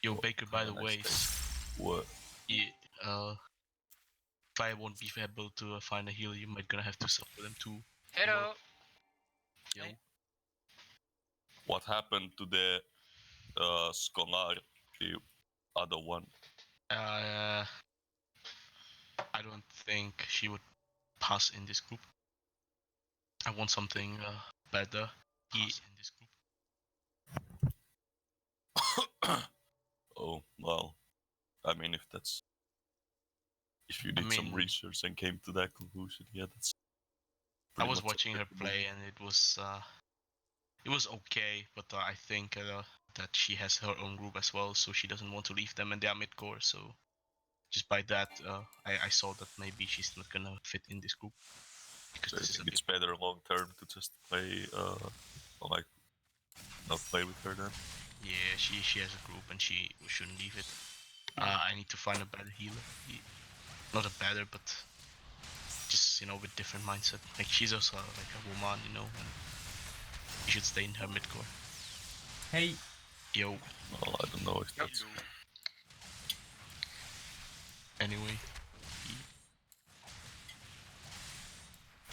Yo, Baker, by the way, What? if I won't be able to find a healer, you might gonna have to suffer them too. Hello. Yo. Hey. What happened to the Skolar, the other one? I don't think she would pass in this group. I want something better in this group. Oh, well. I mean, if you did some research and came to that conclusion, yeah, that's. I was watching her play and it was okay, but I think that she has her own group as well, so she doesn't want to leave them and they are mid-core, so just by that, I saw that maybe she's not gonna fit in this group. So I think it's better long term to just play, like, not play with her then. Yeah, she has a group and she shouldn't leave it. I need to find a better healer. Not a better, but just, with different mindset. Like, she's also like a woman, and she should stay in her mid-core. Hey. Yo. Well, I don't know if that's... Anyway.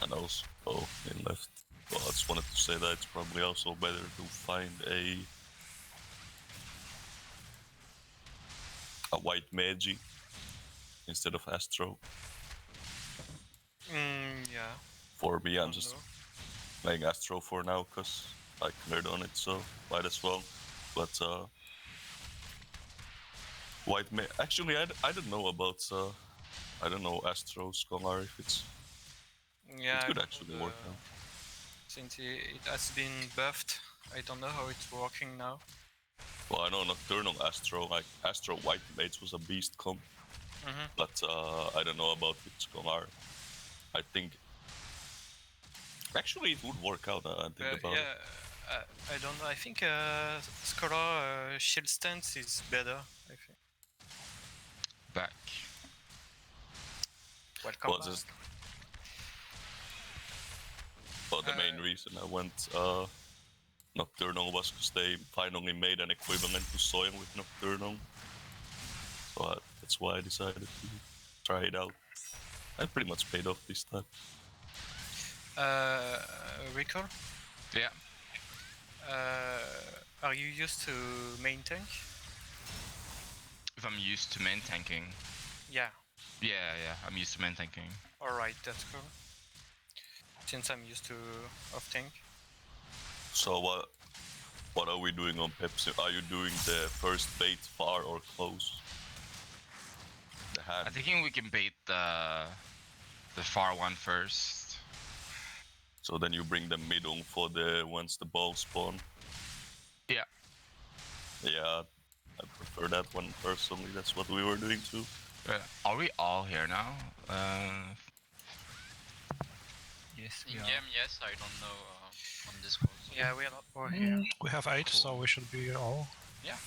And also, in left. Well, I just wanted to say that it's probably also better to find a white Magi instead of Astro. Yeah. For me, I'm just playing Astro for now because I cleared on it, so might as well. But white actually, I don't know about I don't know Astro Scholar if it's it could actually work now. Since it has been buffed, I don't know how it's working now. Well, I know Nocturnal Astro, like Astro White Mates was a beast comp, but I don't know about with Scholar. I think actually it would work out. I think about it. I don't know. I think Scholar shield stance is better. I think. Back. Welcome back. But the main reason I went Nocturnal was because they finally made an equivalent to Soil with Nocturnal. So that's why I decided to try it out. I pretty much paid off this time. Rico? Yeah. Are you used to main tank? If I'm used to main tanking? Yeah. Yeah, I'm used to main tanking. Alright, that's cool. Since I'm used to off tank. So what are we doing on Pepsi? Are you doing the first bait far or close? The hand. I'm thinking we can bait the far one first. So then you bring the middle for the once the balls spawn. Yeah. Yeah, I prefer that one personally. That's what we were doing too. Are we all here now? Yes, in game, yes. I don't know on Discord. Yeah, we are not all here. We have 8, so we should be all. Yeah,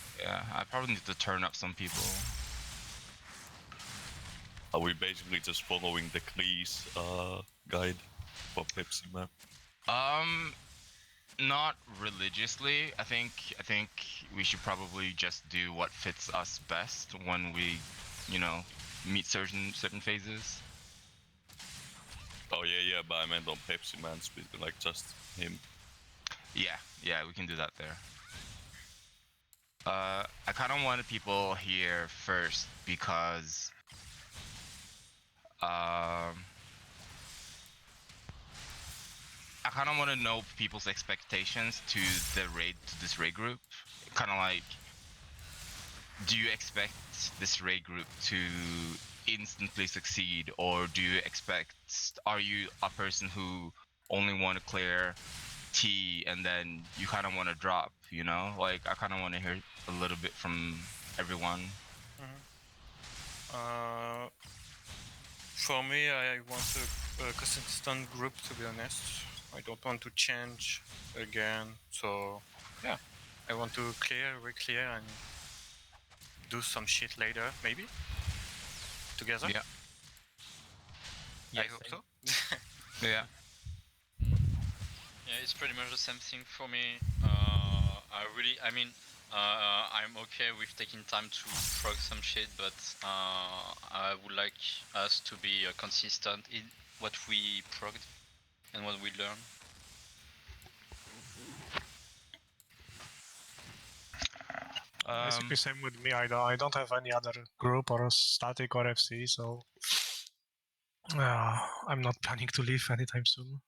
I probably need to turn up some people. Are we basically just following the Klees guide for Pepsi map? Not religiously. I think we should probably just do what fits us best when we, meet certain phases. Oh yeah, but I meant on Pepsi Man, like just him. Yeah, we can do that there. I kind of wanted people here first because I kind of want to know people's expectations to this raid group. Kind of like, do you expect this raid group to instantly succeed, or are you a person who only want to clear T and then you kind of want to drop, Like, I kind of want to hear a little bit from everyone. For me, I want a consistent group, to be honest. I don't want to change again, so yeah. I want to re-clear and do some shit later, maybe? Together? Yeah. I hope so. Yeah. Yeah, it's pretty much the same thing for me. I'm okay with taking time to proc some shit, but I would like us to be consistent in what we progged and what we learn. Basically, same with me. I don't have any other group or static or FC, so I'm not planning to leave anytime soon.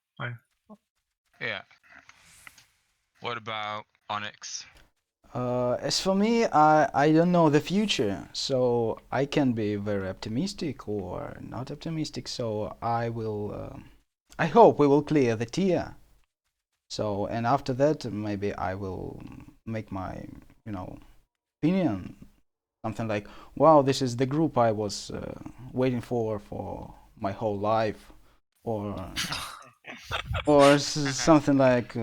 Yeah. What about Onyx? As for me, I don't know the future, so I can be very optimistic or not optimistic. So I will. I hope we will clear the tier. So and after that, maybe I will make my opinion. Something like, wow, this is the group I was waiting for my whole life, or something like,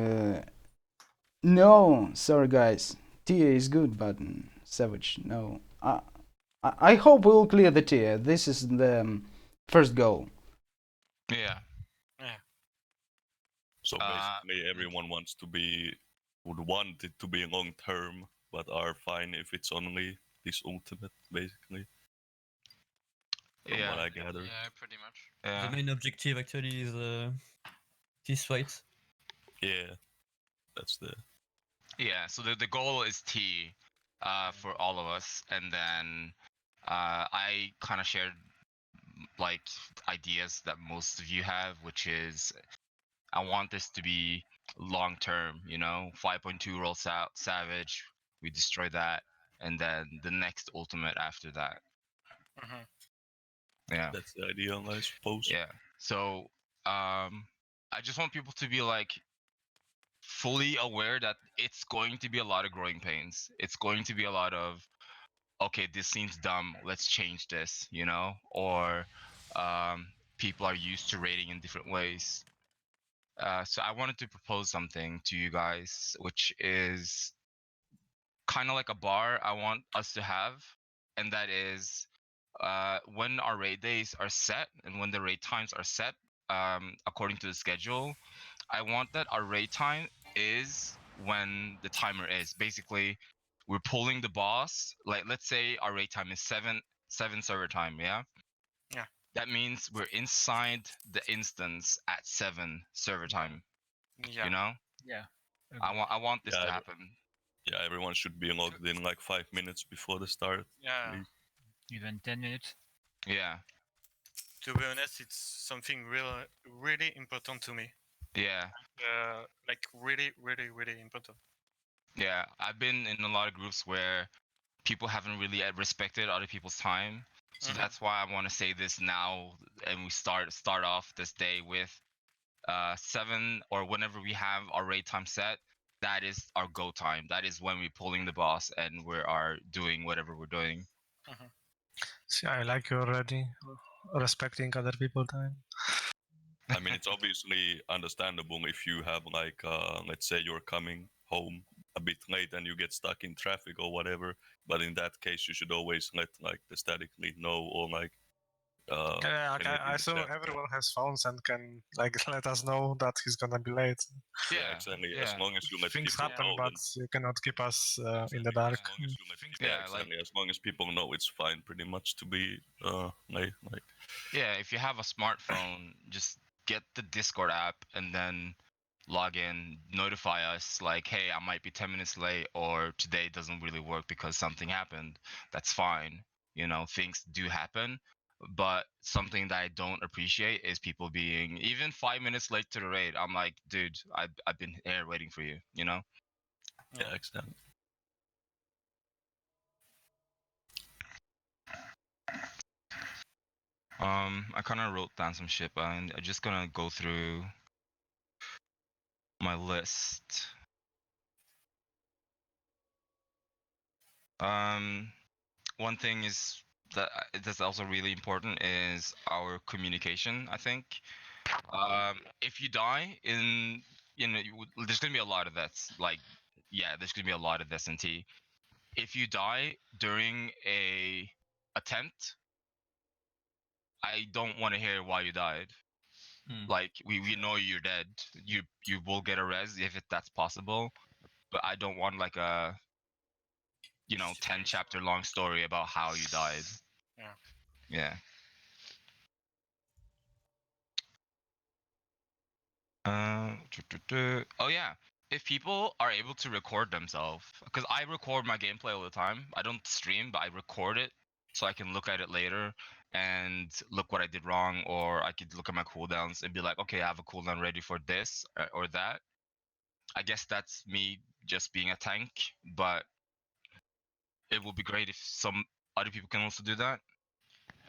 no, sorry guys, tier is good, but Savage, no. I hope we will clear the tier. This is the first goal. Yeah. So basically, everyone would want it to be long term, but are fine if it's only this ultimate, basically. From what I gather. Yeah, pretty much. Yeah. The main objective actually is this fight. Yeah, that's the. Yeah. So the goal is T, for all of us, and then I kind of shared like ideas that most of you have, which is I want this to be long term. 5.2 roll Savage, we destroy that, and then the next ultimate after that. Mhm. Yeah. That's the idea, I suppose. Yeah. So I just want people to be like fully aware that it's going to be a lot of growing pains. It's going to be a lot of, okay, this seems dumb, let's change this, or people are used to rating in different ways. So I wanted to propose something to you guys, which is kind of like a bar I want us to have, and that is when our raid days are set and when the raid times are set, according to the schedule, I want that our raid time is when the timer is. Basically, we're pulling the boss. Like, let's say our raid time is seven server time. Yeah. Yeah. That means we're inside the instance at 7 server time. Yeah. You know. Yeah. I want this Yeah, to happen. Yeah, everyone should be logged in like 5 minutes before the start. Yeah. Even 10 minutes. Yeah. To be honest, it's something really important to me. Yeah. Like really important. Yeah. I've been in a lot of groups where people haven't really respected other people's time. So that's why I want to say this now, and we start off this day with 7, or whenever we have our raid time set. That is our go time. That is when we're pulling the boss and we are doing whatever we're doing. See, I like you already respecting other people's time. I mean, it's obviously understandable if you have like, let's say you're coming home a bit late and you get stuck in traffic or whatever. But in that case, you should always let like the static lead know, or like. I assume everyone has phones and can like let us know that he's gonna be late. Yeah, exactly. Yeah. As long as you let Things people happen, know, but you cannot keep us in the dark. exactly. As long as people know, it's fine, pretty much, to be like. Yeah, if you have a smartphone, just get the Discord app and then log in, notify us like, hey, I might be 10 minutes late, or today doesn't really work because something happened. That's fine. Things do happen. But something that I don't appreciate is people being even 5 minutes late to the raid. I'm like, dude, I've been here waiting for you, Yeah, exactly. I kind of wrote down some shit, but I'm just gonna go through my list. One thing is that's also really important is our communication. I think if you die in, there's gonna be a lot of that's like, yeah, there's gonna be a lot of this in T. If you die during a attempt, I don't want to hear why you died. Like we know you're dead. You will get a res if that's possible, but I don't want like a 10 chapter long story about how you died. Yeah. Yeah. Oh yeah. If people are able to record themselves, because I record my gameplay all the time. I don't stream, but I record it so I can look at it later and look what I did wrong, or I could look at my cooldowns and be like, okay, I have a cooldown ready for this or that. I guess that's me just being a tank, but it would be great if some other people can also do that.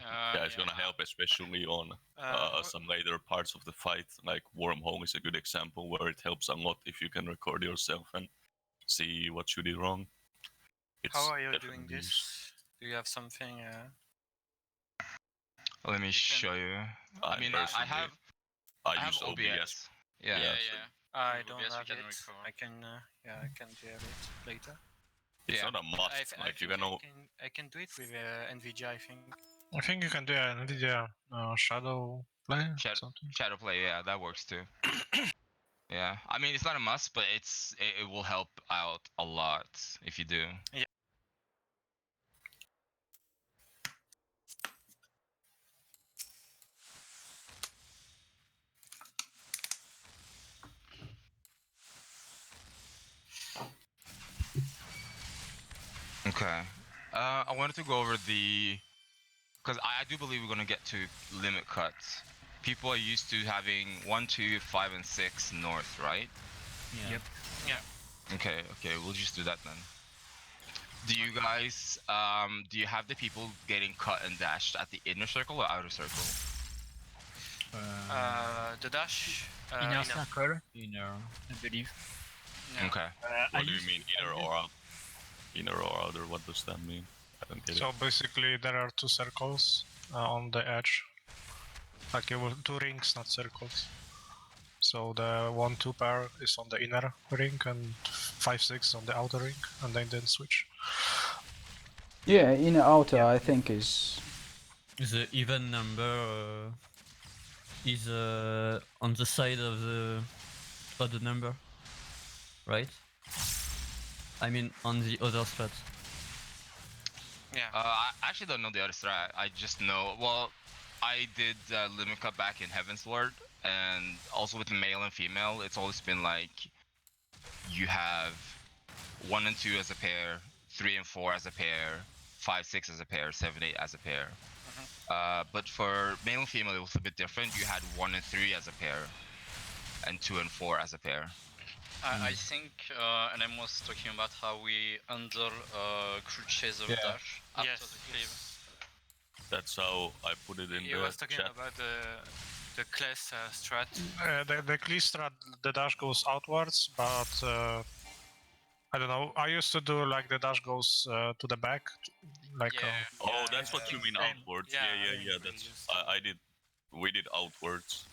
Yeah, it's gonna help, especially on some later parts of the fight. Like Wormhole is a good example where it helps a lot if you can record yourself and see what you did wrong. How are you doing definitely this? used. Do you have something? Let me show you. I mean, I have use OBS. Yeah. I with don't OBS we have can it. record. I can. I can do it later. It's Yeah. not a must. I Like you think can. I can do it with NVIDIA. I think. I think you can do an NVIDIA shadow play something. Shadow play, yeah, that works too. Yeah, I mean it's not a must, but it will help out a lot if you do. Yeah. Okay. I wanted to go over because I do believe we're gonna get to limit cuts. People are used to having 1, 2, 5, and 6 north, right? Yeah. Yep. Yeah. Okay, we'll just do that then. Do you guys do you have the people getting cut and dashed at the inner circle or outer circle? The dash. Inner circle. Inner, I believe. Yeah. Okay. What do you mean inner or out? Inner or outer? What does that mean? I don't get it. So basically, there are two circles on the edge. Like you will two rings, not circles. So the 1-2 pair is on the inner ring and 5-6 on the outer ring, and then switch. Yeah, inner outer I think is The even number is on the side of the number, right? I mean, on the other spot. Yeah. I actually don't know the other strat. I just know. Well, I did limit cut back in Heaven's Lord, and also with the male and female, it's always been like you have 1 and 2 as a pair, 3 and 4 as a pair, 5, 6 as a pair, 7, 8 as a pair. But for male and female, it was a bit different. You had 1 and 3 as a pair, and 2 and 4 as a pair. I think, and I was talking about how we handle crew chaser dash after the cleave. That's how I put it in He the was talking chat. about the class strat. The Klee strat, the dash goes outwards, but I don't know. I used to do like the dash goes to the back, like. Oh, that's what you mean same. outwards. Yeah, Yeah. That's I did. We did outwards.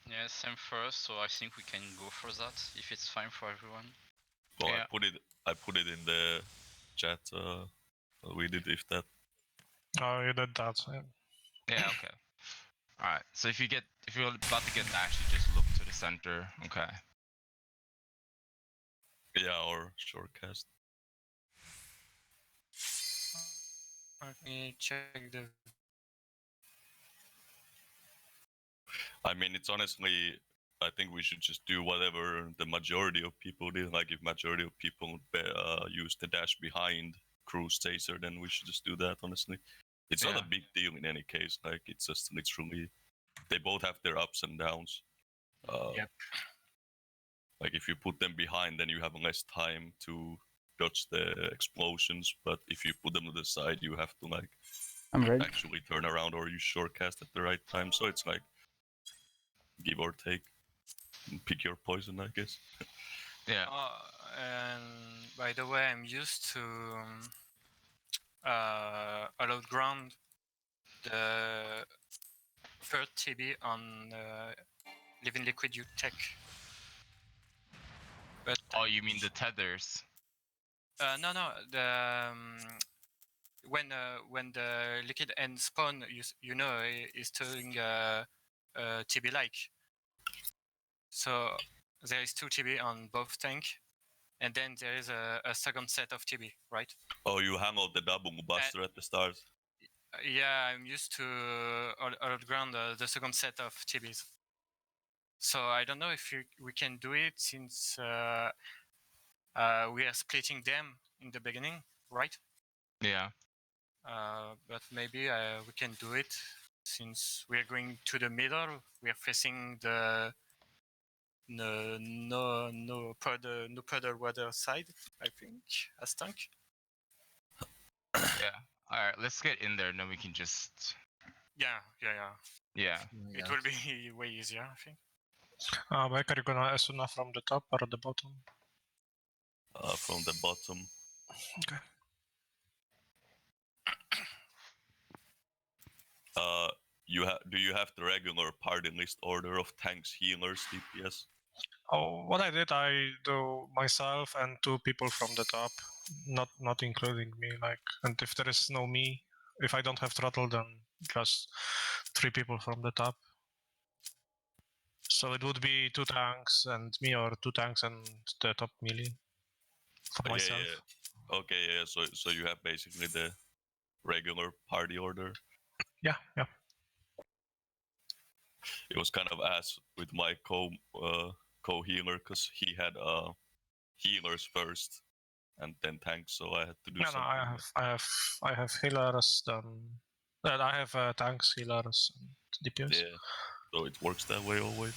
Yeah, same for us, so I think we can go for that if it's fine for everyone. Well, Yeah. I put it in the chat. We did if that. Oh, you did that. Yeah. Yeah. Okay. All right. So if you're about to get dashed, you just look to the center. Okay. Yeah, or shortcast. Let me check the. I mean, it's honestly, I think we should just do whatever the majority of people did. Like, if majority of people use the dash behind Cruise Chaser, then we should just do that, honestly. It's not a big deal in any case. Like, it's just literally, they both have their ups and downs. Yep. Like, if you put them behind, then you have less time to dodge the explosions. But if you put them to the side, you have to, like, I'm ready. actually turn around or use shortcast at the right time. So it's like, give or take. Pick your poison, I guess. Yeah. And by the way, I'm used to allowed ground the third TB on living liquid you take. But Oh, you mean the tethers? no. The when the liquid end spawn, you know, is doing TB like. So there is 2 TB on both tank, and then there is a second set of TB, right? Oh, you hang out the double buster at the start. Yeah, I'm used to all ground the second set of TBs. So I don't know if we can do it since we are splitting them in the beginning, right? Yeah. But maybe we can do it since we are going to the middle. We are facing the no puddle water side, I think, as tank. Yeah. All right, let's get in there, and then we can just. Yeah. Yeah. It will be way easier, I think. Mike, are you gonna Asuna from the top or the bottom? From the bottom. Okay. Do you have the regular party list order of tanks, healers, DPS? Oh, what I did, I do myself and 2 people from the top, not including me. Like, and if there is no me, if I don't have throttle, then just 3 people from the top. So it would be 2 tanks and me, or 2 tanks and the top melee for myself. Yeah. Okay, yeah. So you have basically the regular party order. Yeah. It was kind of ass with my co-healer because he had healers first and then tanks, so I had to do No, something. I have healers. I have tanks, healers, and DPS. Yeah, so it works that way always.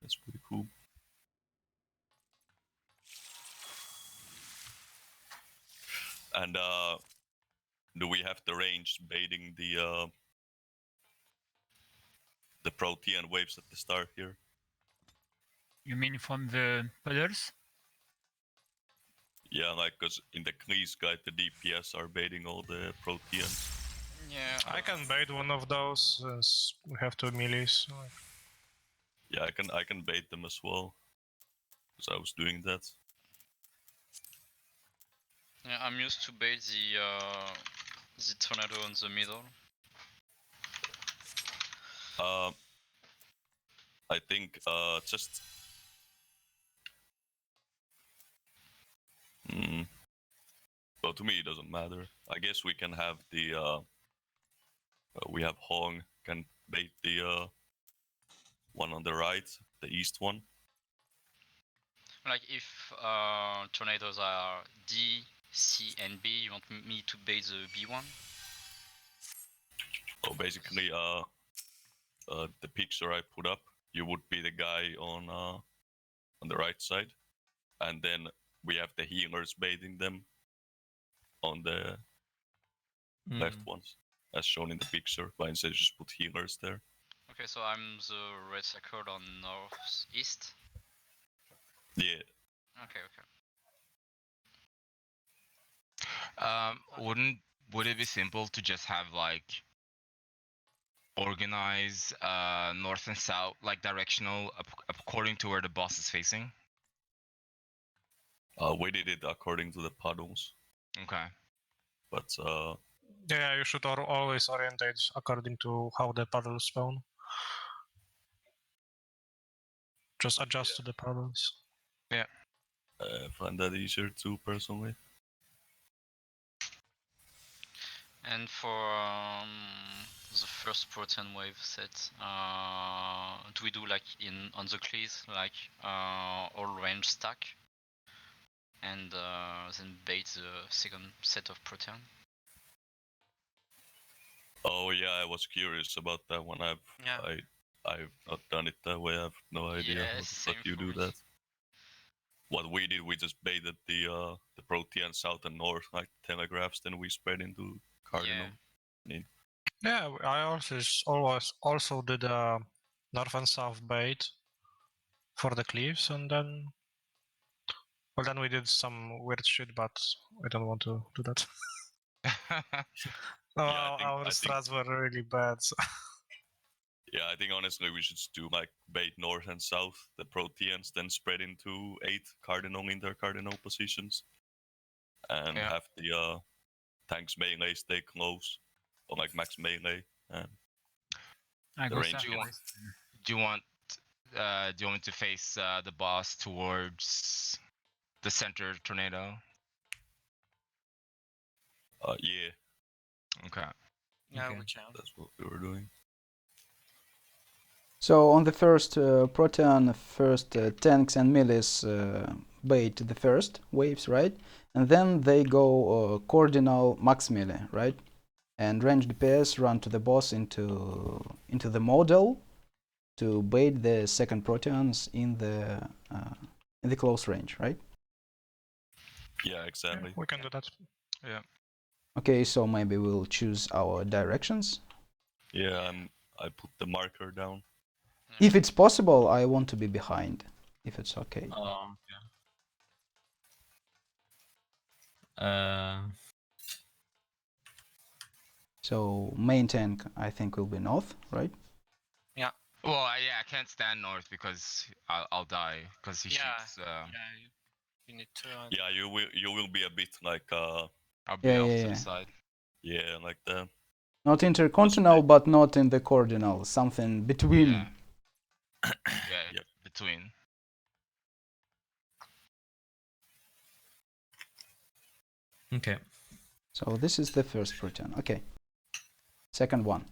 That's pretty cool. And do we have the range baiting the Protean waves at the start here? You mean from the puddles? Yeah, like, because in the Knees guide, the DPS are baiting all the Proteans. Yeah. I can bait one of those since we have 2 melees. So Yeah, I can bait them as well, because I was doing that. Yeah, I'm used to bait the tornado in the middle. I think just. Well, to me it doesn't matter. I guess we can have the. We have Hong can bait the one on the right, the east one. Like if tornadoes are D, C, and B, you want me to bait the B one? So basically, the picture I put up, you would be the guy on the right side, and then we have the healers baiting them on the left ones, as shown in the picture. But instead, just put healers there. Okay, so I'm the red circle on northeast. Yeah. Okay. Would it be simple to just have like organize north and south, like directional according to where the boss is facing? We did it according to the puddles, Okay. but yeah, you should always orientate according to how the puddles spawn. Just adjust to the puddles. Yeah. I find that easier too, personally. And for the first protein wave set, do we do like on the cleats, like all range stack, and then bait the second set of protein? Oh yeah, I was curious about that one. I've not done it that way. I have no idea how you do that. What we did, we just baited the Protean south and north, like telegraphs, then we spread into Cardinal. Yeah, I also did north and south bait for the cliffs, and then we did some weird shit, but I don't want to do that. Our strats were really bad. So. Yeah, I think honestly we should do like bait north and south, the Proteans, then spread into 8 Cardinal inter-Cardinal positions. And have the tanks melee stay close, or like max melee. And the range. Do you want me to face the boss towards The center tornado. Yeah, Okay. Yeah, Okay. we can. that's what we were doing. So on the first Protean, first tanks and melees bait the first waves, right? And then they go cardinal max melee, right? And range DPS run to the boss into the model to bait the second Proteans in the close range, right? Yeah, exactly. We can do that. Okay, so maybe we'll choose our directions. Yeah, I put the marker down. If it's possible, I want to be behind, if it's okay. So main tank, I think, will be north, right? Well, yeah, I can't stand north because I'll die because he Yeah. shoots. You need to. Yeah, you will be a bit like I'll be Yeah, off yeah, to yeah. the side. yeah, like that. Not intercontinental, but not in the cardinal. Something between. Yeah. Yeah, Yep. between. Okay. So this is the first Protean. Okay. Second one.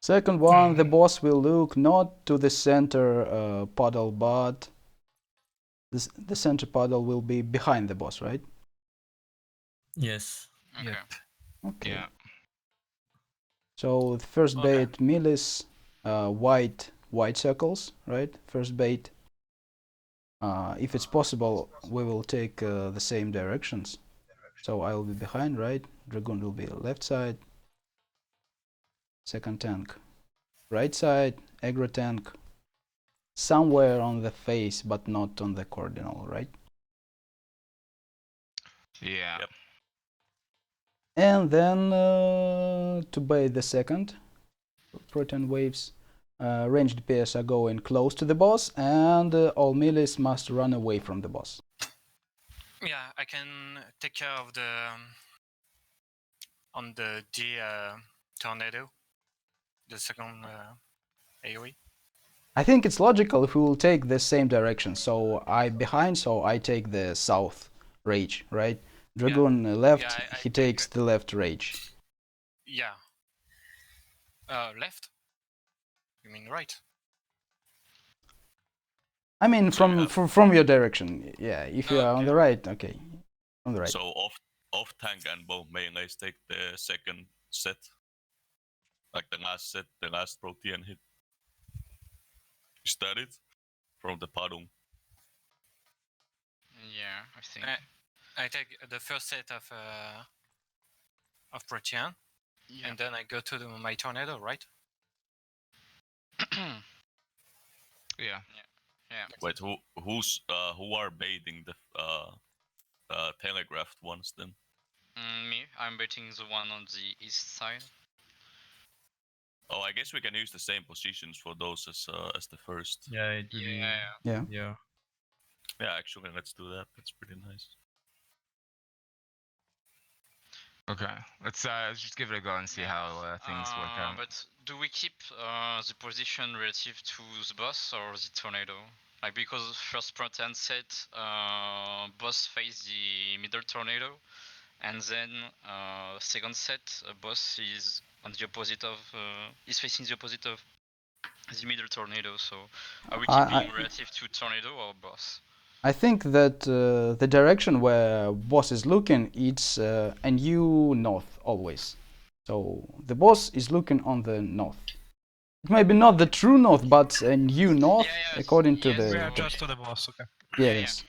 Second one, the boss will look not to the center puddle, but the center puddle will be behind the boss, right? Yes. Okay. Yep. Okay. Yeah. So the first Okay. bait, melees, white circles, right? First bait. If it's possible, we will take the same directions. So I will be behind, right? Dragoon will be left side. Second tank, right side. Aggro tank, somewhere on the face, but not on the cardinal, right? Yeah. Yep. And then to bait the second Protean waves, ranged DPS are going close to the boss, and all melees must run away from the boss. Yeah, I can take care of the on the D tornado, the second AoE. I think it's logical if we will take the same direction. So I behind, so I take the south rage, right? Dragoon left, Yeah, I he take takes it. the left rage. Yeah. Left. You mean right? I mean, So you from your direction, yeah. If you are on Okay. the right, okay, on the right. So off tank and both melees take the second set, like the last set, the last Protean hit. Is that it? From the Padung. Yeah, I think. I take the first set of Protean, Yeah. and then I go to my tornado, right? Yeah. Yeah. Wait, who are baiting the telegraphed ones then? Me, I'm betting the one on the east side. Oh, I guess we can use the same positions for those as the first. Yeah, it will be. Yeah. Yeah. Yeah, actually, let's do that. That's pretty nice. Okay. Let's just give it a go and see how things work out. But do we keep the position relative to the boss or the tornado? Like, because first Protean set, boss face the middle tornado, and then second set, boss is on the opposite of is facing the opposite of the middle tornado. So are we keeping relative to tornado or boss? I think that the direction where boss is looking, it's a new north always. So the boss is looking on the north. It may be not the true north, but a new north according to yes, the. We adjust to the boss, okay. Yes.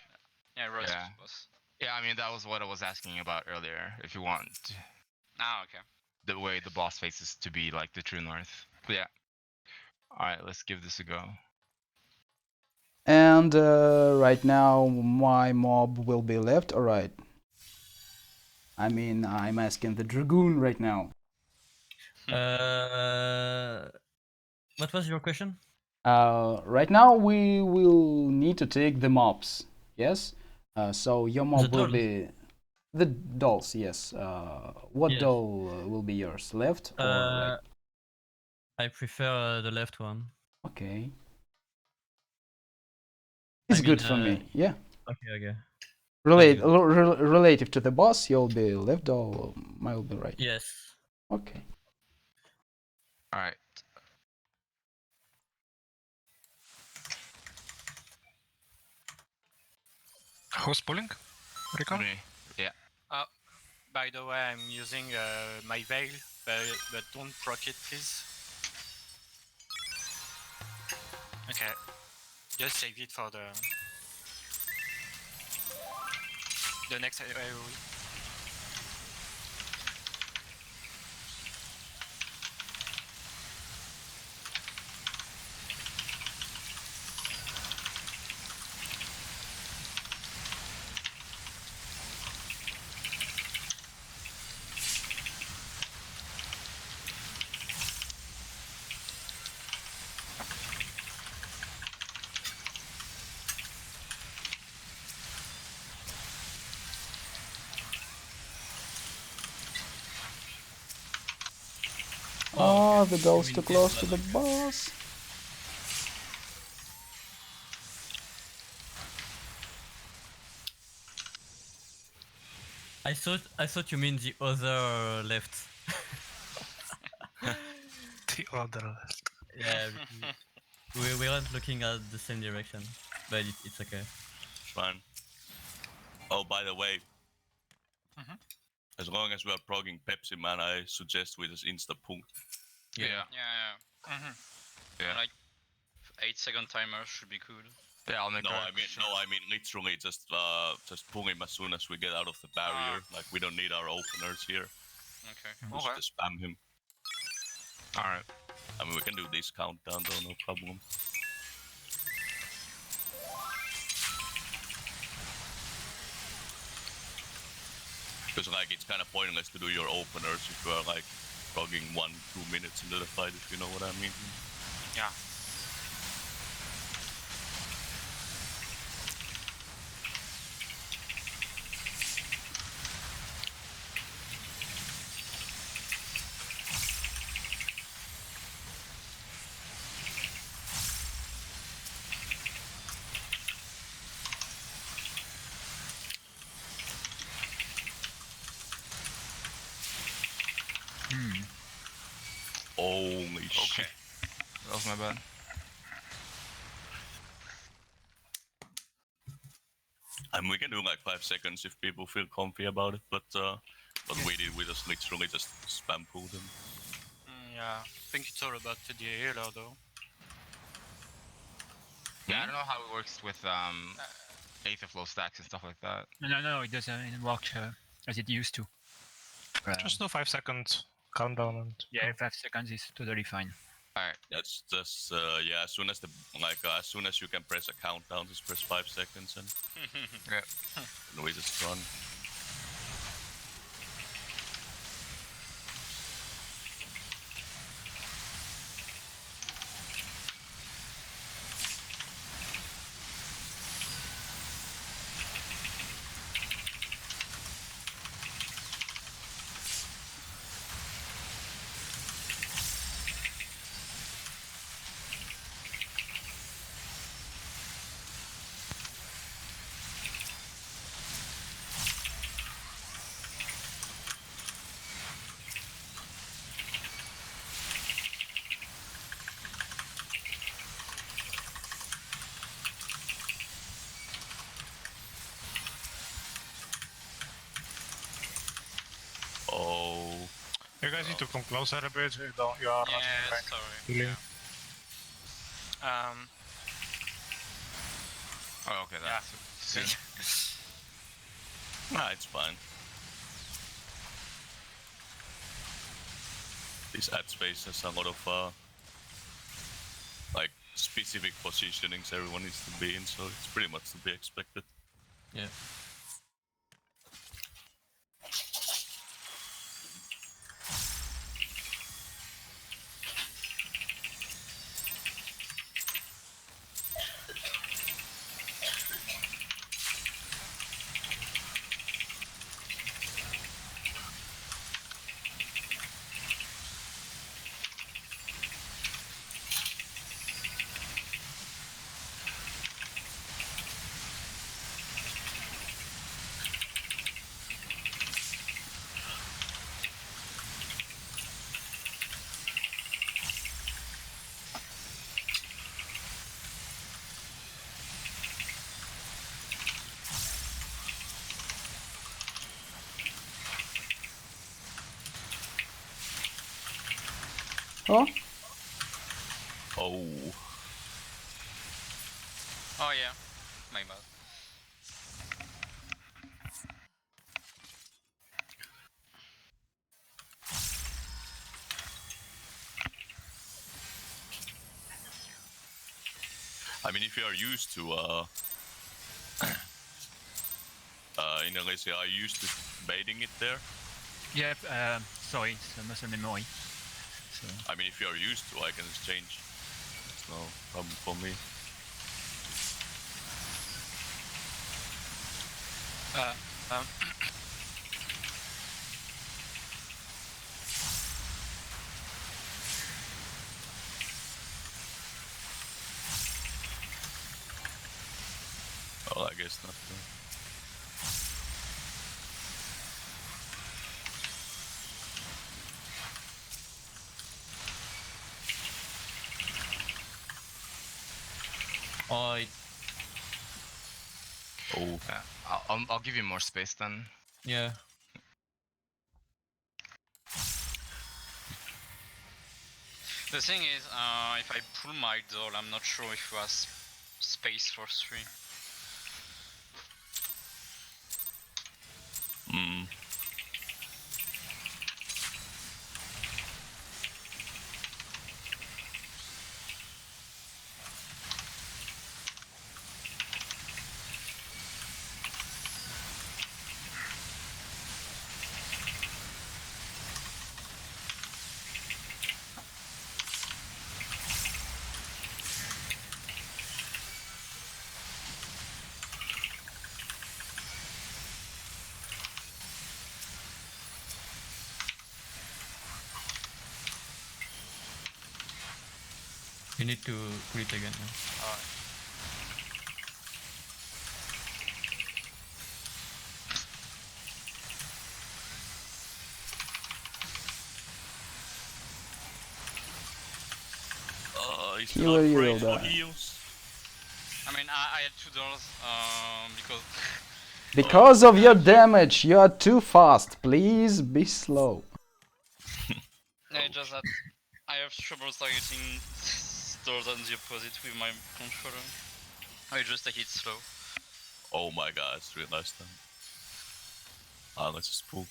Yeah, relative Yeah. to boss. Yeah, I mean that was what I was asking about earlier. If you want Okay. the way the boss faces to be like the true north. But yeah. All right, let's give this a go. And right now my mob will be left or right? I mean, I'm asking the Dragoon right now. What was your question? Right now we will need to take the mobs. Yes. So your mob will dolls? be the dolls. Yes. What Yes. doll will be yours? Left or right? I prefer the left one. Okay. It's I good mean, for me. Yeah. Okay. Relative to the boss, you'll be left or I'll be right. Yes. Okay. All right. Who's pulling? Rico? Me. Yeah. By the way, I'm using my veil, but don't proc it, please. Okay. Just save it for the next AoE. Oh, okay. the girl's I mean, too this close is to the like- boss. I thought you mean the other left. The other left. Yeah, we weren't looking at the same direction, but it's okay. Fine. Oh, by the way, Mhm. as long as we are progging Pepsi Man, I suggest we just insta punk. Yeah. Mm-hmm. Yeah. Like 8-second timer should be cool. Yeah, I'll make No, a I mean literally just pung him as soon as we get out of the barrier. Like we don't need our openers here. Okay. Just spam him. All right. I mean we can do this countdown though, no problem. Because like it's kind of pointless to do your openers if you are like progging 1-2 minutes into the fight, if you know what I mean. Yeah. Holy shit. Okay. That was my bad. I mean we can do like 5 seconds if people feel comfy about it, but what we did, we just literally just spam pulled him. Yeah. I think it's all about the healer though. Yeah, I don't know how it works with Aether Flow stacks and stuff like that. No, it doesn't work as it used to. Just do 5 seconds countdown and Yeah, 5 seconds is totally fine. That's just yeah. As soon as as soon as you can press a countdown, just press 5 seconds and and we just run. Oh, you guys need to come closer a bit. You are running Yeah, like sorry. healing. Oh, okay. That's soon. nah, it's fine. This ad space has a lot of like specific positionings everyone needs to be in, so it's pretty much to be expected. Yeah. Oh, Oh. Oh yeah, my bad. I mean, if you are used to in Malaysia, are you used to baiting it there? Yep, sorry, c'est muscle memory. So, I mean, if you are used to, I can exchange. It's no problem for me. Well, I guess not. Oh, Oh. Yeah, I'll give you more space then. yeah. The thing is, if I pull my doll, I'm not sure if you have space for 3. Mm. You need to put it again. Alright. He's Healer, you afraid will for die. heals. I mean, I had 2 dolls, because because of your damage, you are too fast. Please be slow. I just that I have trouble targeting dolls on the opposite with my controller. I just take it slow. Oh my god, it's really nice then. Ah, let's just pull.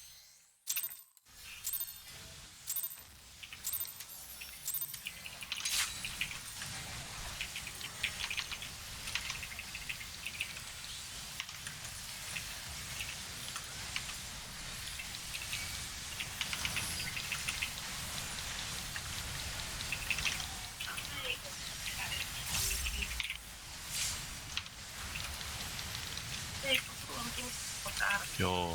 Yo.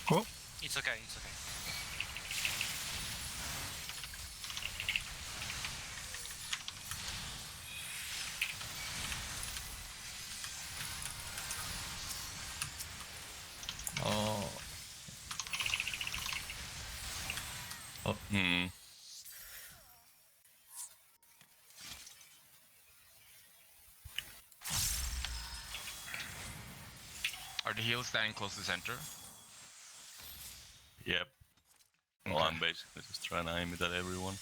Cool. It's okay, it's okay. Oh. Hmm. Are the heals standing close to center? Yep. Well, Okay. I'm basically just trying to aim it at everyone.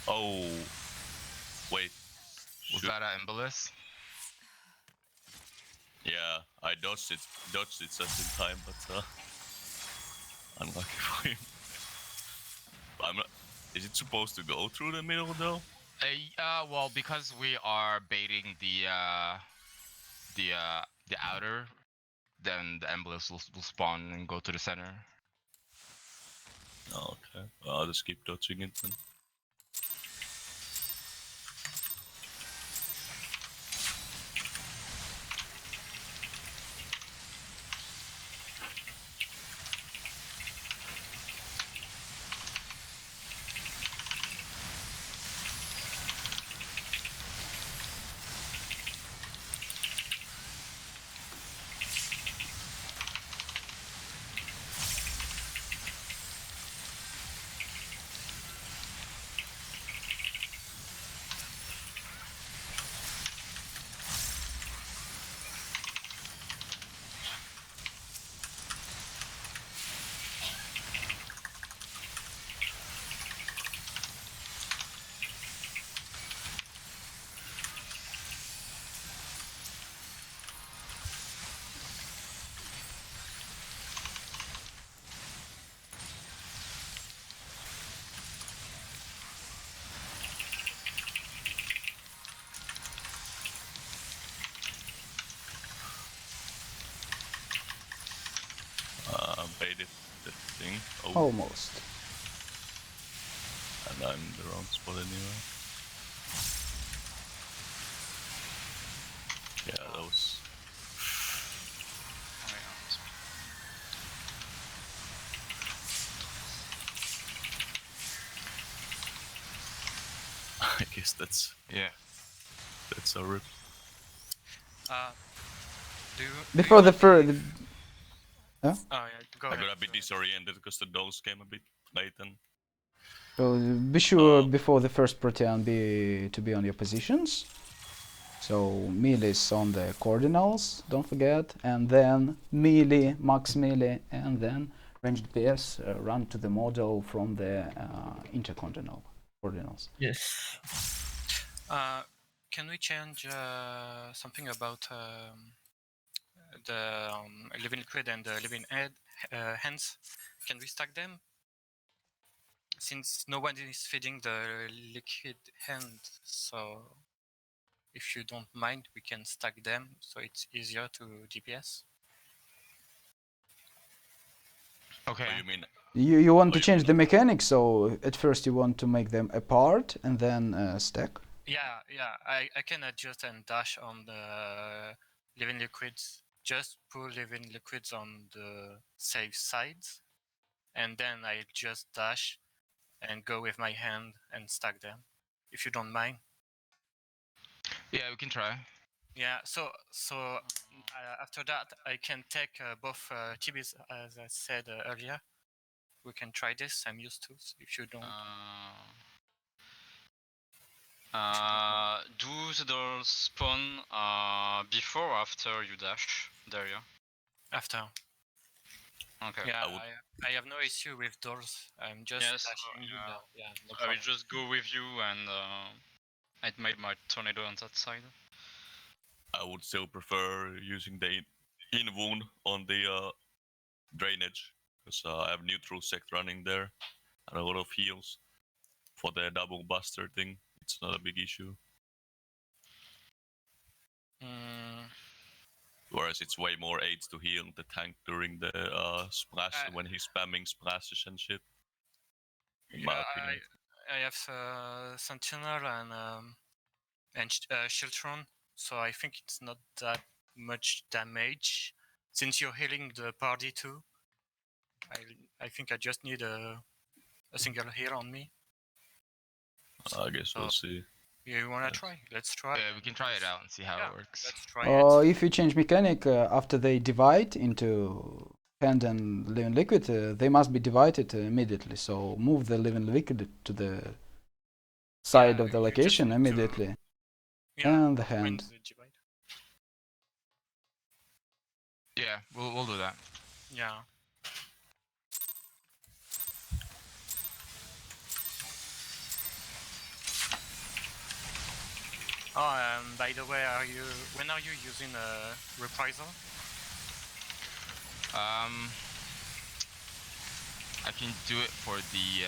Oh. Wait. Was Should- that an Embolus? Yeah, I dodged it just in time, but unlucky for him. I'm not. Is it supposed to go through the middle though? Well, because we are baiting the outer, then the emblems will spawn and go to the center. Oh, okay. Well, I'll just keep dodging it then. Baited the thing. Oh, Almost. and I'm in the wrong spot anyway. Yeah, that was. I guess that's a rip. Do you, Before the first. Oh yeah, go I'm ahead. gonna be disoriented because the dose came a bit late and. So be sure before the first Protean to be on your positions. So melee is on the cardinals, don't forget, and then melee, max melee, and then ranged PS run to the model from the intercardinal cardinals. Yes. Can we change something about the living liquid and the living hands? Can we stack them? Since no one is feeding the liquid hand, so if you don't mind, we can stack them so it's easier to DPS. Okay. Oh, you mean You want to change the mechanics, so at first you want to make them apart and then stack? Yeah, I can adjust and dash on the living liquids. Just put living liquids on the safe sides, and then I just dash and go with my hand and stack them, if you don't mind. Yeah, we can try. Yeah, so after that, I can take both TBs, as I said earlier. We can try this. I'm used to. If you don't, Do the dolls spawn before or after you dash, Daria? after. Okay. Yeah, I have no issue with doors. I'm just dashing. Yeah, no I problem. will just go with you and I made my tornado on that side. I would still prefer using the in wound on the drainage because I have neutral sect running there and a lot of heals for the double buster thing. It's not a big issue. Whereas it's way more aids to heal the tank during the splash when he's spamming splashes and shit. In my opinion. I have Sentinel and Shieldtron, so I think it's not that much damage. Since you're healing the party too, I think I just need a single heal on me. I guess we'll see. You wanna try? Let's try. Yeah, we can try it out and see how it works. Let's try it. If you change mechanic after they divide into hand and living liquid, they must be divided immediately. So move the living liquid to the side of the location immediately, and the hand. Yeah, we'll do that. Yeah. Oh, by the way, when are you using Reprisal? I can do it for the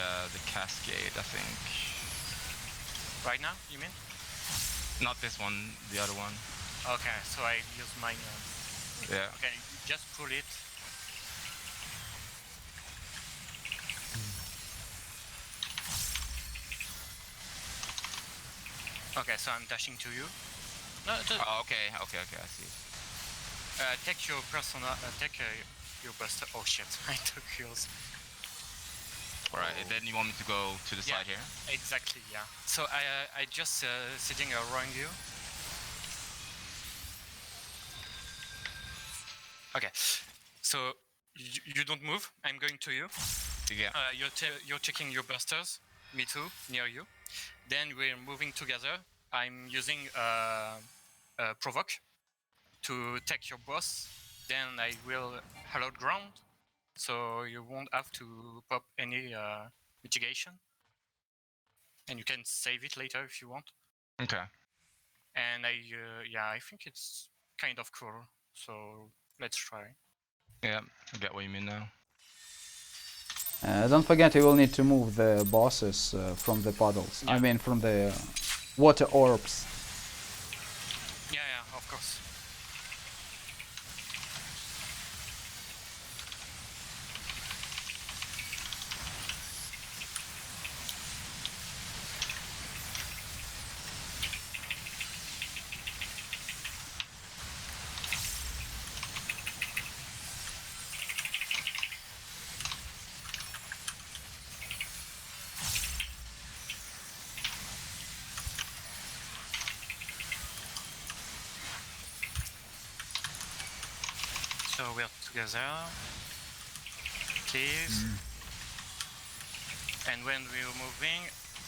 cascade, I think. Right now, you mean? Not this one, the other one. Okay, so I use mine. Yeah. Okay, just pull it. Okay, so I'm dashing to you. No, just Oh, okay, okay, okay, I see. take your personal. Take your buster. Oh shit! I took yours. Alright, and then you want me to go to the Yeah. side here? Exactly. Yeah. So I just sitting around you. Okay. So you don't move. I'm going to you. Yeah. You're checking your busters. Me too. Near you. Then we're moving together. I'm using provoke to take your boss. Then I will hallowed ground, so you won't have to pop any mitigation, and you can save it later if you want. Okay. And I think it's kind of cool. So let's try. Yeah, I get what you mean now. Don't forget you will need to move the bosses from the puddles. I mean from the water orbs. Yeah, of course. So we're together. Please. And when we're moving,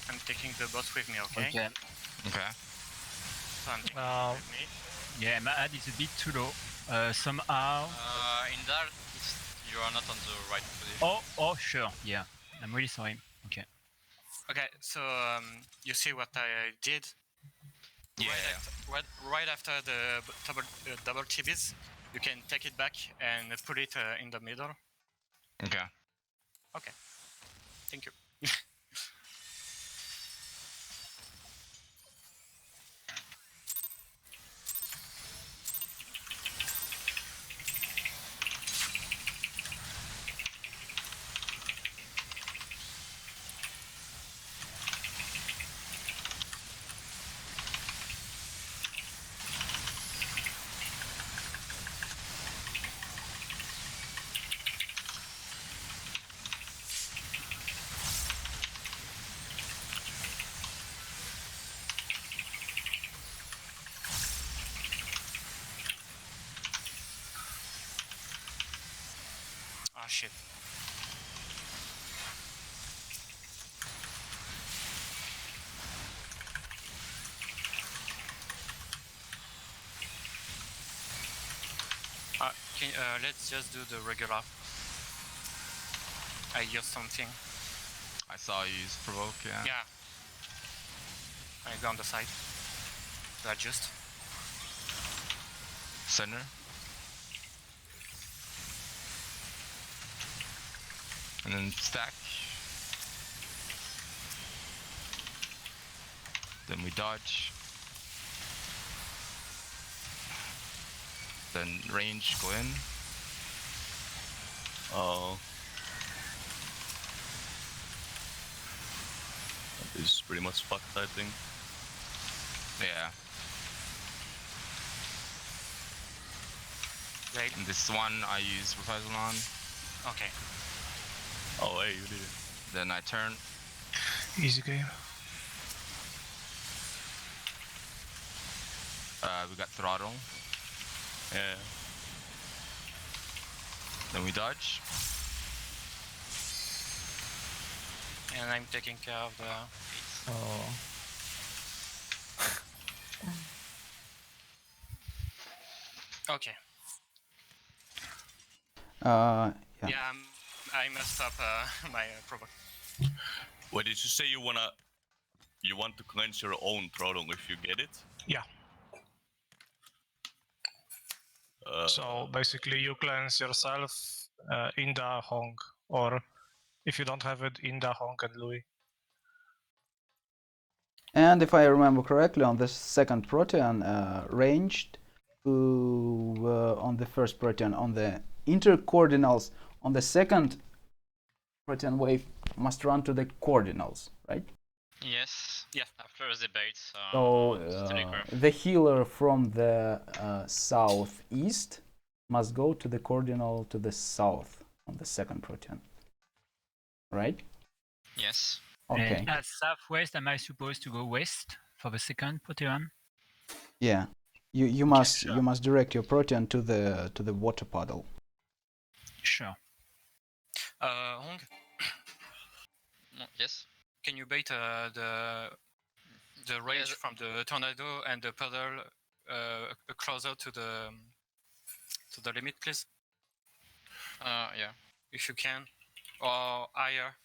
I'm taking the boss with me, okay? Okay. Okay. So I'm taking it with me. Yeah, my ad is a bit too low. Somehow. In that, you are not on the right position. Oh, sure. Yeah. I'm really sorry. Okay. Okay, so you see what I did? Yeah. Right after the double TVs, you can take it back and put it in the middle. Okay. Okay. Thank you. Ah, shit. Let's just do the regular. I use something. I saw you use provoke, yeah. Yeah. I go on the side to adjust. Center. And then stack. Then we dodge. Then range, go in. Oh. This is pretty much fucked, I think. Yeah. Right. And this one I use reprisal on. Okay. Oh, hey, you did it. Then I turn. Easy game. We got throttle. Yeah. Then we dodge. And I'm taking care of the... Oh. Okay. Yeah. Yeah, I messed up my provoke. Wait, did you say you want to cleanse your own throttle if you get it? Yeah. So basically, you cleanse yourself in the Hong, or if you don't have it, in the Hong and Louis. And if I remember correctly, on the second Protean, ranged on the first Protean, on the intercordinals, on the second Protean wave must run to the cordinals, right? Yes. Yeah. After the debate. So Telegraph. the healer from the southeast must go to the cordinal to the south on the second Protean, right? Yes. Okay. And at southwest, am I supposed to go west for the second Protean? Yeah. You must direct your Protean to the water puddle. Sure. Hong, Yes. can you bait the rage from the tornado and the puddle closer to the limit, please? Yeah. If you can, or higher.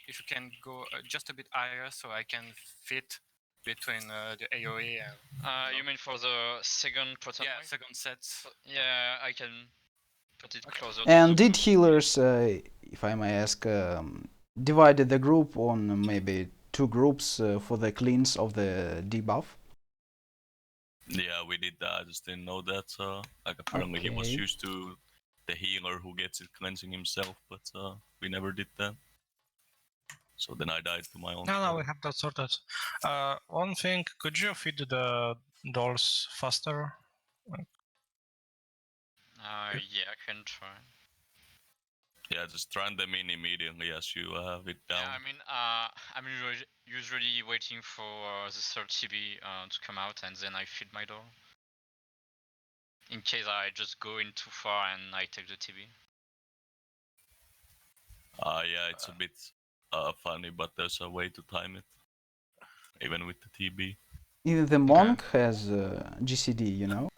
If you can go just a bit higher, so I can fit between the AOE and. You mean for the second Proton? Yeah, wave? second set. Yeah, I can put it closer. And to the did healers, if I may ask, divided the group on maybe 2 groups for the cleanse of the debuff? Yeah, we did that. I just didn't know that. Like apparently he was Okay. used to the healer who gets it cleansing himself, but we never did that. So then I died to my own. No, we have that sorted. One thing, could you feed the dolls faster? Yeah, I can try. Yeah, just run them in immediately as you have it down. Yeah, I'm usually waiting for the third TB to come out, and then I feed my door. In case I just go in too far and I take the TB. Yeah, it's a bit funny, but there's a way to time it, even with the TB. Even the monk has GCD, you know?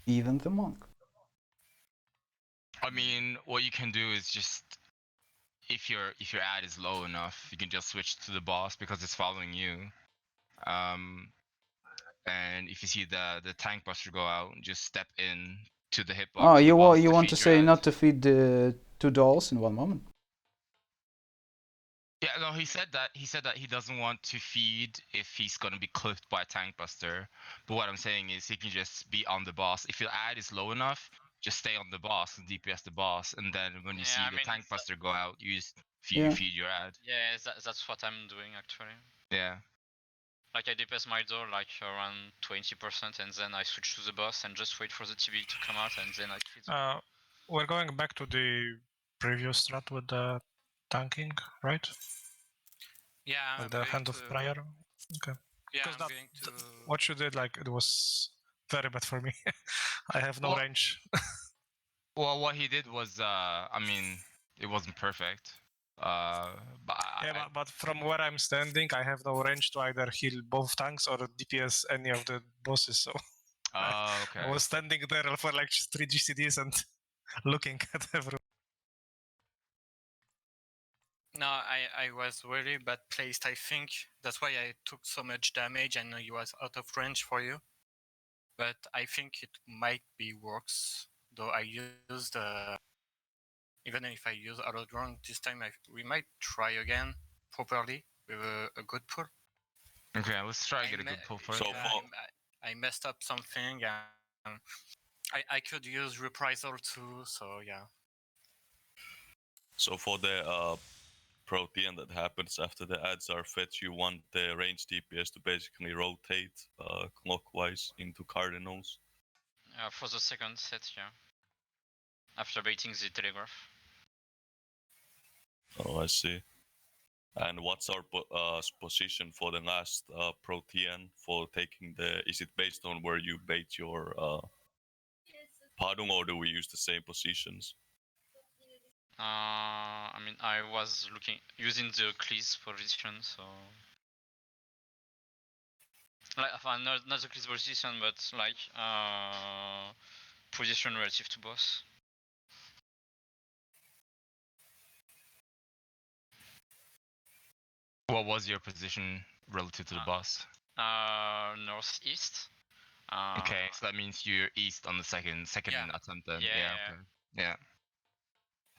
Even the monk. I mean, what you can do is just if your ad is low enough, you can just switch to the boss because it's following you. And if you see the tank buster go out, just step in to the hitbox. Oh, you want feed to your say ad. not to feed the 2 dolls in one moment? Yeah, no, he said that he doesn't want to feed if he's gonna be clipped by a tank buster. But what I'm saying is he can just be on the boss. If your ad is low enough, just stay on the boss and DPS the boss, and then when you see the tank buster go out, you just feed your ad. Yeah, that's what I'm doing actually. Yeah. Like I DPS my door like around 20%, and then I switch to the boss and just wait for the TB to come out, and then I feed the We're going back to the previous strat with the tanking, right? Yeah, Like the Hand of Prayer. Okay. Yeah, Because I'm going to. what you did, like, it was very bad for me. I have no range. Well, what he did was, I mean, it wasn't perfect. But from where I'm standing, I have no range to either heal both tanks or DPS any of the bosses. So okay. I was standing there for like 3 GCDs and looking at everyone. No, I was really bad placed, I think. That's why I took so much damage and he was out of range for you. But I think it might be works, though I used even if I use Holodron this time, we might try again properly with a good pull. Okay, let's try to get a good pull for it. I messed up something, and I could use Reprisal too, so yeah. So for the Protean that happens after the ads are fed, you want the range DPS to basically rotate clockwise into cardinals. For the second set, yeah. After baiting the telegraph. Oh, I see. And what's our position for the last Protean for taking the? Is it based on where you bait your Padung, or do we use the same positions? I mean, I was using the Cleese position, so like not the Cleese position, but like position relative to boss. What was your position relative to the boss? Northeast. Okay, so that means you're east on the second Yeah. attempt then. Yeah, yeah. Okay. Yeah.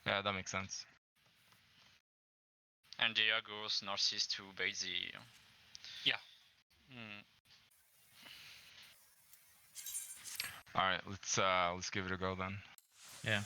Yeah, that makes sense. And Dia goes northeast to Basie. Yeah. All right, let's give it a go then. Yeah.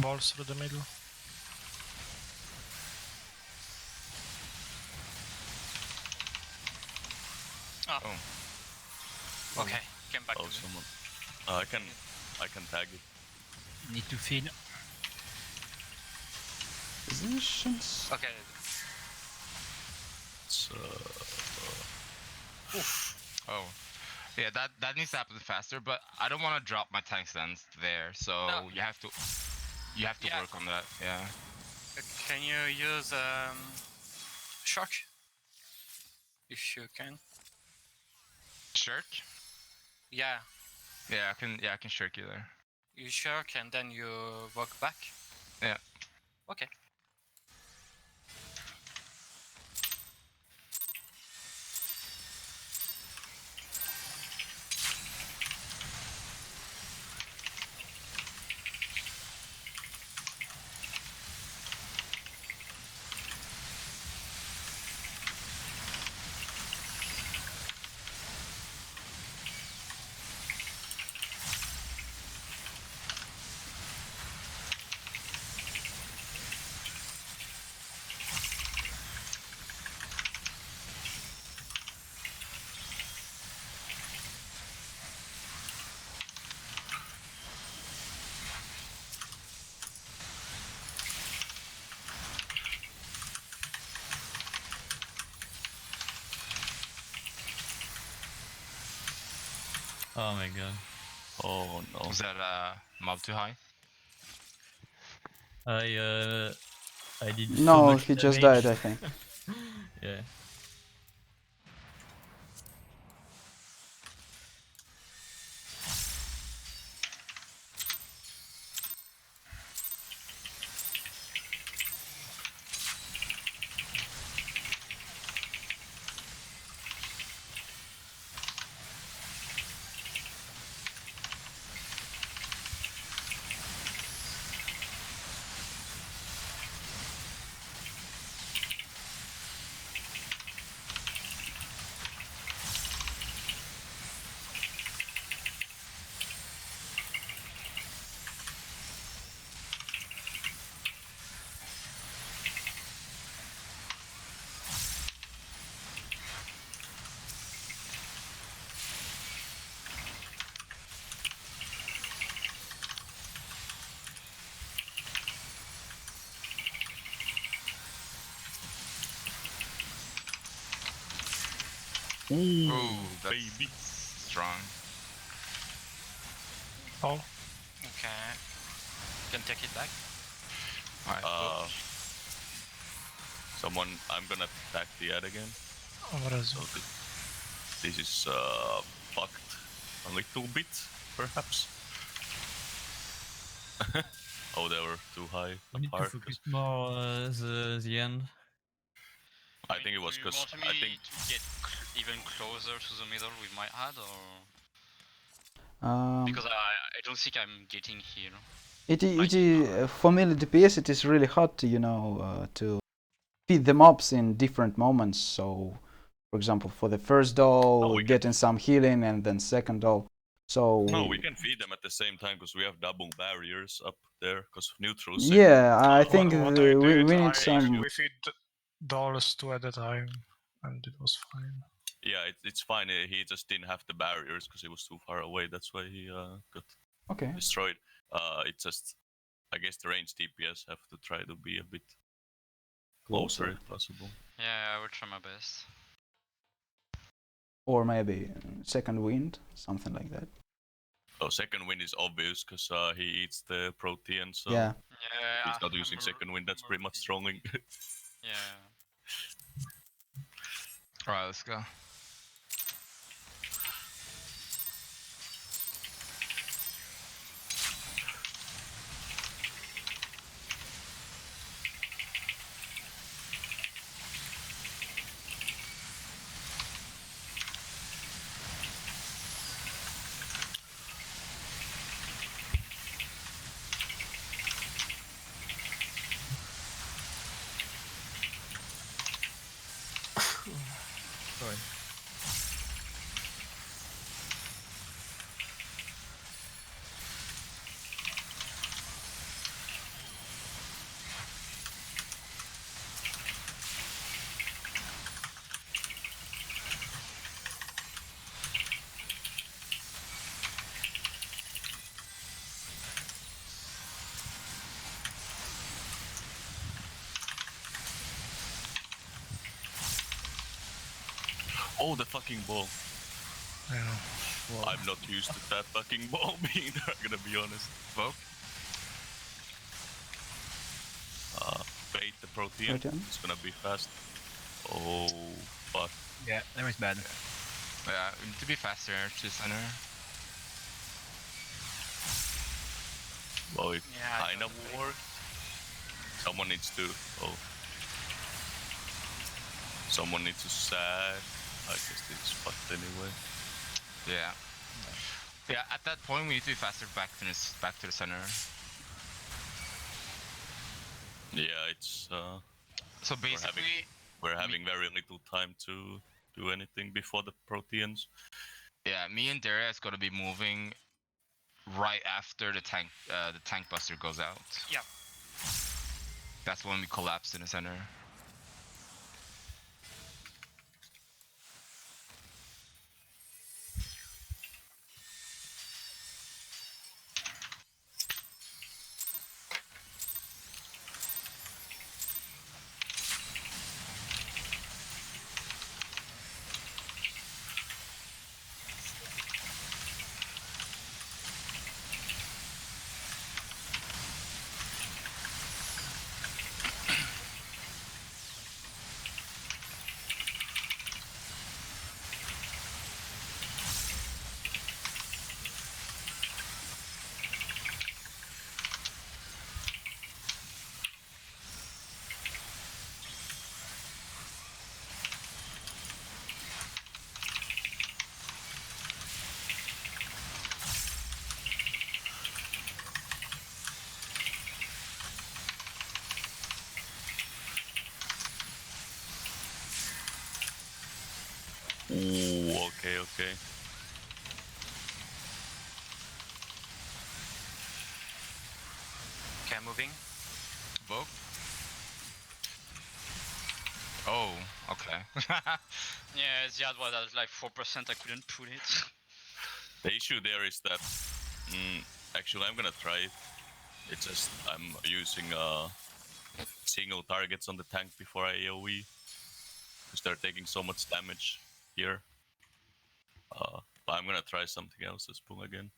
Balls through the middle. Oh. Okay, came back Oh, to me. someone. I can tag it. Need to feed. Positions. Okay. It's Oh. Yeah, that needs to happen faster, but I don't want to drop my tank stance there, so No. you have to Yeah. work on that. Yeah. Can you use shock? If you can. Shirk? Yeah. Yeah, I can shirk you there. You shock and then you walk back. Yeah. Okay. Oh my god. oh no. Was that mob too high? I did so No, much he just damage. died, I think. Yeah. Ooh, that's baby. strong. Oh, Okay. Can take it back. Alright. Someone. I'm gonna tag the ad again. what is So it? this is fucked a little bit, perhaps. Oh, they were too high I need to apart. focus more the end. I think it was do you because want me I think to get even closer to the middle with my ad, or because I don't think I'm getting here. It is for melee DPS. It is really hard to to feed the mobs in different moments. So, for example, for the first doll, we getting some healing, and then second doll, So No, we can feed them at the same time because we have double barriers up there because neutral. yeah, I think What I we did, need some. we feed dolls 2 at a time, and it was fine. Yeah, it's fine. He just didn't have the barriers because he was too far away. That's why he got Okay. destroyed. It's just, I guess the range DPS have to try to be a bit closer if possible. Yeah, I will try my best. Or maybe second wind, something like that. Oh, second wind is obvious because he eats the protein, so Yeah. Yeah, he's not I'm using second wind. That's pretty much stronging. Yeah. Alright, let's go. Sorry. Oh, the fucking ball. Yeah. I'm not used to that fucking ball being there, I'm gonna be honest. Vogue. Bait the protein. Protein. It's gonna be fast. Oh, fuck. Yeah, that was bad. Yeah, we need to be faster to center. Well, it Yeah, I kind of don't worked. Someone needs to. Oh. Someone needs to sad. I guess it's fucked anyway. Yeah. Yeah, at that point we need to be faster back to the center. Yeah, it's So basically, we're having very little time to do anything before the proteins. yeah, me and Darius gotta be moving right after the tank buster goes out. Yeah. That's when we collapse in the center. Ooh, okay. Okay, moving. Vogue. Oh, okay. Yeah, Ziad was at like 4%, I couldn't pull it. The issue there is that actually I'm gonna try it. It's just I'm using single targets on the tank before I AoE because they're taking so much damage here. But I'm gonna try something else this pull again.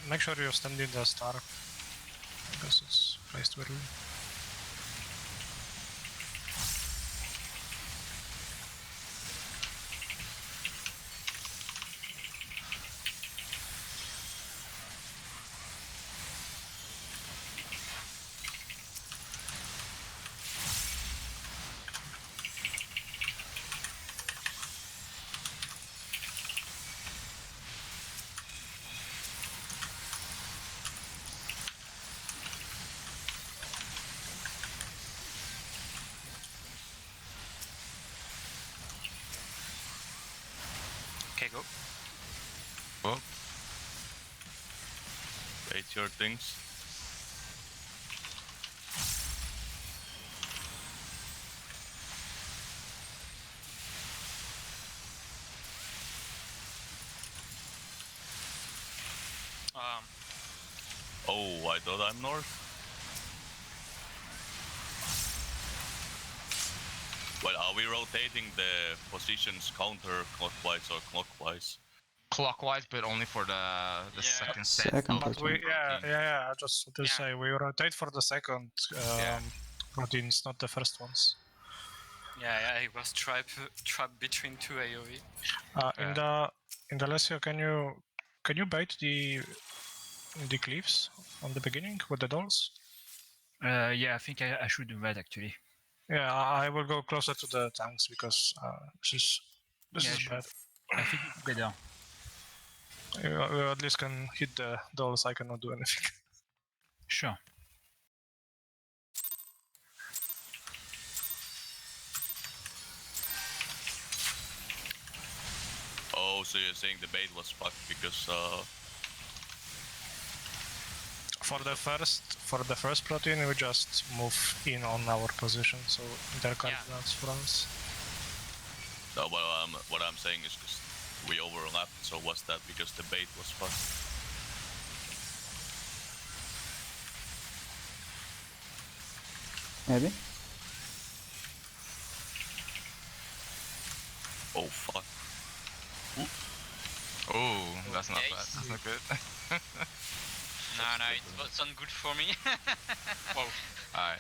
Make sure you stand in the star. Because it's placed very well. go. Well, Bait your things. Oh, I thought I'm north. Well, are we rotating the positions counter-clockwise or clockwise? clockwise, but only for the Yeah. second set. Second of But the we, routine. yeah. I just want to Yeah. say we rotate for the second routines, not the first ones. Yeah, I was trapped between two AoE. In the Lesio, can you bait the cleaves on the beginning with the dolls? Yeah, I think I should do that actually. Yeah, I will go closer to the tanks because this Yeah, is sure. bad. I think it's better. You at least can hit the dolls. I cannot do anything. Sure. Oh, so you're saying the bait was fucked because For the first protein, we just move in on our position, so there can't Yeah. dance for us. no, what I'm saying is because we overlapped. So was that because the bait was fucked? Maybe. Oh fuck! Oh, that's not bad. Yikes. That's not good. No, it's not good for me. Alright.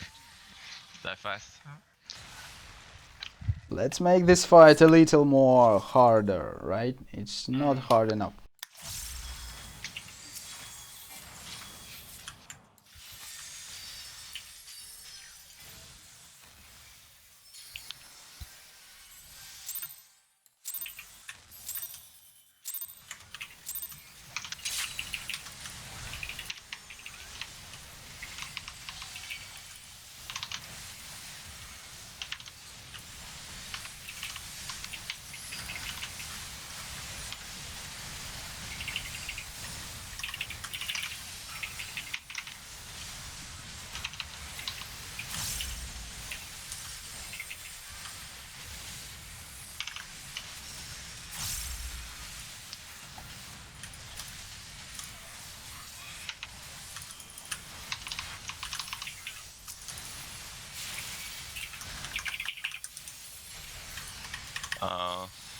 Die fast. Let's make this fight a little more harder, right? It's not hard enough.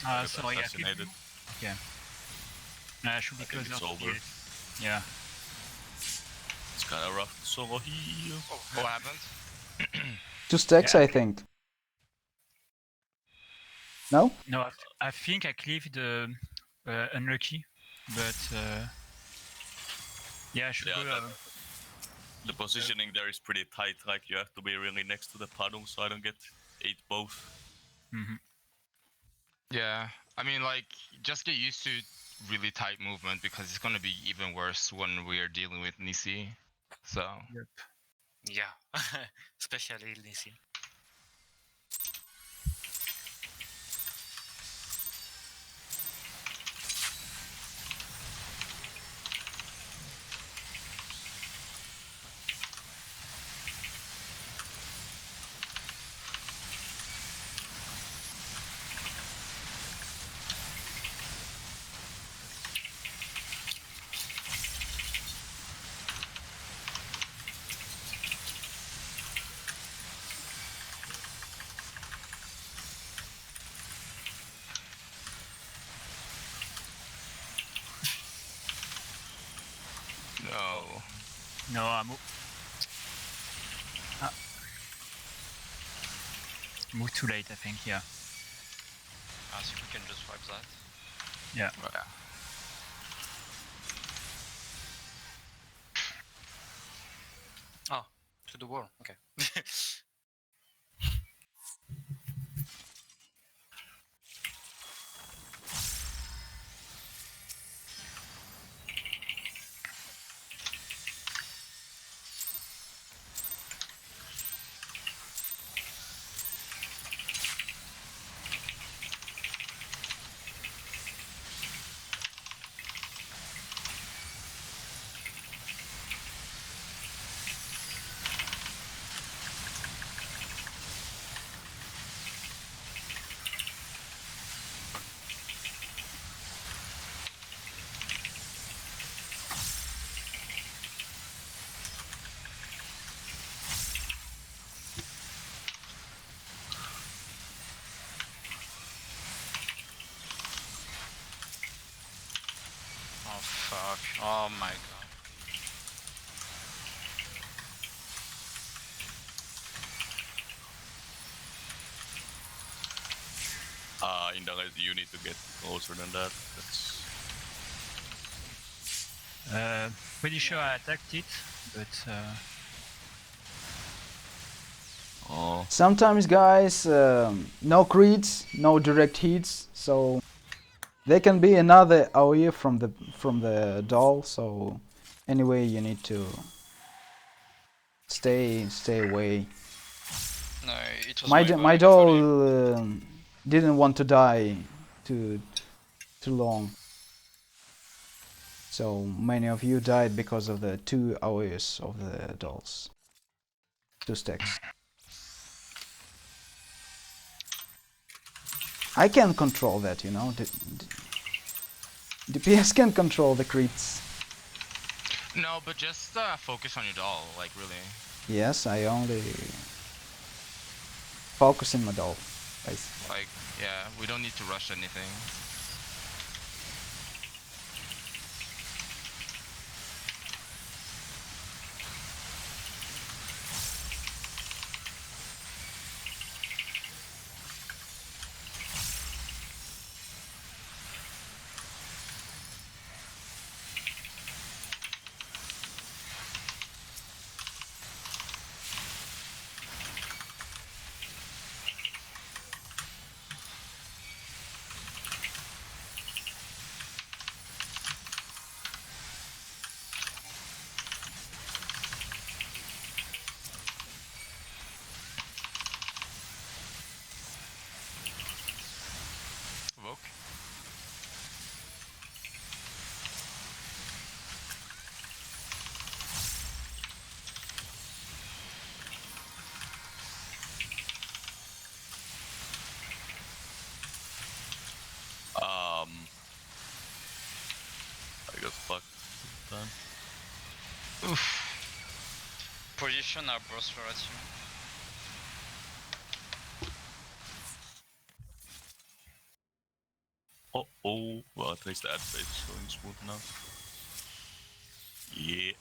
I got Sorry, I think. assassinated. Okay. I should be I think closer it's to over. it. Yeah. It's kind of rough. Solo here. What happened? 2 stacks, Yeah. I think. No? No, I think I cleaved unlucky, but yeah, I should Yeah, go. The positioning there is pretty tight. Like you have to be really next to the paddle, so I don't get 8 both. Mhm. Yeah, I mean, like, just get used to really tight movement because it's gonna be even worse when we're dealing with Nisi. So, Yeah, especially Lisi. no. No, I moved too late, I think. Yeah. I think we can just wipe that. Yeah. Yeah. Oh, to the wall. Okay. Fuck. Oh my god. In the case you need to get closer than that. That's Pretty sure I attacked it, but oh. Sometimes, guys, no creeds, no direct hits, so there can be another AoE from the doll. So anyway, you need to stay away. No, it was My doll didn't want to die too long. So many of you died because of the 2 AoEs of the dolls. 2 stacks. I can control that, you know. DPS can control the crits. No, but just focus on your doll, like really. Yes, I only focus in my doll. Basically. Like, yeah, we don't need to rush anything. Evoke. I got fucked time. Oof. Position our burst at you. Oh, well at least the ad phase is going smooth now. Yeah.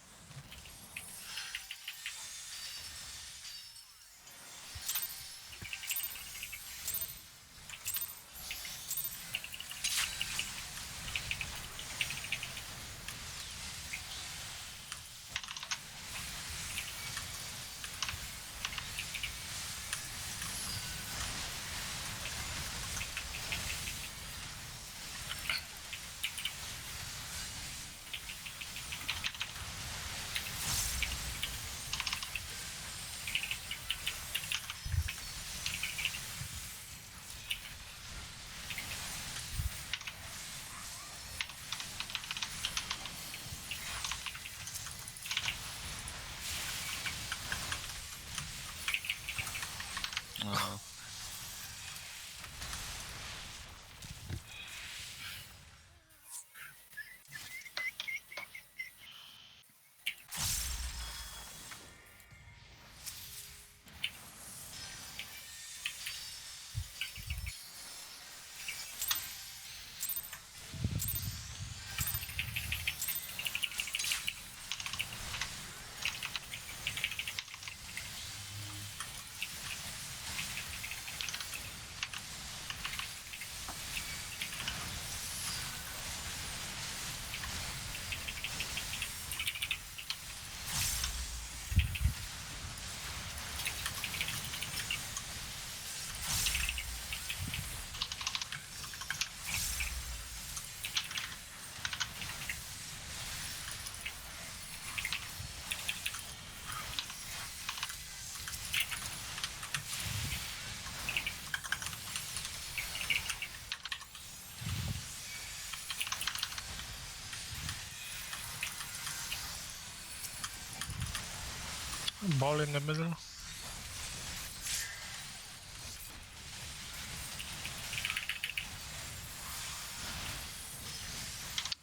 Ball in the middle.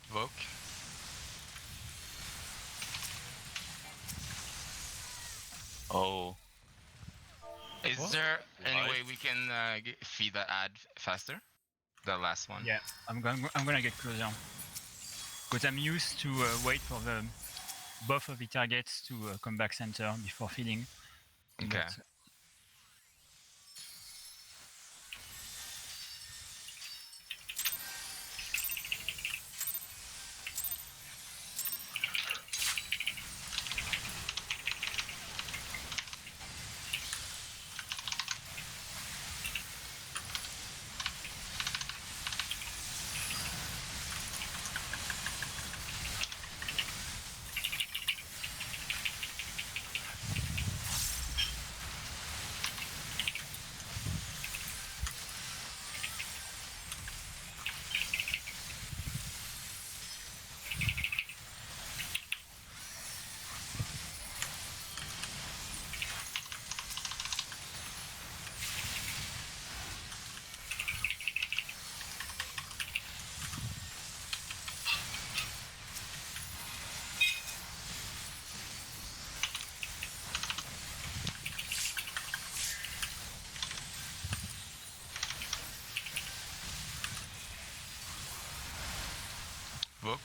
Evoke. Oh. Is What? there any Why? way we can feed that ad faster? The last one. yeah, I'm gonna get closer. Because I'm used to wait for the both of the targets to come back center before feeding. Okay. But, Book.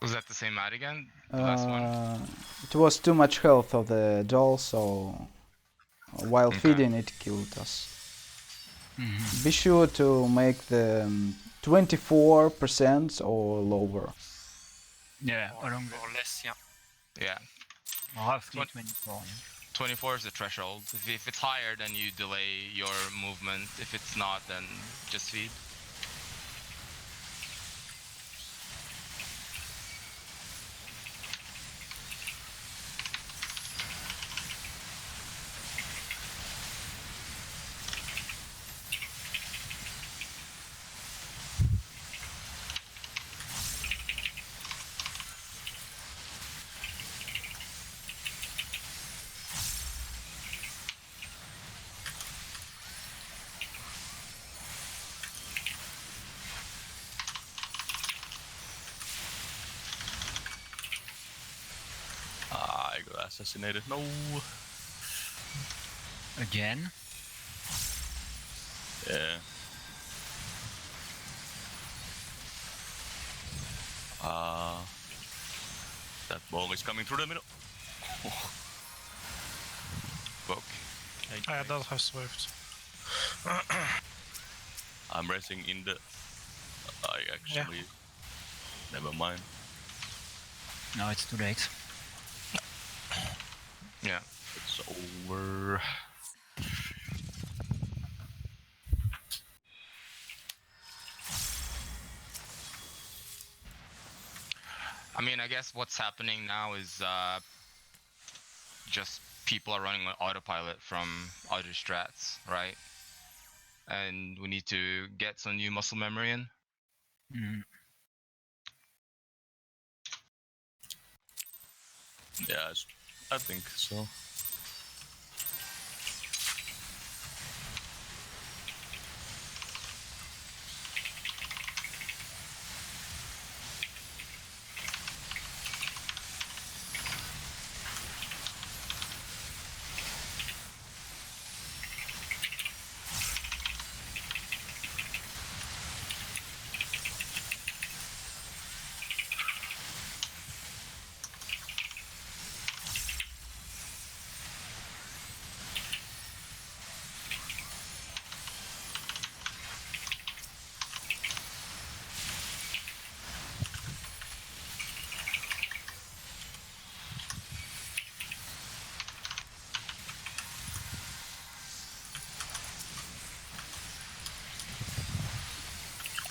Was that the same ad again? The last one? It was too much health of the doll, so while Okay. feeding it killed us. Be sure to make the 24% or lower. yeah, along the Or less, yeah. Yeah. roughly What- 24. Yeah. 24 is the threshold. If it's higher, then you delay your movement. If it's not, then just feed. I got assassinated. No. Again. Yeah. That ball is coming through the middle. Book. I don't have Swift. I'm racing in the. I actually. Never mind. No, it's too late. Yeah. It's over. I mean, I guess what's happening now is just people are running on autopilot from other strats, right? And we need to get some new muscle memory in. Yeah, I think so.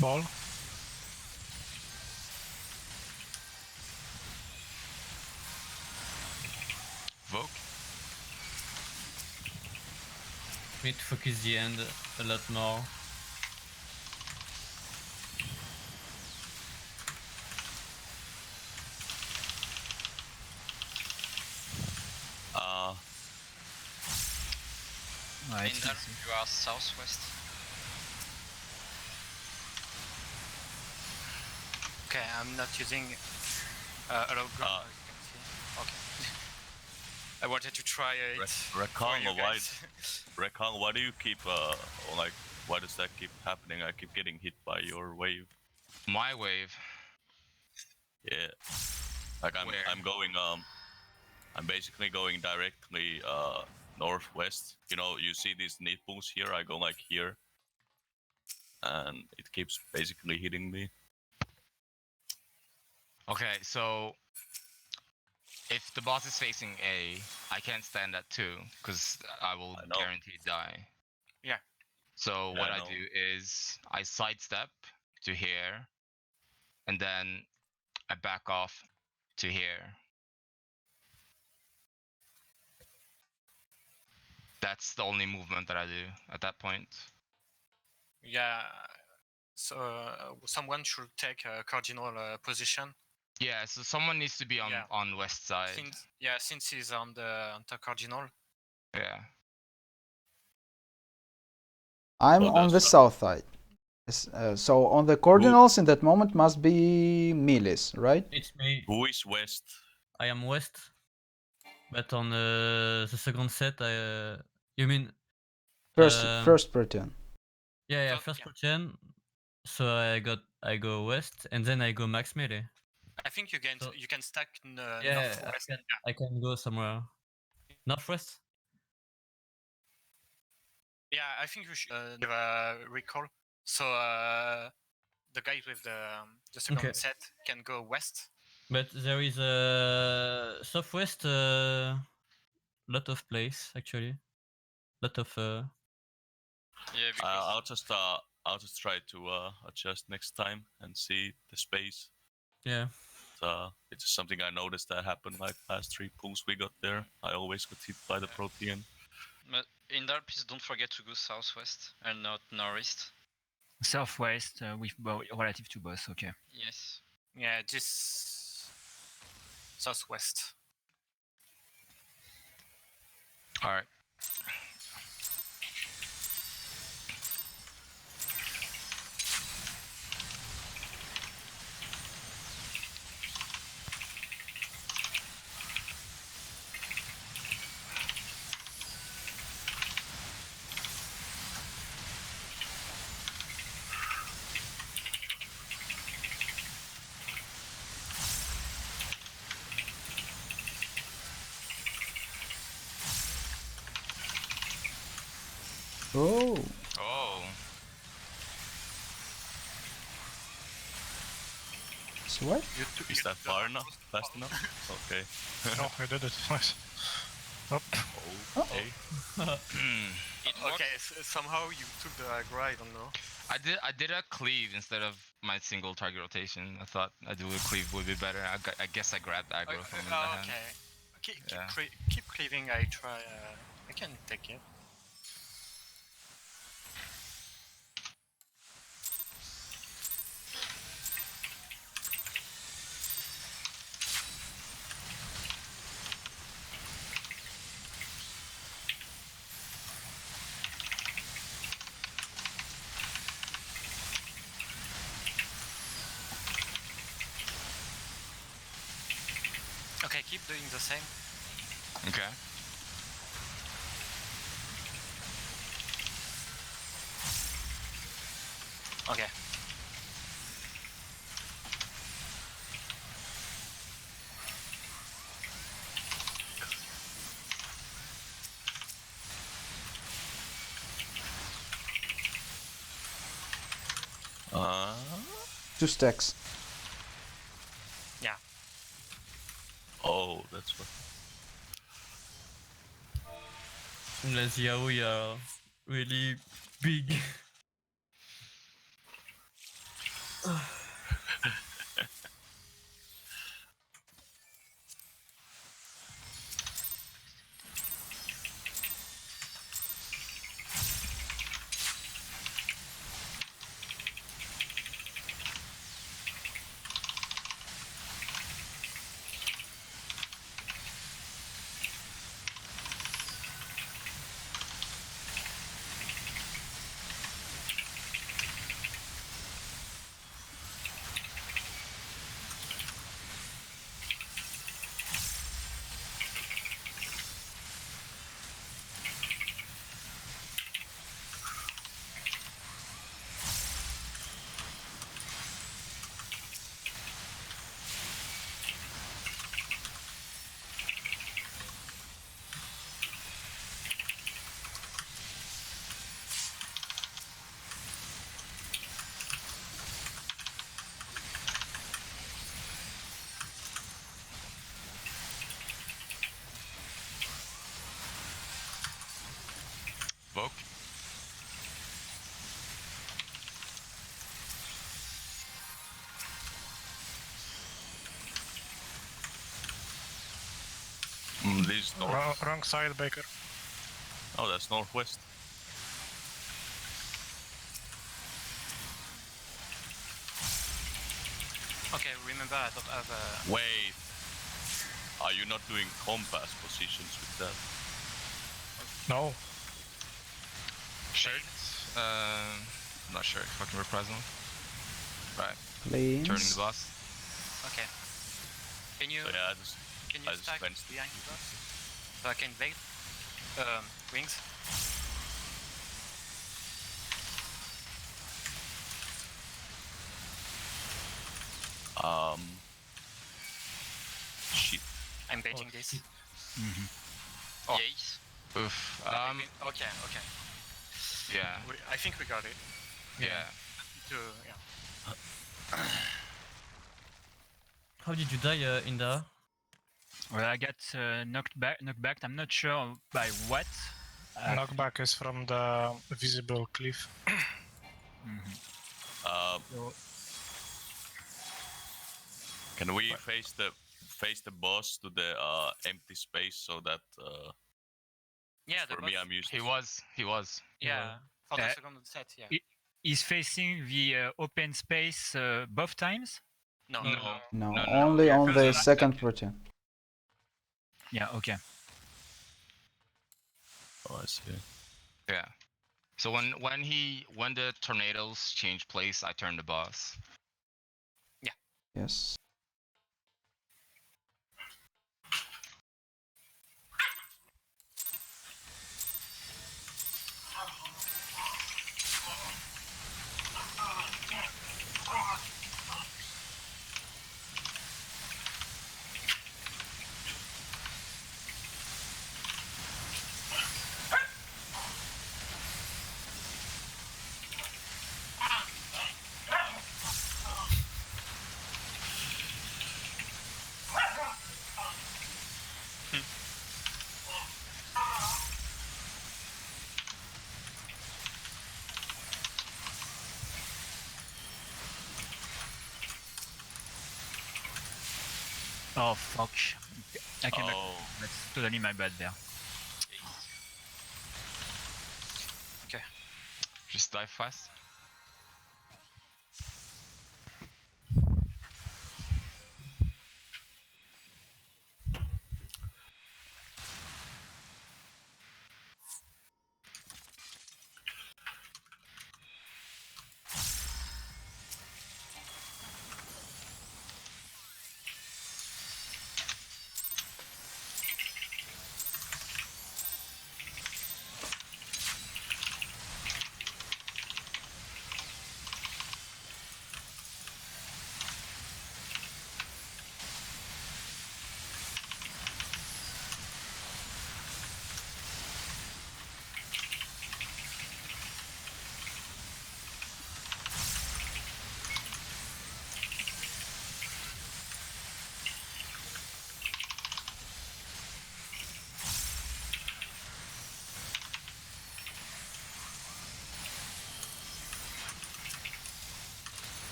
Ball. Vogue. We need to focus the end a lot more. Ouais, In there, you are southwest. Okay, I'm not using a low ground, as you can see. Okay. I wanted to try it. Rakang, for you why? guys. Rakang, why do you keep like? Why does that keep happening? I keep getting hit by your wave. My wave. Yeah. Like Where? I'm basically going directly northwest. You know, you see these nipples here. I go like here, and it keeps basically hitting me. Okay, so if the boss is facing A, I can't stand that too, because I will I know. guarantee die. Yeah. So Yeah, what I I know. do is I sidestep to here, and then I back off to here. That's the only movement that I do at that point. Yeah. So someone should take a cardinal position. Yeah, so someone needs to be on Yeah. on west side. Since he's on the cardinal. Yeah. I'm Oh, on the that's south side. So on the cardinals in that moment must be Milis, right? It's me. Who is west? I am west. But on the second set, you mean First per turn. yeah, first per turn. So I go west, and then I go max melee. I think you can stack Yeah, northwest. I can go somewhere northwest. Yeah, I think you should give a recall. So the guy with the second set can go west. But there is a southwest lot of place actually. Lot of Yeah, I'll just try to adjust next time and see the space. yeah. It's just something I noticed that happened like last 3 pulls we got there. I always got hit by the Protean. But in that, please don't forget to go southwest and not northeast. Southwest with relative to boss. Okay. Yes. Yeah, just southwest. All right. Oh. Oh. So what? Is that far enough? Fast enough? Okay. No, I did it. Nice. Oh. Okay. Okay, somehow you took the aggro. I don't know. I did a cleave instead of my single target rotation. I thought I do a cleave would be better. I guess I grabbed aggro from the hand. Okay. Yeah. Keep cleaving. I try. I can take it. Okay, keep doing the same. Okay. Okay. Two stacks. Yeah. Oh, that's what. Unless Yaoi are really big. This is north. Wrong side, Baker. Oh, that's northwest. Okay, remember I don't have a... Wait. Are you not doing compass positions with that? No. Shirts. Not sure if I can reprise them. Right. Please. Turning the boss. Okay. Can you So yeah, I stack just fenced behind the boss? So I can invade? Wings? Shit. I'm baiting this. Oh. Yes. Oof. Okay. Yeah. I think we got it. Yeah. Yeah. How did you die, Inda? Well, I got knocked back. I'm not sure by what. Knockback is from the visible cliff. Can we face the boss to the empty space so that Yeah, for me I'm used He to was. Yeah, for the Uh, second set, yeah. He's facing the open space both times. No. No, No, only yeah, on 'cause the it's second protein. Yeah. Okay. Oh, I see. Yeah. So when the tornadoes change place, I turn the boss. Yes. Oh fuck! I came back. Oh, That's totally my bad there. Just die fast.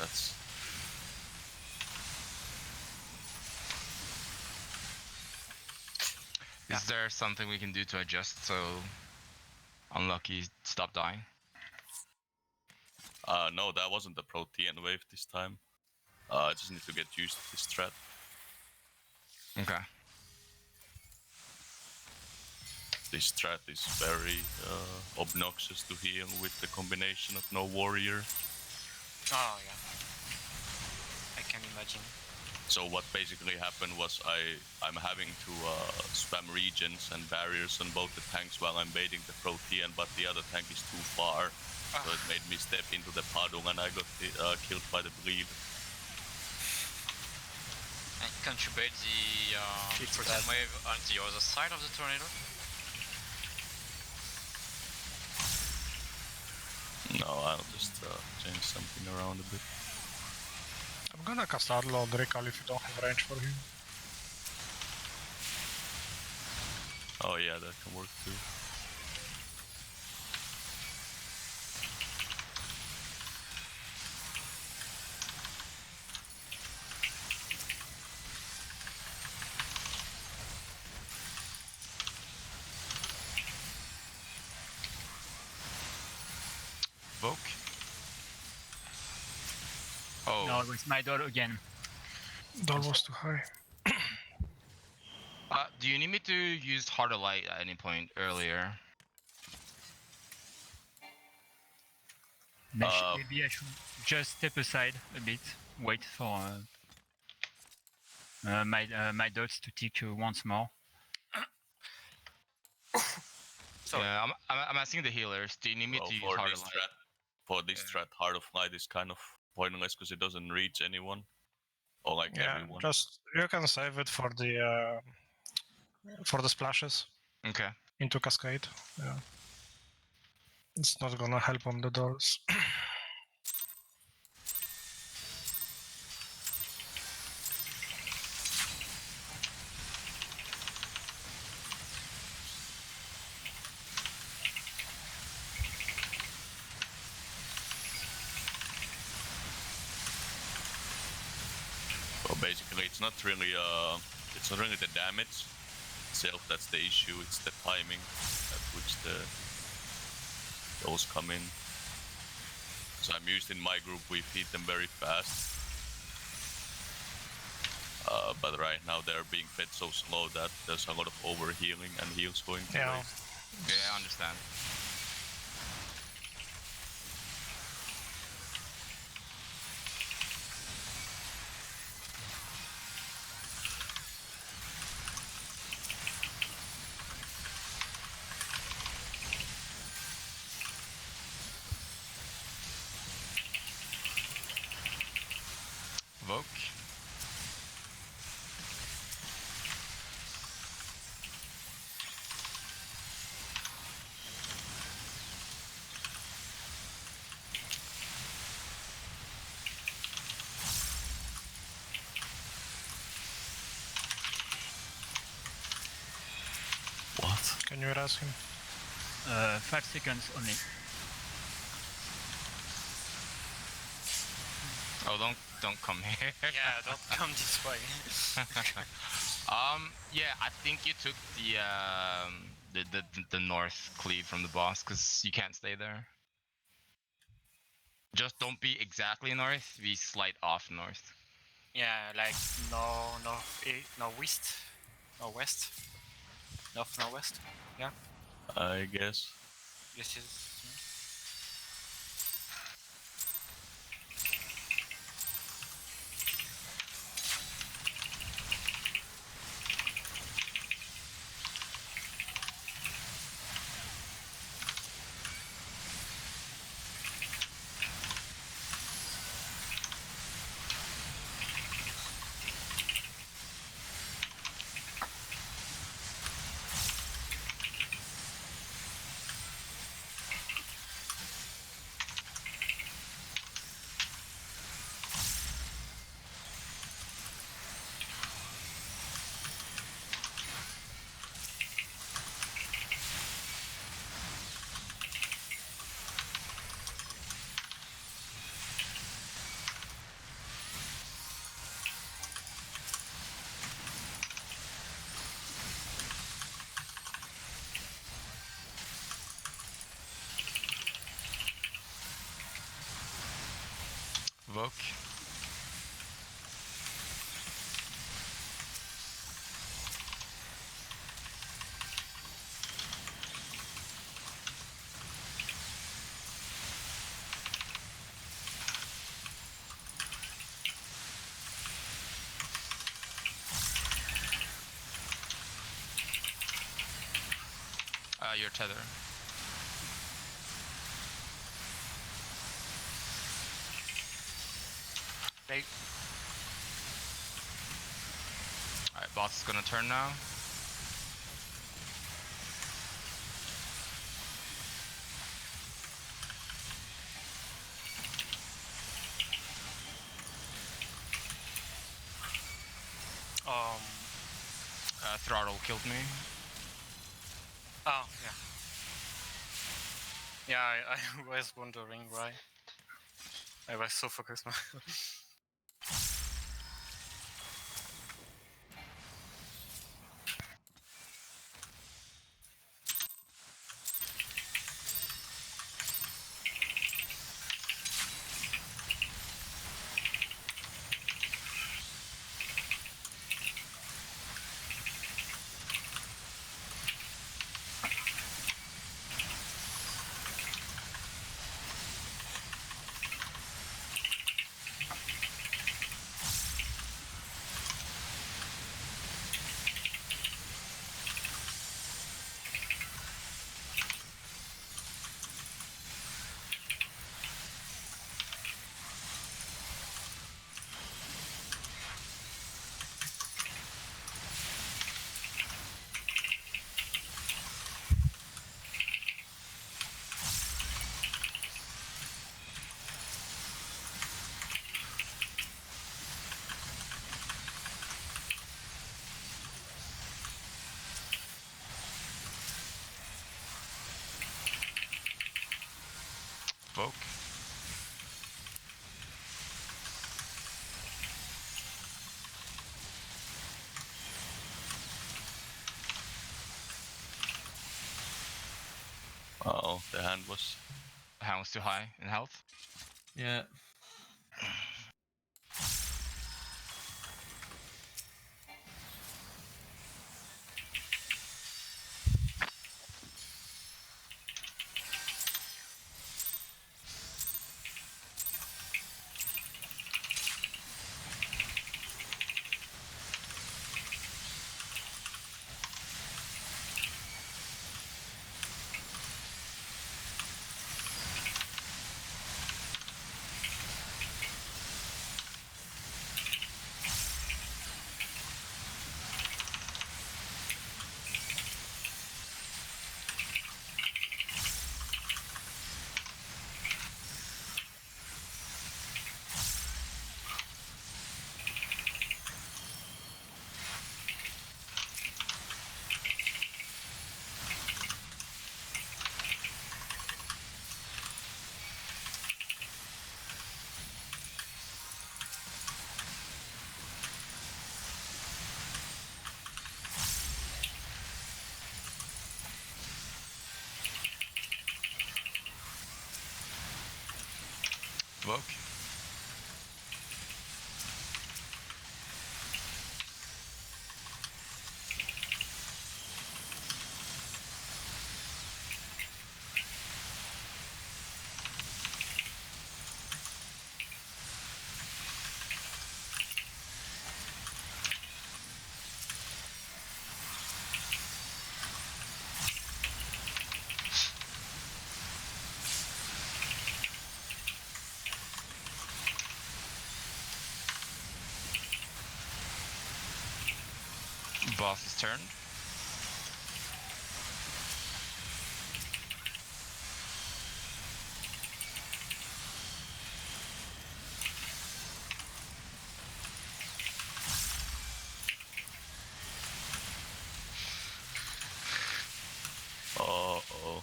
that's Is there something we can do to adjust so Unlucky stop dying? no, that wasn't the Protean wave this time. I just need to get used to this strat. Okay. This strat is very obnoxious to heal with the combination of no warrior. Oh, yeah. I can imagine. So what basically happened was I'm having to spam regions and barriers on both the tanks while I'm baiting the Protean, but the other tank is too far. So it made me step into the Padung and I got killed by the bleed. And can't you bait the Protean wave on the other side of the tornado? No, I'll just change something around a bit. I'm gonna cast Outlaw on Rikal if you don't have range for him. Oh yeah, that can work too. doll with my doll again. Doll was too high. Do you need me to use Heart of Light at any point earlier? Maybe I should just step aside a bit, wait for my dots to tick once more. Sorry. Yeah, I'm asking the healers. Do you need me Well, to use for Heart this of Light? strat, for this strat, Heart of Light is kind of pointless because it doesn't reach anyone or like Yeah, everyone. just you can save it for the splashes Okay. into Cascade. Yeah. It's not gonna help on the dolls. So basically, it's not really the damage itself that's the issue. It's the timing at which those come in. So I'm used in my group, we feed them very fast. But right now they're being fed so slow that there's a lot of overhealing and heals going to Yeah. waste. Yeah, I understand. Voke. What? Can you ask him? 5 seconds only. Oh, don't come here. Yeah, don't come this way. Yeah, I think you took the north cleave from the boss because you can't stay there. Just don't be exactly north. Be slight off north. Yeah, like no west, north, west. Yeah, I guess. this is. Voke. Your tether. They Alright, boss is gonna turn now. Throttle killed me. Oh yeah. Yeah, I was wondering why. I was so focused. Poke. Oh, the hand was. Hound's too high in health. Yeah. Poke. Boss's turn. Oh.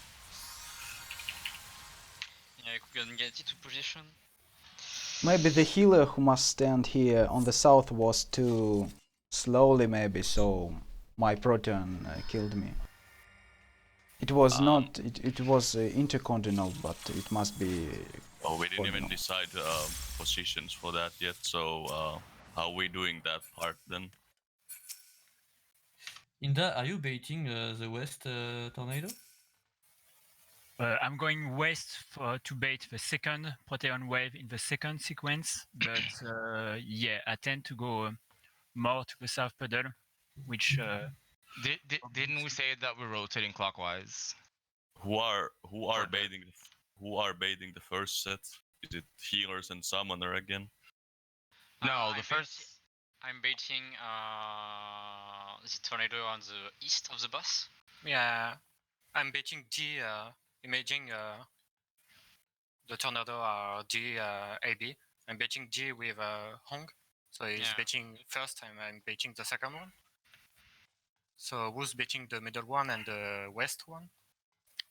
Yeah, I couldn't get into position. Maybe the healer who must stand here on the south was too slowly, maybe, so my proton killed me. It was not. It was intercontinental, but it must be. Oh, we didn't even ordinal. decide positions for that yet. So how are we doing that part then? Inda, are you baiting the west tornado? I'm going west to bait the second Protean wave in the second sequence, but yeah, I tend to go more to the south puddle, which Didn't we say that we're rotating clockwise? Who are For the- baiting the first set? Is it healers and summoner again? No, I'm the first. I'm baiting the tornado on the east of the boss. Yeah, I'm baiting D, imaging the tornado D AB. I'm baiting D with Hong, so he's Yeah. baiting first, and I'm baiting the second one. So who's baiting the middle one and the west one?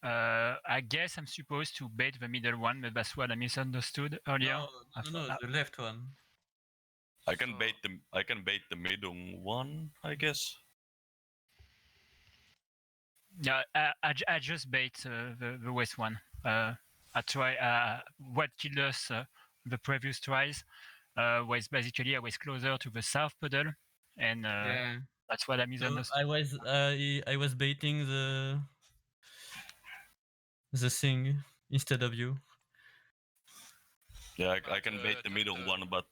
I guess I'm supposed to bait the middle one, but that's what I misunderstood earlier. No, the left one. I can So- bait the middle one, I guess. Yeah, I just bait the west one. I try what killed us the previous tries was basically I was closer to the south puddle, and Yeah. that's what I So misunderstood. I was baiting the thing instead of you. Yeah, I But, can bait the middle one, but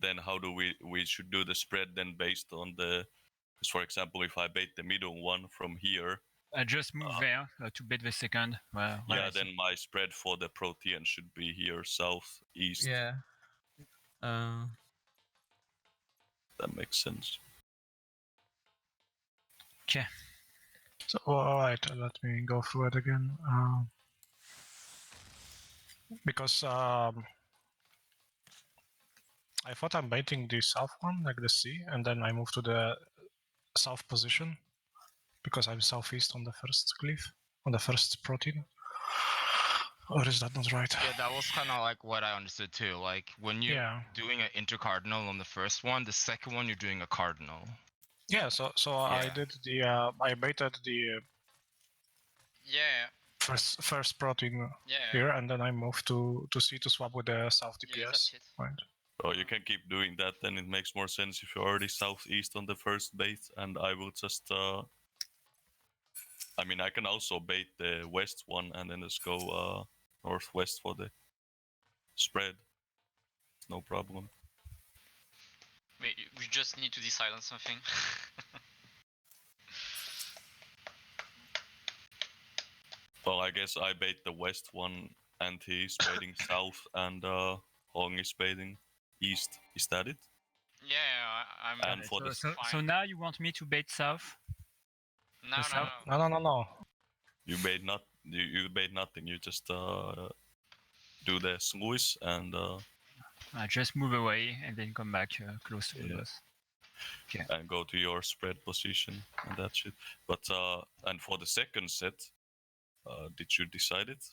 then how do we should do the spread then based on the? Because for example, if I bait the middle one from here, I just move there to bait the second. yeah, then my spread for the Protean should be here south east. Yeah. That makes sense. Okay. So, alright, let me go through it again. Because I thought I'm baiting the south one, like the C, and then I move to the south position because I'm southeast on the first cliff, on the first protein. Or is that not right? Yeah, that was kind of like what I understood too. Like when you're Yeah. doing an intercardinal on the first one, the second one you're doing a cardinal. Yeah, so I Yeah. did the I baited the Yeah, first protein yeah. here, and then I moved to C to swap with the south DPS. Yeah, that's it. Right. So you can keep doing that, then it makes more sense if you're already southeast on the first bait, and I will just I mean, I can also bait the west one and then just go northwest for the spread. No problem. We just need to decide on something. Well, I guess I bait the west one, and he's baiting south, and Hong is baiting east. Is that it? Yeah, I'm. And for the So now you want me to bait south? No, no, south? no. No. you bait not you bait nothing. You just do the sluice and Just move away and then come back close to the Yeah. boss. Okay. and go to your spread position and that shit. But and for the second set, did you decide it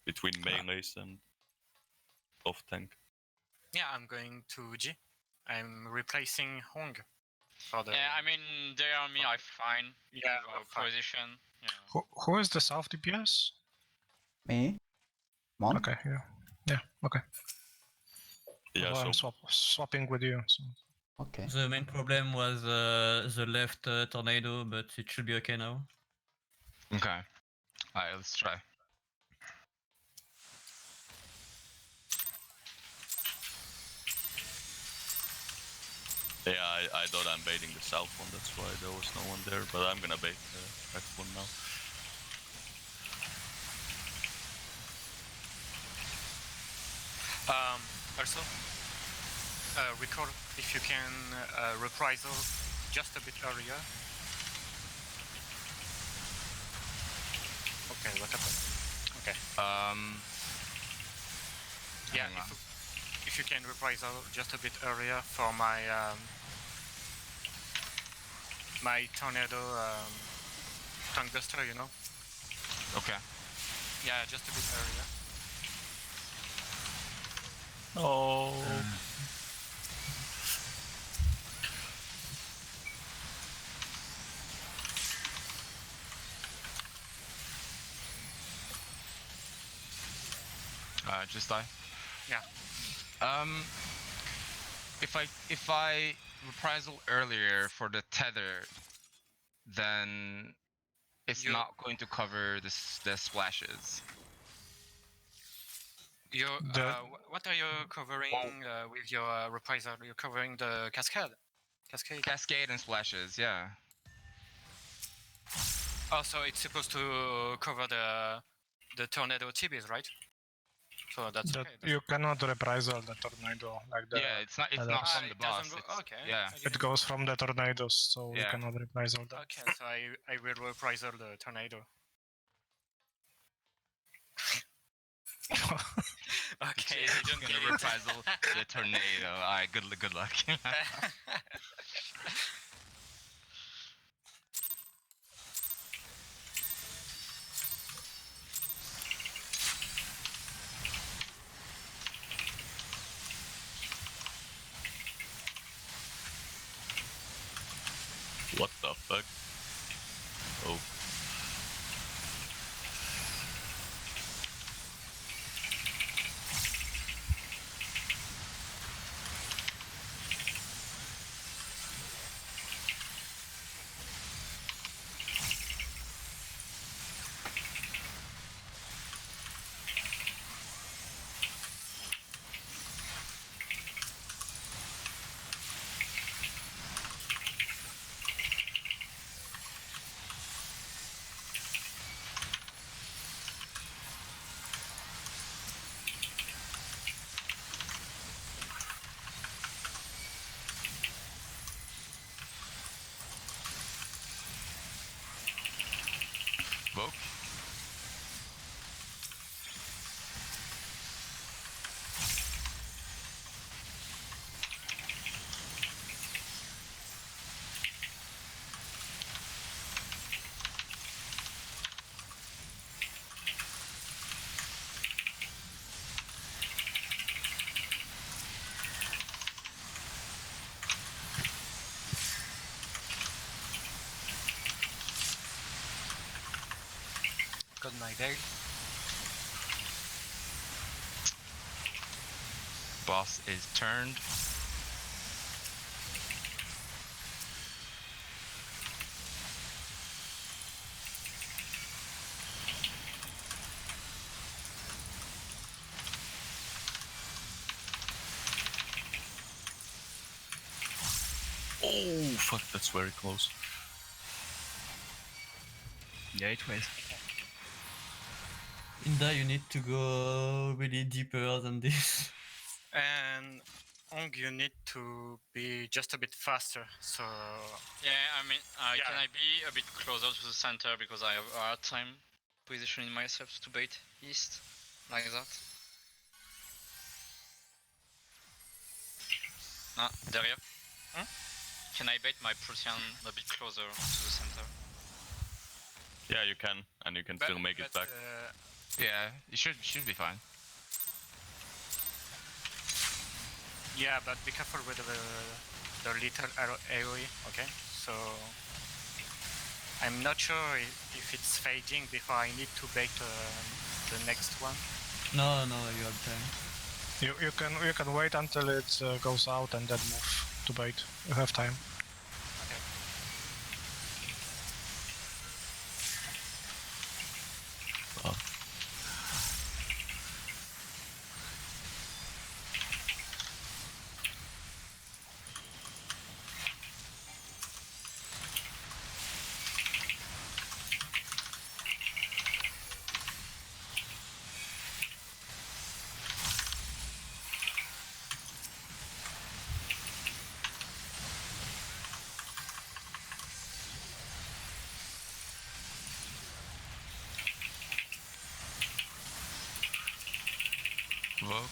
between melees and off tank? Yeah, I'm going to G. I'm replacing Hong for the. Yeah, I mean, they are me. I'm fine. Yeah, with I'm our fine. position. Yeah. Who is the south DPS? Me? Mon? Okay, yeah, okay. Yeah, Well, so I'm swapping with you. So. Okay. The main problem was the left tornado, but it should be okay now. Okay. Alright, let's try. yeah, I thought I'm baiting the south one. That's why there was no one there. But I'm gonna bait the red one now. Also, recall if you can reprisal just a bit earlier. Okay, what happened? Okay. Yeah, hang on. if you can reprisal just a bit earlier for my my tornado tongue buster, you know? Okay. Yeah, just a bit earlier. Oh. Just die. Yeah. If I reprisal earlier for the tether, then it's You- not going to cover the splashes. You're, The- what are you covering with your reprisal? You're covering the cascade? Cascade? Cascade and splashes, yeah. Oh, so it's supposed to cover the tornado TBs, right? So that's That okay. That's you cannot reprisal the tornado like that. Yeah, it's not that's- from the it doesn't boss. go- it's- okay. Yeah. I It didn't- goes from the tornadoes, so you Yeah. cannot reprisal that. Okay, so I will reprisal the tornado. Okay, Jay's I don't gonna get it. reprisal the tornado. Alright, good luck. What the fuck? Oh. Vote. got my Veil. Boss is turned. Oh, fuck, that's very close. Yeah, it was. Inda, you need to go really deeper than this. And Ong, you need to be just a bit faster. So Yeah, I mean, Yeah. can I be a bit closer to the center because I have a hard time positioning myself to bait east like that? Ah, Daria? Hmm? Can I bait my Prussian a bit closer to the center? Yeah, you can, and you can still make it back. Yeah, it should be fine. Yeah, but be careful with the little AoE, okay? So I'm not sure if it's fading before I need to bait the next one. No, you have time. You can wait until it goes out and then move to bait. You have time. Oh. Vogue.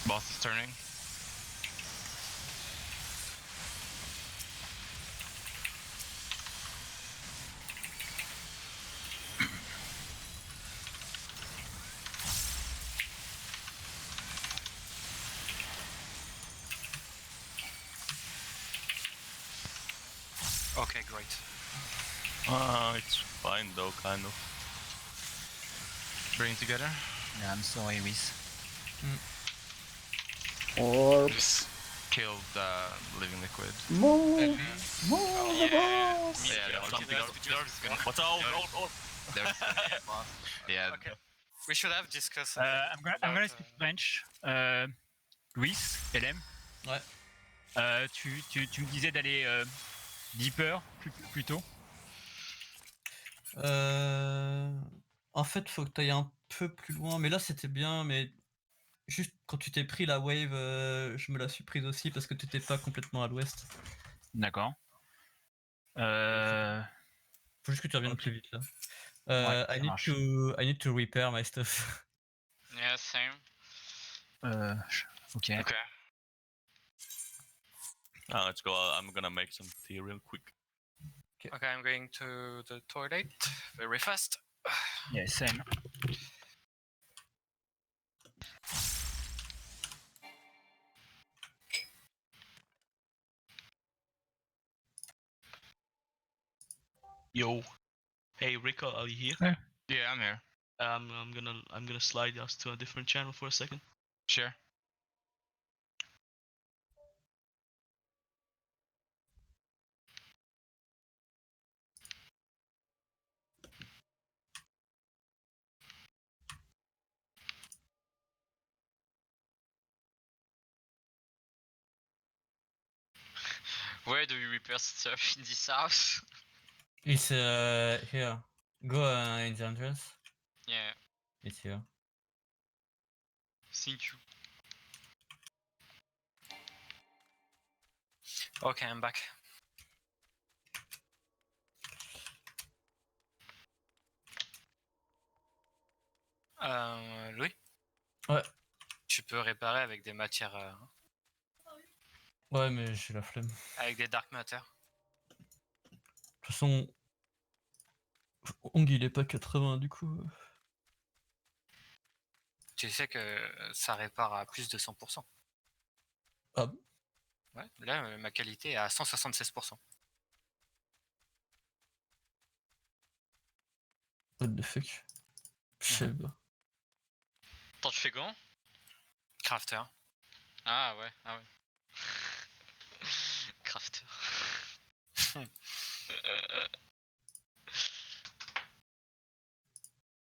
Boss is turning. Okay, great. It's fine though, kind of. Bring together. Yeah, I'm sorry, Whis. Orbs. Killed living liquid. Move the Yeah, balls. Yeah, Yeah, something else. What's out? There's boss. Yeah. Okay. We should have discussed. I'm gonna speak French. Louis, LM. Ouais. Tu me disais d'aller deeper plus tôt. En fait, faut que tu ailles un peu plus loin. Mais là, c'était bien. Mais juste quand tu t'es pris la wave, je me la suis prise aussi parce que tu n'étais pas complètement à l'ouest. D'accord. Faut juste que tu reviennes Ok. plus vite là. Ouais, ça I marche. need to repair my stuff. Yeah, same. Ok. Okay. Let's go. I'm gonna make some tea real quick. Okay, I'm going to the toilet very fast. Yeah, same. Yo, hey Rico, are you here? Yeah, I'm here. I'm gonna slide us to a different channel for a second. Sure. Where do we repair stuff in this house? It's here. Go in the entrance. Yeah, It's here. thank you. Okay, I'm back. Louis? Ouais. Tu peux réparer avec des matières. Ouais, mais j'ai la flemme. Avec des dark matter. De toute façon, Ong il est pas 80 du coup. Tu sais que ça répare à plus de 100%. Ah bon? Ouais, là, ma qualité est à 176%. What the fuck? Je sais pas. Attends, tu fais comment? Crafter. Ah ouais, ah ouais. Crafter.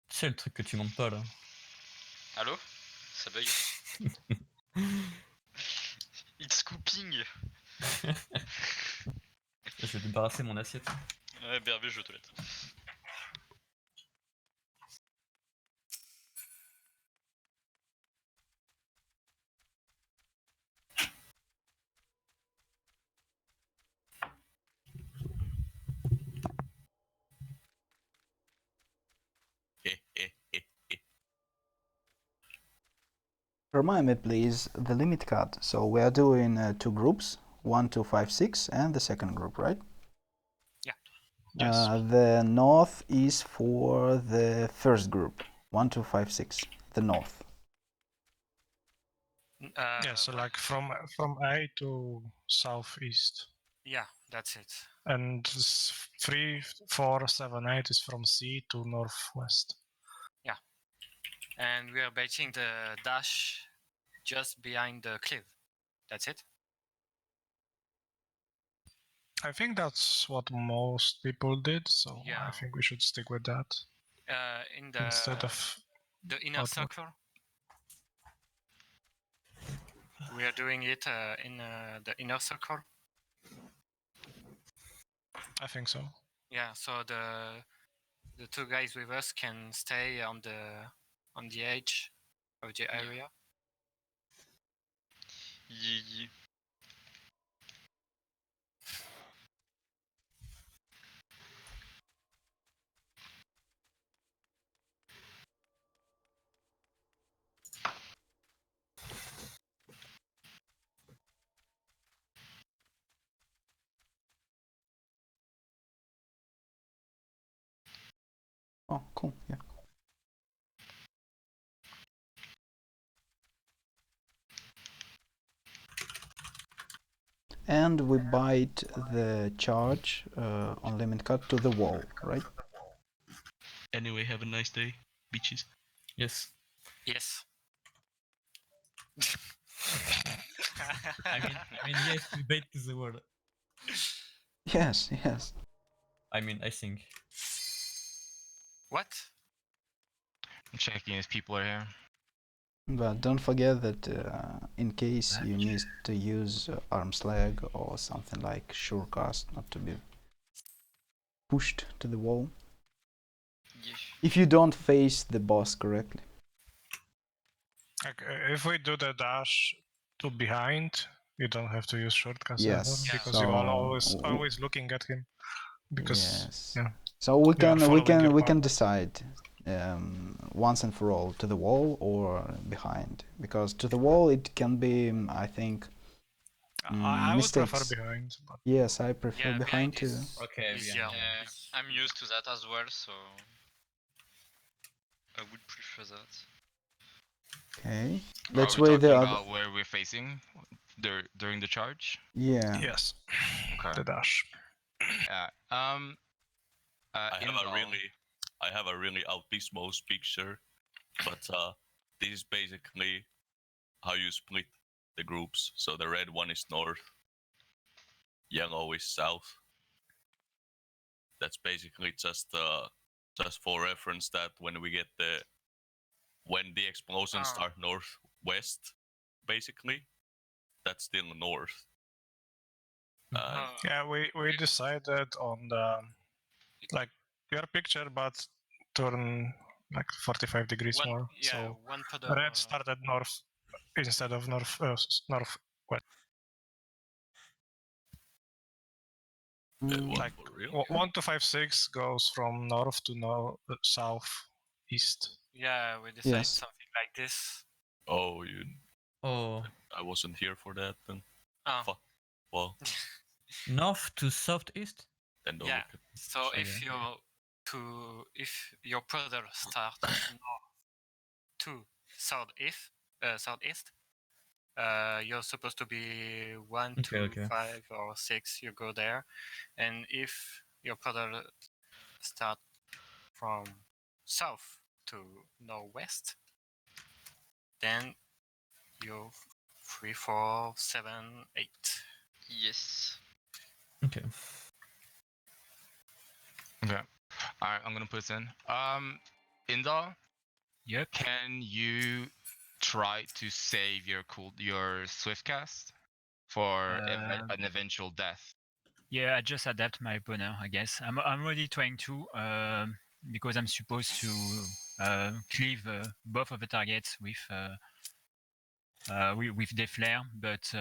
C'est le truc que tu montes pas là. Allô? Ça bug. It's scooping. Je vais débarrasser mon assiette. Ouais, BRB, je vais aux toilettes. Remind me, please, the limit cut. So we are doing 2 groups, 1, 2, 5, 6, and the second group, right? Yeah. Yes. The north is for the first group, 1, 2, 5, 6. The north. Yeah, so like from A to southeast. Yeah, that's it. And 3, 4, 7, 8 is from sea to northwest. And we are baiting the dash just behind the cliff. That's it. I think that's what most people did, so Yeah. I think we should stick with that In the instead of the inner outward. circle. We are doing it in the inner circle. I think so. Yeah, so the 2 guys with us can stay on the edge of the area. Yeah. Oh, cool, yeah. And we bite the charge on limit cut to the wall, right? Anyway, have a nice day, bitches. Yes. Yes. I mean yes, we bait to the world. Yes, yes. I mean I think. What? I'm checking if people are here. But don't forget that in case you need to use arm's leg or something like surecast, not to be pushed to the wall. Yeah. If you don't face the boss correctly. Like, if we do the dash to behind, you don't have to use shortcuts Yes, ever, because so you are always looking at him. Because yes. yeah. So we You are can following your we can path. decide once and for all to the wall or behind, because to the wall it can be I think I would prefer mistakes. behind. But Yes, I prefer Yeah, behind too. is Okay, easier. Yeah, I'm used to that as well, so I would prefer that. Okay, Are let's we wait talking the other. about where we're facing during the charge? Yeah. yes, Okay. the dash. Yeah. I Indal. have a really Autismos picture, but this is basically how you split the groups. So the red one is north, yellow is south. That's basically just for reference that when the explosions start northwest, basically, that's still north. Yeah, we decided on the like your picture, but turn like 45 degrees more. So one further. red started north instead of northwest. What, Like for real? 1 to 5 6 goes from north to south east. Yeah, we decided Yes. something like this. Oh, Oh, I wasn't here for that then. Oh, Fuck. Well, north to southeast? then don't yeah. look at So Okay. if your brother start north to southeast, you're supposed to be 1, Okay, 2, okay. 5, or 6. You go there, and if your brother start from south to northwest, then you're 3, 4, 7, 8. Yes. Okay. Okay. Alright, I'm gonna put this in. Indal, Yep. can you try to save your swift cast for an eventual death? Yeah, I just adapt my boner, I guess. I'm already trying to because I'm supposed to cleave both of the targets with the flare, but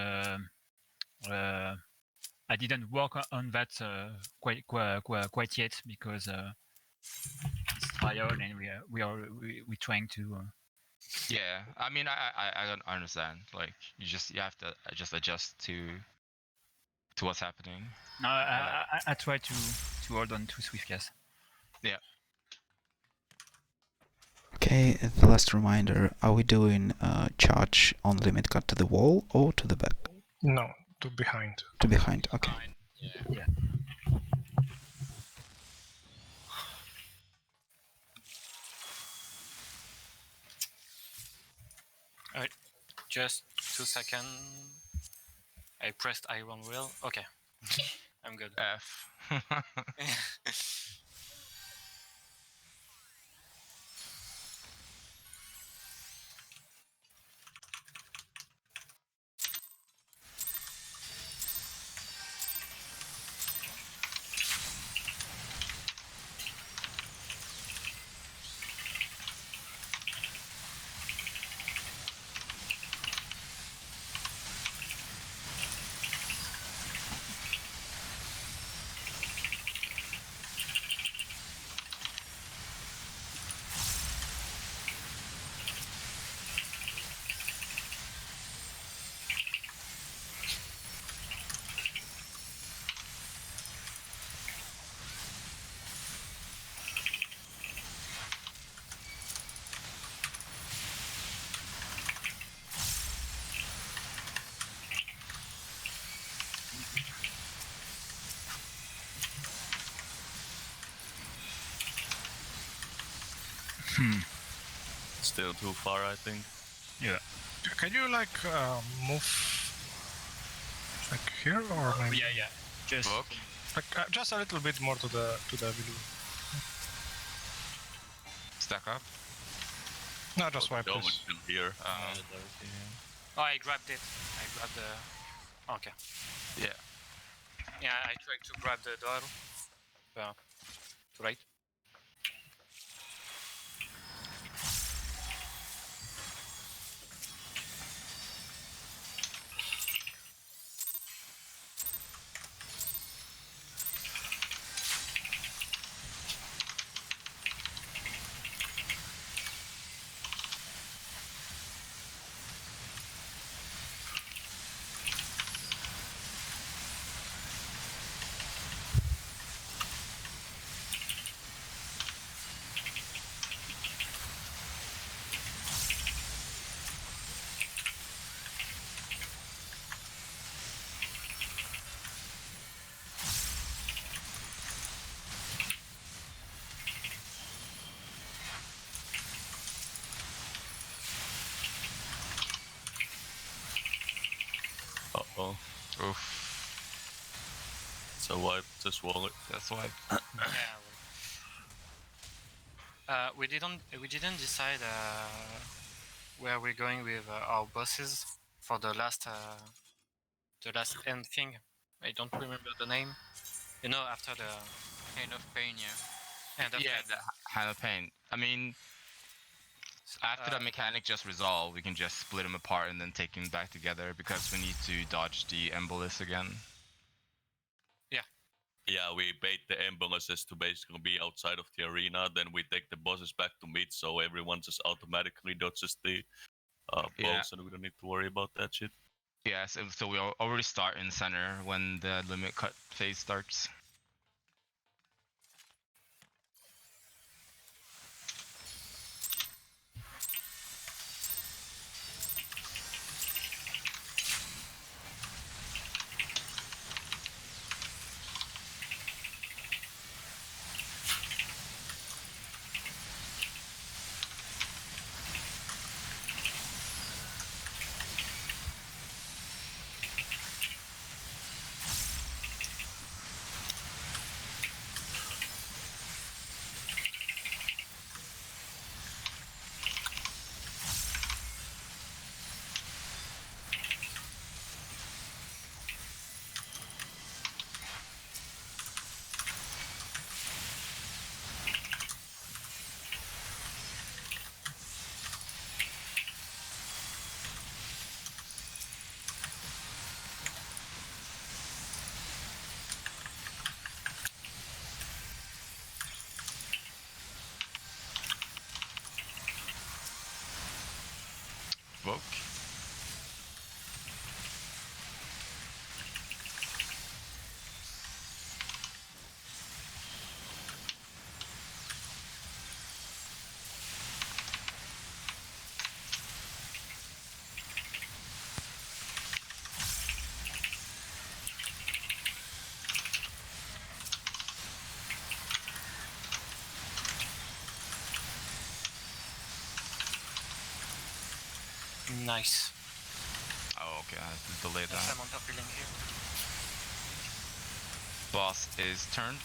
I didn't work on that quite yet because it's trial and we're trying to. Yeah, I mean, I don't understand. Like, you have to just adjust to what's happening. No, I try to hold on to Swiftcast. Yeah. Okay, the last reminder, are we doing charge on limit cut to the wall or to the back? No, to behind. To behind, okay. Yeah. Just 2 seconds. I pressed Iron Will. Okay. I'm good. F. Still too far, I think. Yeah. Can you like move like here or maybe Yeah. Just Book. like just a little bit more to the middle? Stack up. No, just wipe No, this. it's still here. Oh, I grabbed it. I grabbed the. Okay. Yeah. Yeah, I tried to grab the door. Right. Uh-oh. Oof. So wipe this wallet. That's why. Yeah. We didn't decide where we're going with our bosses for the last end thing. I don't remember the name. You know, after the Kind of pain, yeah. end of Yeah, Pain. the Hand of Pain. I mean, after that mechanic just resolved, we can just split them apart and then take them back together because we need to dodge the Embolus again. Yeah, we bait the ambulances to basically be outside of the arena. Then we take the bosses back to mid, so everyone just automatically dodges the Yeah. bows, and we don't need to worry about that shit. Yeah, so we already start in center when the limit cut phase starts. Voke. Nice. Oh, okay, I have to delay Yes, that. I'm on top healing here. Boss is turned.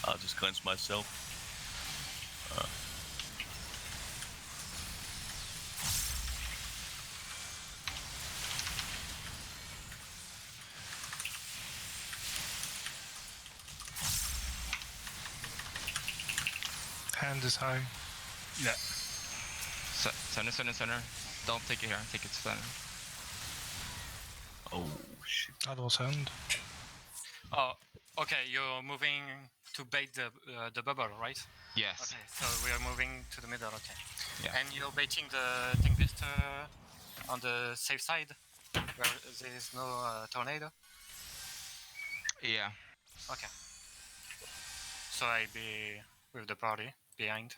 I'll just cleanse myself. Hand is high. Yeah. Center. Don't take it here, take it to center. Oh shit. That was hand. Oh, okay. You're moving to bait the bubble, right? Yes. Okay, so we are moving to the middle. Okay. Yeah. And you're baiting the Tempest on the safe side, where there is no tornado. Yeah. Okay. So I be with the party behind.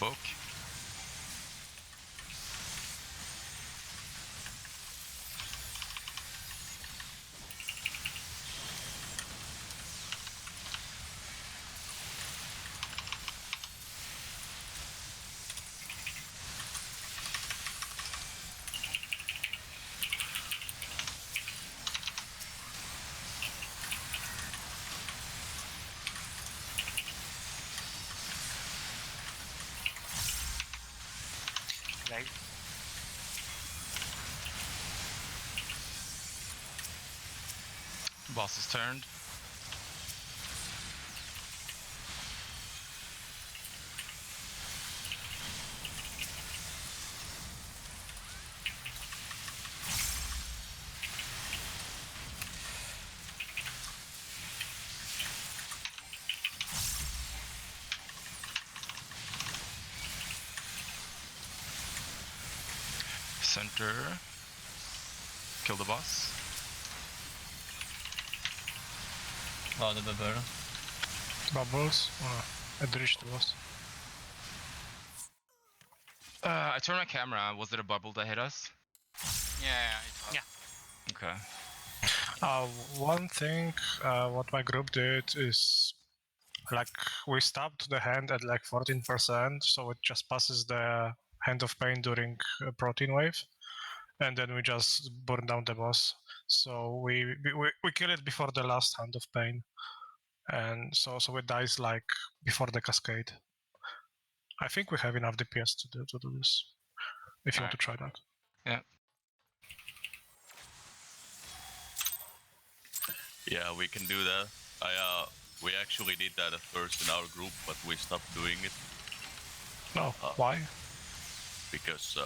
Voke. Right. Boss is turned. Center. Kill the boss. Oh, the bubble. Bubbles? Oh, I reached the boss. I turned my camera. Was it a bubble that hit us? Yeah, it was. Okay. One thing what my group did is like we stopped the hand at like 14%, so it just passes the Hand of Pain during a protein wave, and then we just burn down the boss. So we kill it before the last Hand of Pain, and so it dies like before the cascade. I think we have enough DPS to do this. If you want to try that. Yeah. Yeah, we can do that. We actually did that at first in our group, but we stopped doing it No, why? because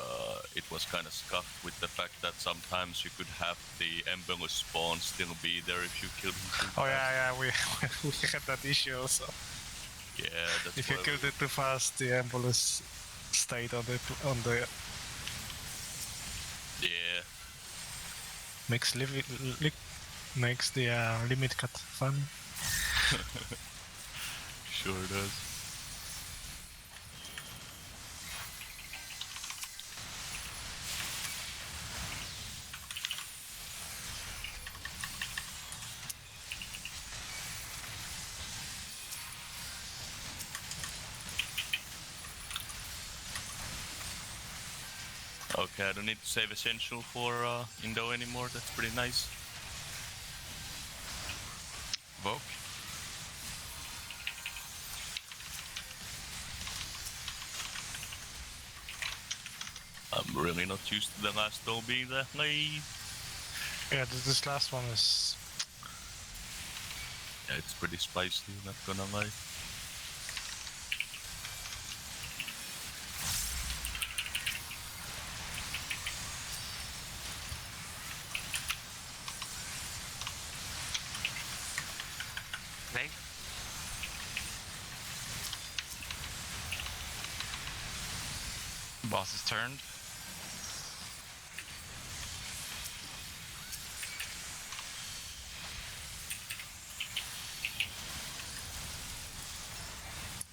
it was kind of scuffed with the fact that sometimes you could have the Embelus spawn still be there if you killed him too Oh fast. yeah, we had that issue also. Yeah, that's If you why killed it too fast, the Embolus stayed on the Yeah, makes the limit cut fun. sure does. Okay, I don't need to save Essential for Indo anymore, that's pretty nice. Voke. I'm really not used to the last though being that late. Yeah, this last one is Yeah, it's pretty spicy, not gonna lie. Wave. Boss is turned.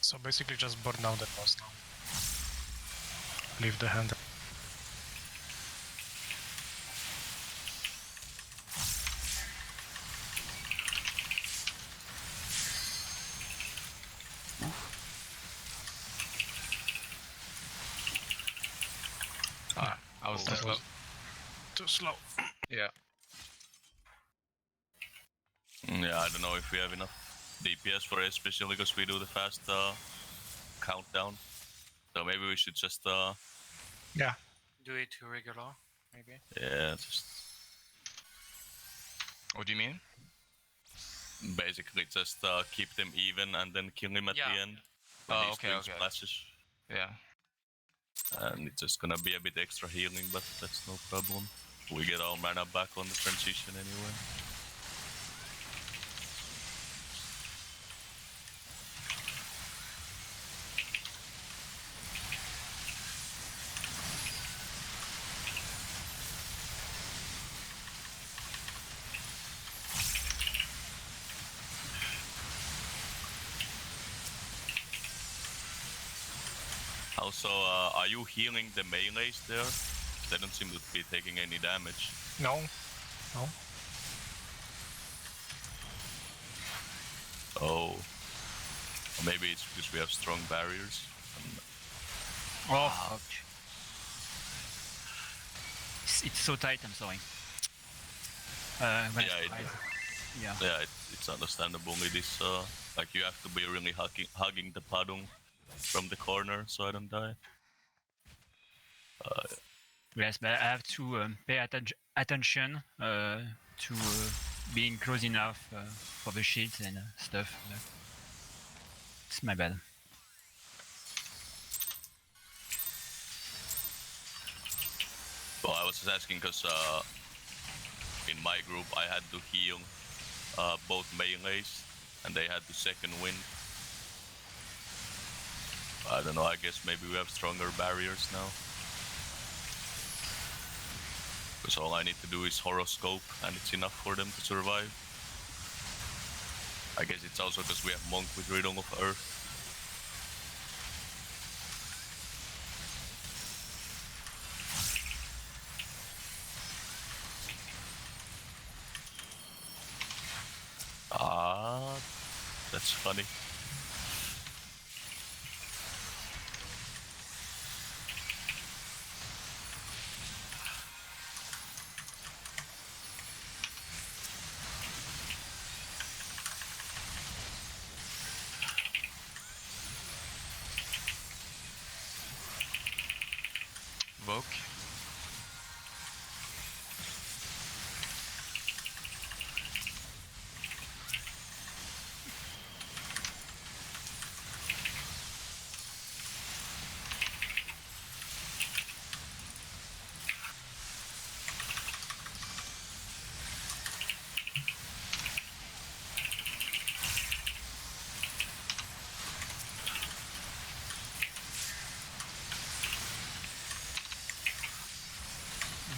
so basically just burn down the boss now. Leave the hand. I was Too slow. Too slow. Yeah. Yeah, I don't know if we have enough DPS for it, especially because we do the fast countdown. So maybe we should just Yeah. Do it regular, maybe. yeah, just What do you mean? basically just keep them even and then kill him at Yeah. the end. When Oh, he's okay, doing okay. splashes. Yeah. And it's just gonna be a bit extra healing, but that's no problem. We get our mana back on the transition anyway. Also, are you healing the melees there? They don't seem to be taking any damage. No. No. Oh. Maybe it's because we have strong barriers. Oh, fuck. It's so tight, I'm sorry. When I Yeah, tried. Yeah. Yeah, it's understandable. It is like you have to be really hugging the Padung from the corner so I don't die. Yes, but I have to pay attention to being close enough for the shields and stuff. It's my bad. Well, I was just asking because in my group I had to heal both melees and they had the second wind. I don't know, I guess maybe we have stronger barriers now. Because all I need to do is horoscope and it's enough for them to survive. I guess it's also because we have Monk with Riddle of Earth. Ah, that's funny. Voke.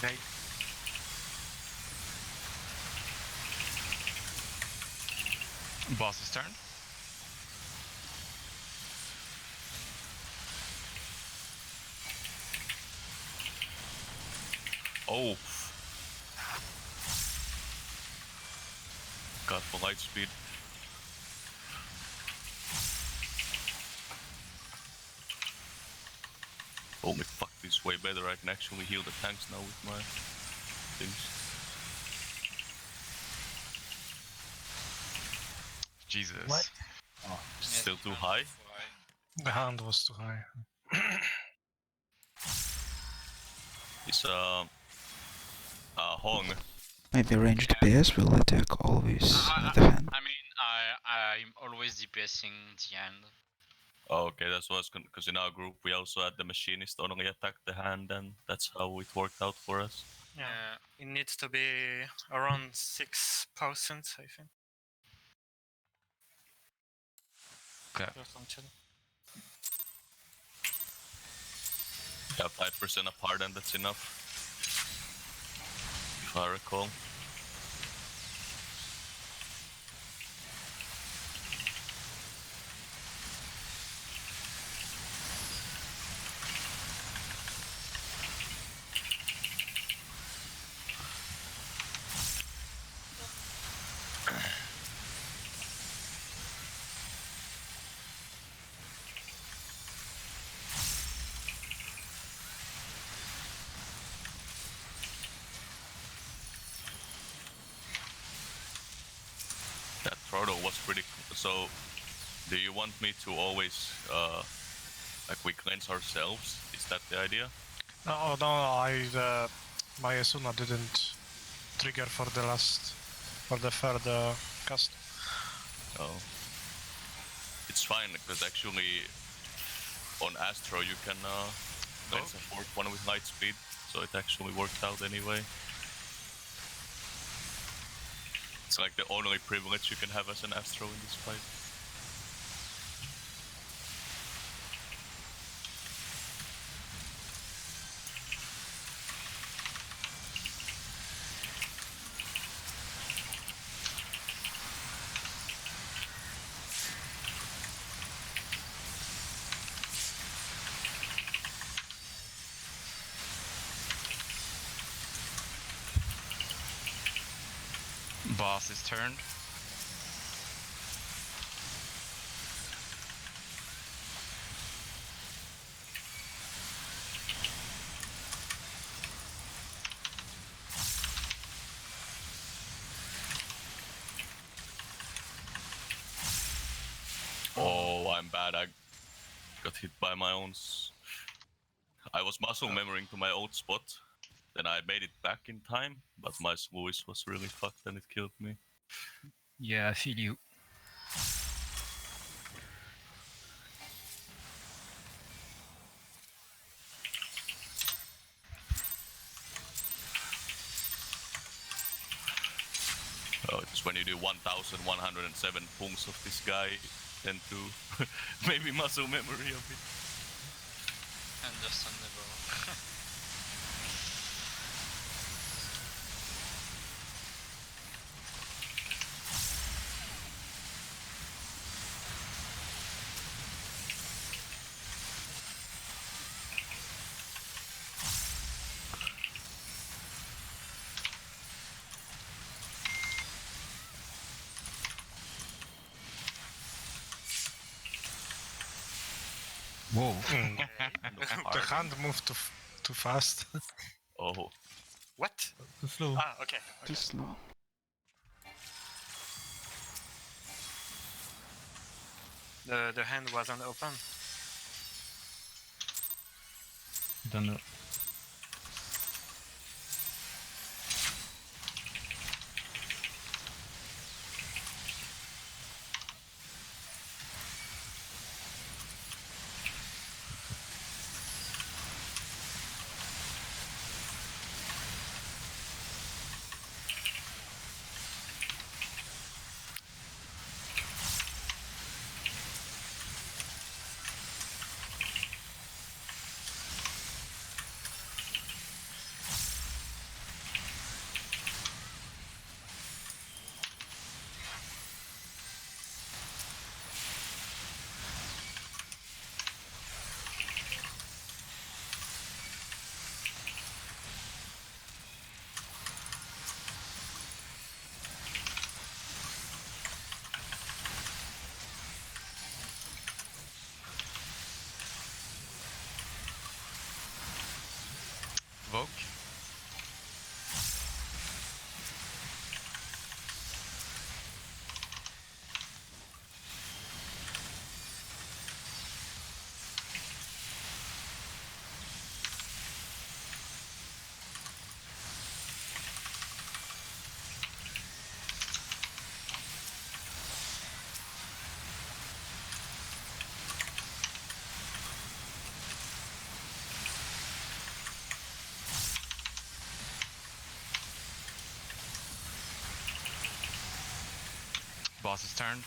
Right. Boss's turn. Oh. God, for light speed. Oh my fuck, this is way better. I can actually heal the tanks now with my things. Jesus. What? Oh. Still too high? The hand was too high. It's Hong. Maybe ranged DPS will attack always the hand. I mean, I'm always DPSing the end. Oh, okay, that's what I was because in our group we also had the machinist only attack the hand, and that's how it worked out for us. Yeah. It needs to be around 6%, I think. Okay. Percentile. Yeah, 5% apart, and that's enough. If I recall. That throttle was pretty cool. So, do you want me to always, like we cleanse ourselves? Is that the idea? No, my Asuna didn't trigger for the third cast. Oh. It's fine, because actually on Astro you can cleanse a fourth one with light speed, so it actually worked out anyway. It's like the only privilege you can have as an Astro in this fight. Boss is turned. Oh, I'm bad. I got hit by my own. I was muscle memorying to my old spot. Then I made it back in time, but my Sluice was really fucked and it killed me. Yeah, I feel you. Oh, it's when you do 1,107 punks of this guy, tend to maybe muscle memory a bit. Understandable. Whoa. The hand moved too fast. Oh, What? Too slow. Ah, okay. Too slow. The hand wasn't open. Don't know. Vogue. Boss's turn.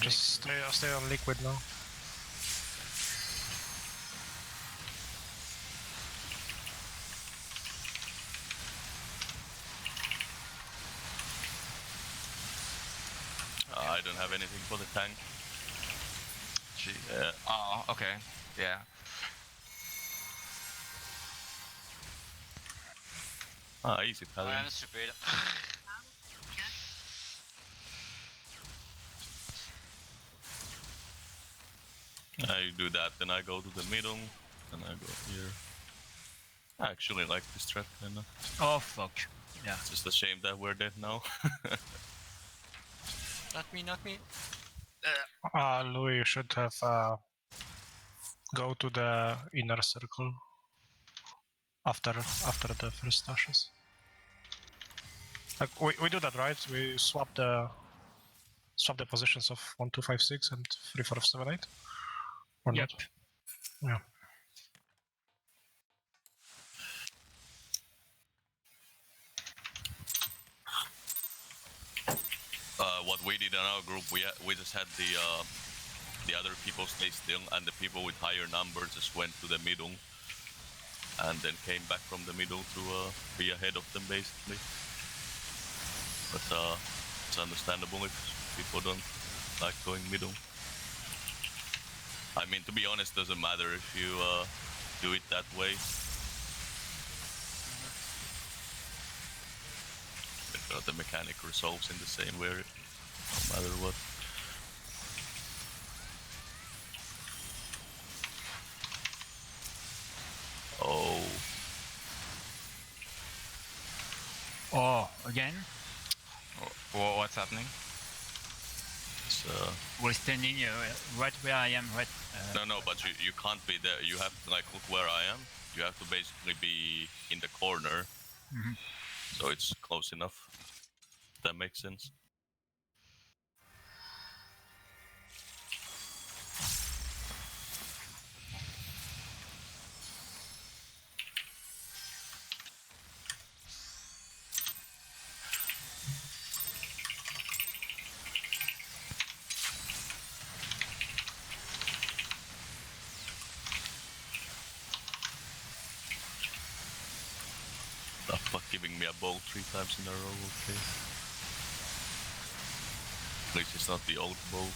Just stay on liquid now. I don't have anything for the tank. Gee. Yeah. Oh, okay. Yeah. Easy paladin. I'm stupid. I do that, then I go to the middle, and I go here. I actually like this strat kinda. Oh fuck. Yeah. It's just a shame that we're dead now. Not me, not me. Louis, you should have go to the inner circle after the first ashes. Like we do that, right? We swap the positions of 1, 2, 5, 6 and 3, 4, 7, 8. Or Yep. not? Yeah. What we did in our group, we just had the other people stay still, and the people with higher numbers just went to the middle, and then came back from the middle to be ahead of them, basically. But it's understandable if people don't like going middle. I mean, to be honest, doesn't matter if you do it that way. The mechanic resolves in the same way, no matter what. Oh. Oh, again? What's happening? It's, We're standing right where I am. Right. no, but you can't be there. You have to, like, look where I am. You have to basically be in the corner. Mhm. So it's close enough. If that makes sense. The fuck, giving me a bolt 3 times in a row, okay. At least it's not the old bow.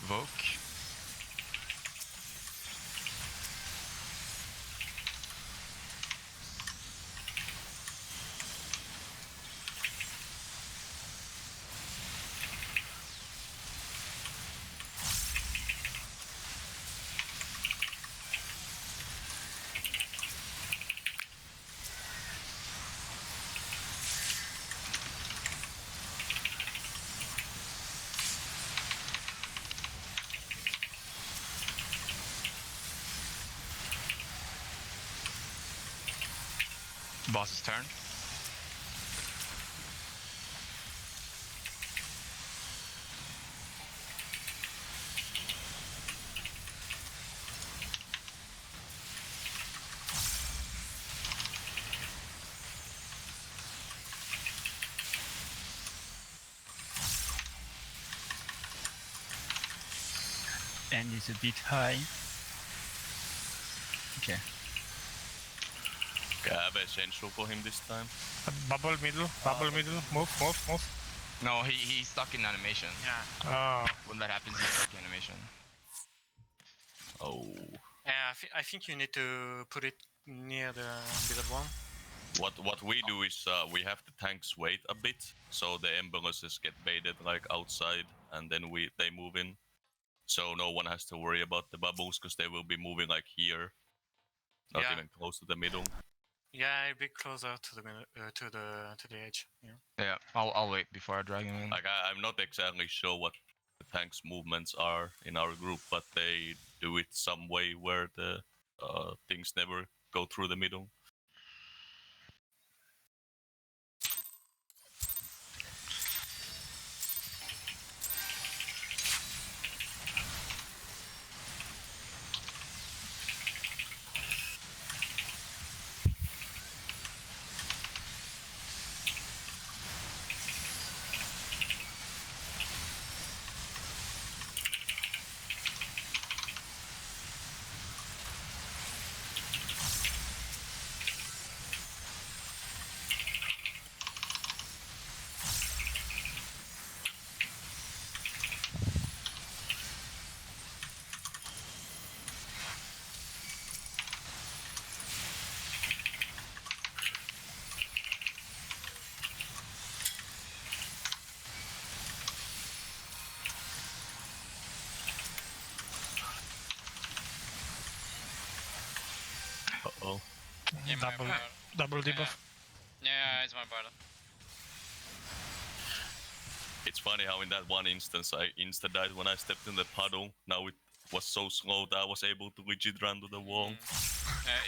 Voke. Boss's turn. And is a bit high. Okay. Okay, I have essential for him this time. Bubble middle, move. No, he's stuck in animation. Yeah. Oh, When that happens, he's stuck in animation. Oh. Yeah, I think you need to put it near the middle one. What we do is we have the tanks wait a bit, so the ambulances get baited like outside, and then they move in. So no one has to worry about the bubbles because they will be moving like here, not Yeah. even close to the middle. Yeah, a bit closer to the to the edge. Yeah. Yeah, I'll wait before I drag him in. Like I'm not exactly sure what the tanks' movements are in our group, but they do it some way where the things never go through the middle. Uh-oh. Yeah, my double, bad. double debuff. Yeah, it's my bad. It's funny how in that one instance I insta-died when I stepped in the puddle. Now it was so slow that I was able to legit run to the wall.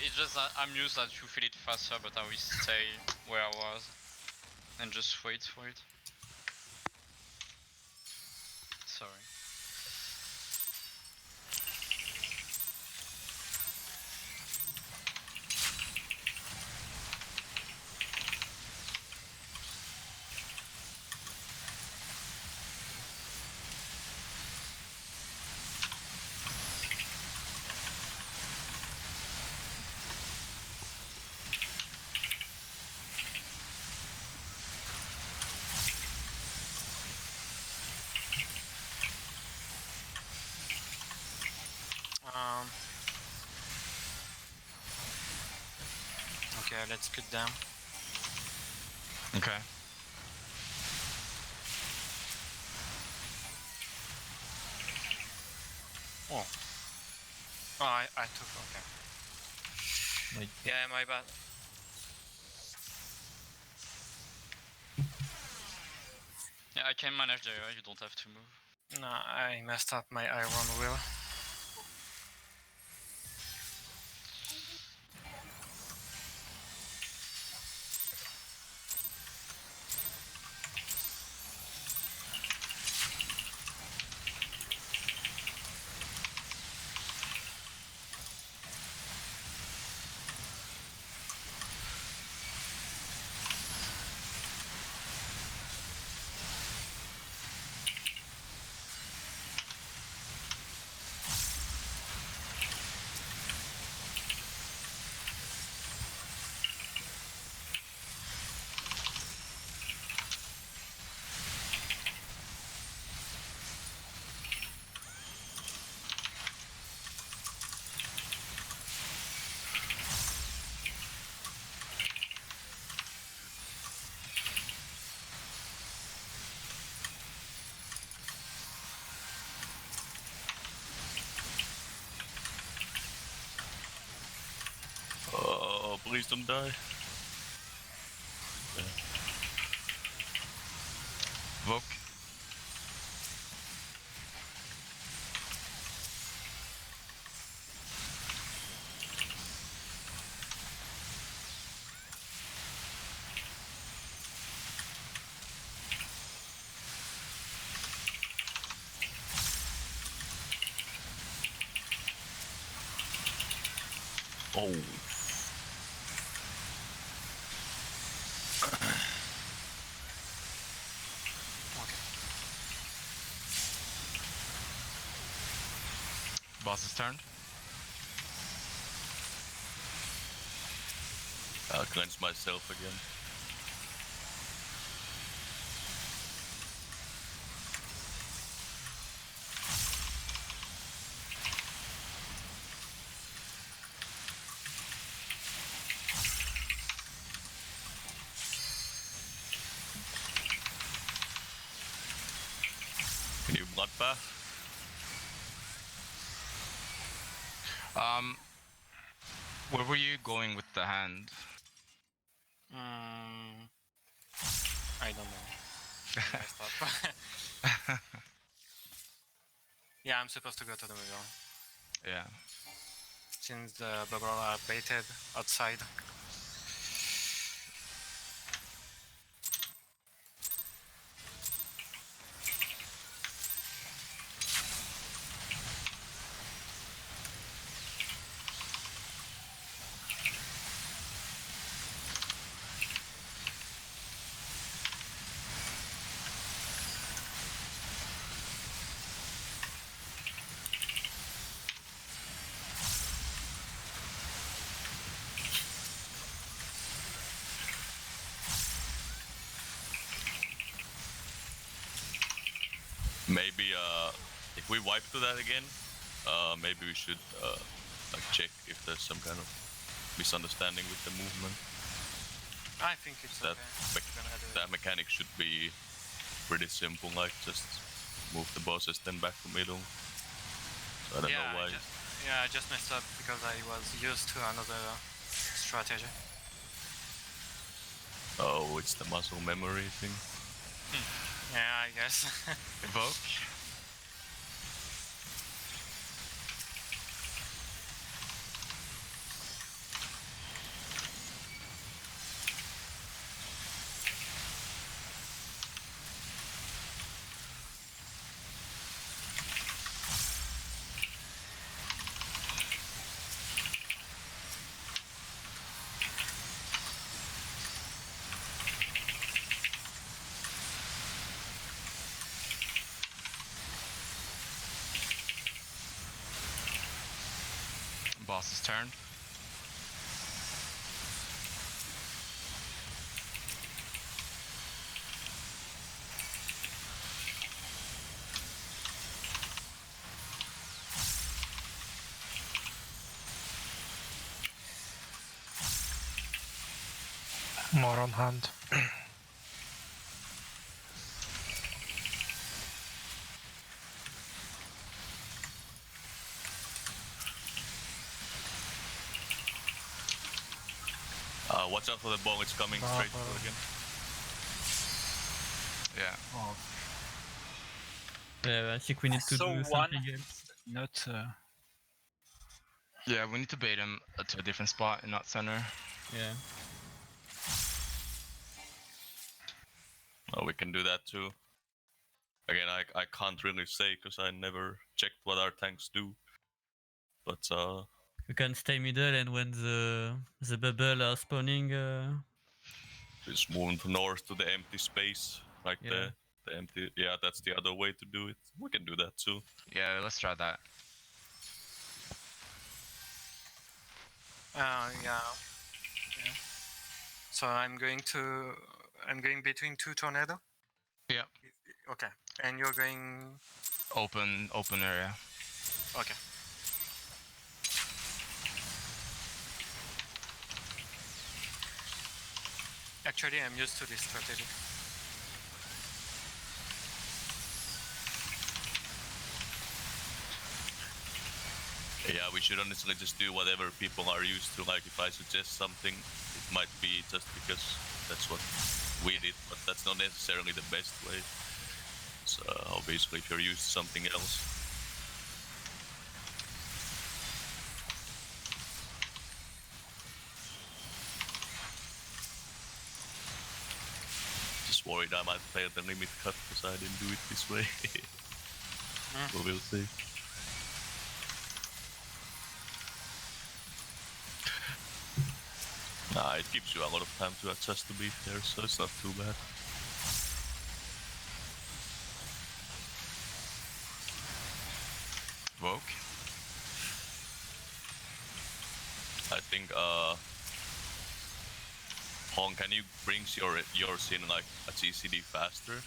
It's just that I'm used that you feel it faster, but I will stay where I was and just wait for it. Sorry. Okay, let's cut down. Okay. Oh, I took, okay. Like, Yeah, my bad. Yeah, I can manage the area, you don't have to move. No, I messed up my iron will. please don't die. Voke. Oh. Boss's turn. I'll cleanse myself again. Can you bloodbath? Where were you going with the hand? I don't know. I messed up. Yeah, I'm supposed to go to the middle. Yeah. Since the bubble are baited outside. Maybe if we wipe to that again, maybe we should like check if there's some kind of misunderstanding with the movement. I think it's That okay. We're gonna do it. that mechanic should be pretty simple, like just move the bosses then back to middle. So I don't know why. I just messed up because I was used to another strategy. Oh, it's the muscle memory thing. Yeah, I guess. Voke. Boss's turn. More on hand. Watch out for the ball, it's coming straight through again. Yeah. Yeah, I think we need to So do one- something else. Not. Yeah, we need to bait him to a different spot and not center. Yeah. Oh, we can do that too. Again, I can't really say because I never checked what our tanks do. But We can stay middle, and when the bubble are spawning, just move north to the empty space, like Yeah. the empty. Yeah, that's the other way to do it. We can do that too. Yeah, let's try that. Yeah. So I'm going between two tornado. Yeah. Okay. And you're going. Open area. Okay. Actually, I'm used to this strategy. Yeah, we should honestly just do whatever people are used to. Like, if I suggest something, it might be just because that's what we did, but that's not necessarily the best way. So, obviously, if you're used to something else. Just worried I might fail the limit cut because I didn't do it this way. But we'll see. Nah, it gives you a lot of time to adjust to beat there, so it's not too bad. Vogue. I think Hong, can you bring yours in like a GCD faster?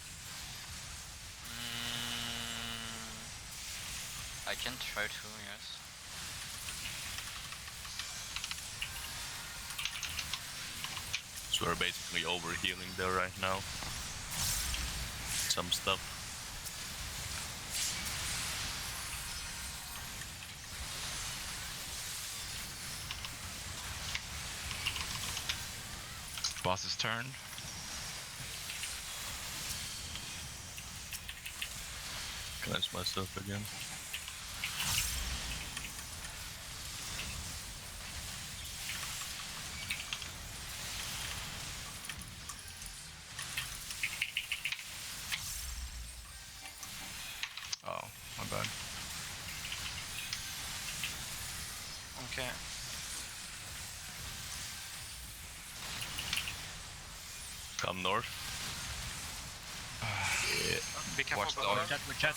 I can try to, yes. So we're basically overhealing there right now. Some stuff. Boss's turn. Cleanse myself again. Oh, my bad. Okay. Come north. Be careful Watch the about oil. that. Watch out.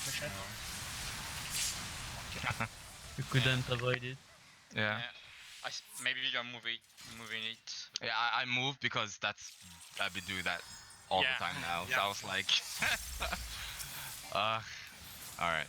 You couldn't avoid it. Yeah. Maybe you're moving it. Yeah, I moved because I've been doing that all Yeah. the time now. So Yeah. I was like, all right.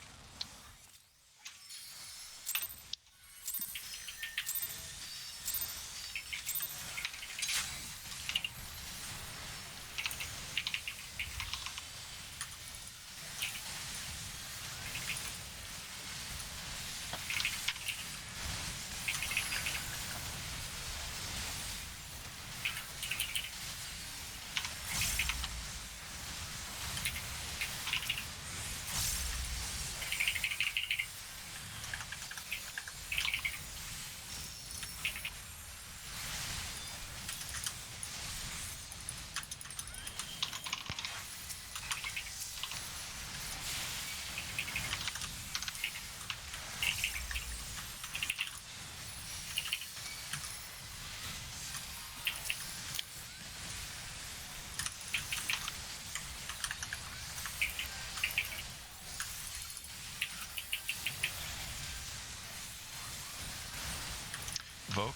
Vogue.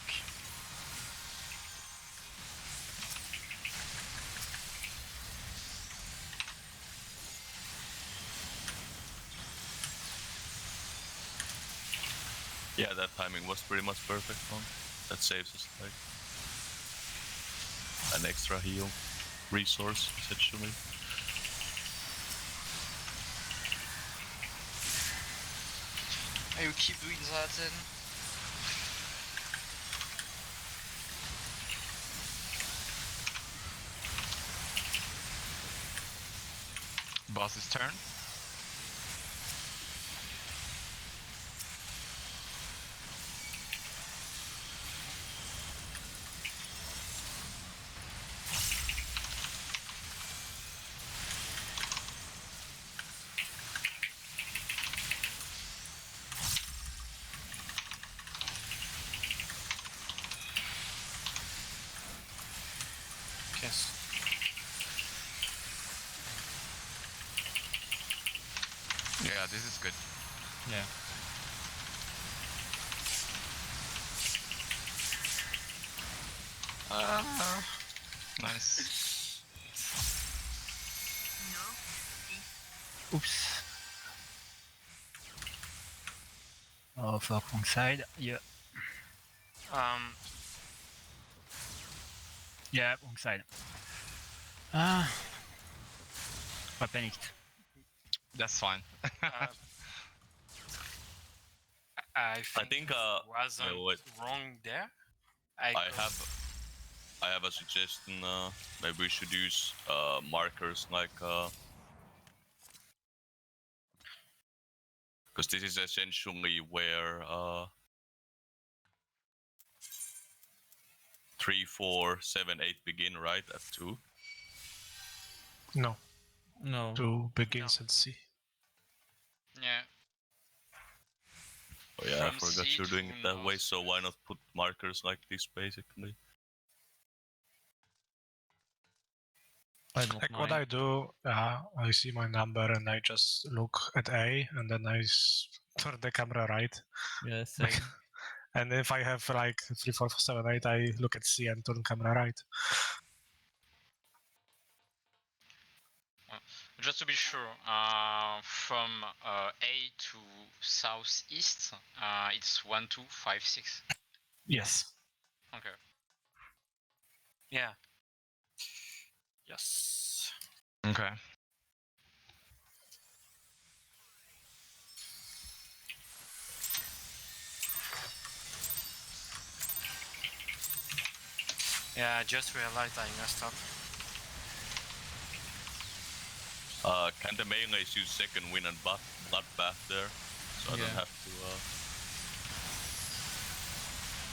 Yeah, that timing was pretty much perfect, Hong. That saves us like an extra heal resource, essentially. You keep doing that then? Boss's turn. Yes. Yeah, this is good. Yeah. Nice. Oops. Oh, fuck, wrong side. Yeah. Yeah, wrong side. I panicked. That's fine. I think wasn't wait. wrong there. I have a suggestion. Maybe we should use markers like because this is essentially where 3, 4, 7, 8 begin, right? At 2. No, No. 2 begins at C. Yeah. Oh yeah, I From forgot C you're doing to it that way. north. So why not put markers like this, basically? I don't Like mind. what I do, I see my number and I just look at A and then I turn the camera right. Yeah, same. And if I have like 3, 4, 7, 8, I look at C and turn camera right. Just to be sure, from A to southeast, it's 1, 2, 5, 6. Yes. Okay. Yeah. Yes. Okay. Yeah, I just realized I messed up. Can the melees use second wind and bloodbath there? So I don't Yeah. have to.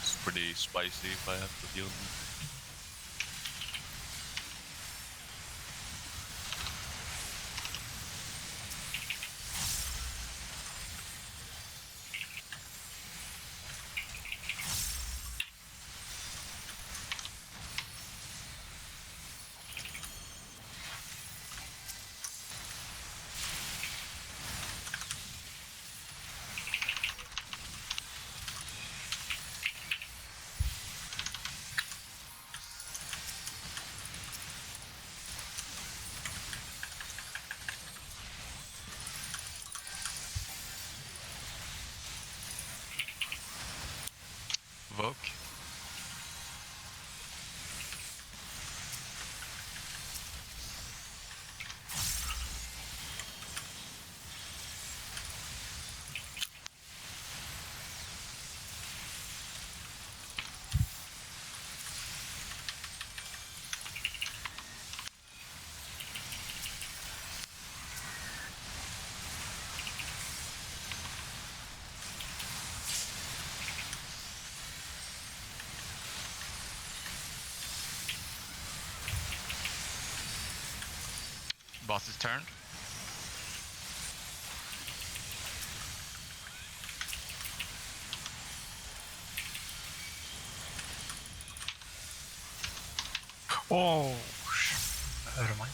It's pretty spicy if I have to deal with it. Voke. Boss's turn. Oh, never mind.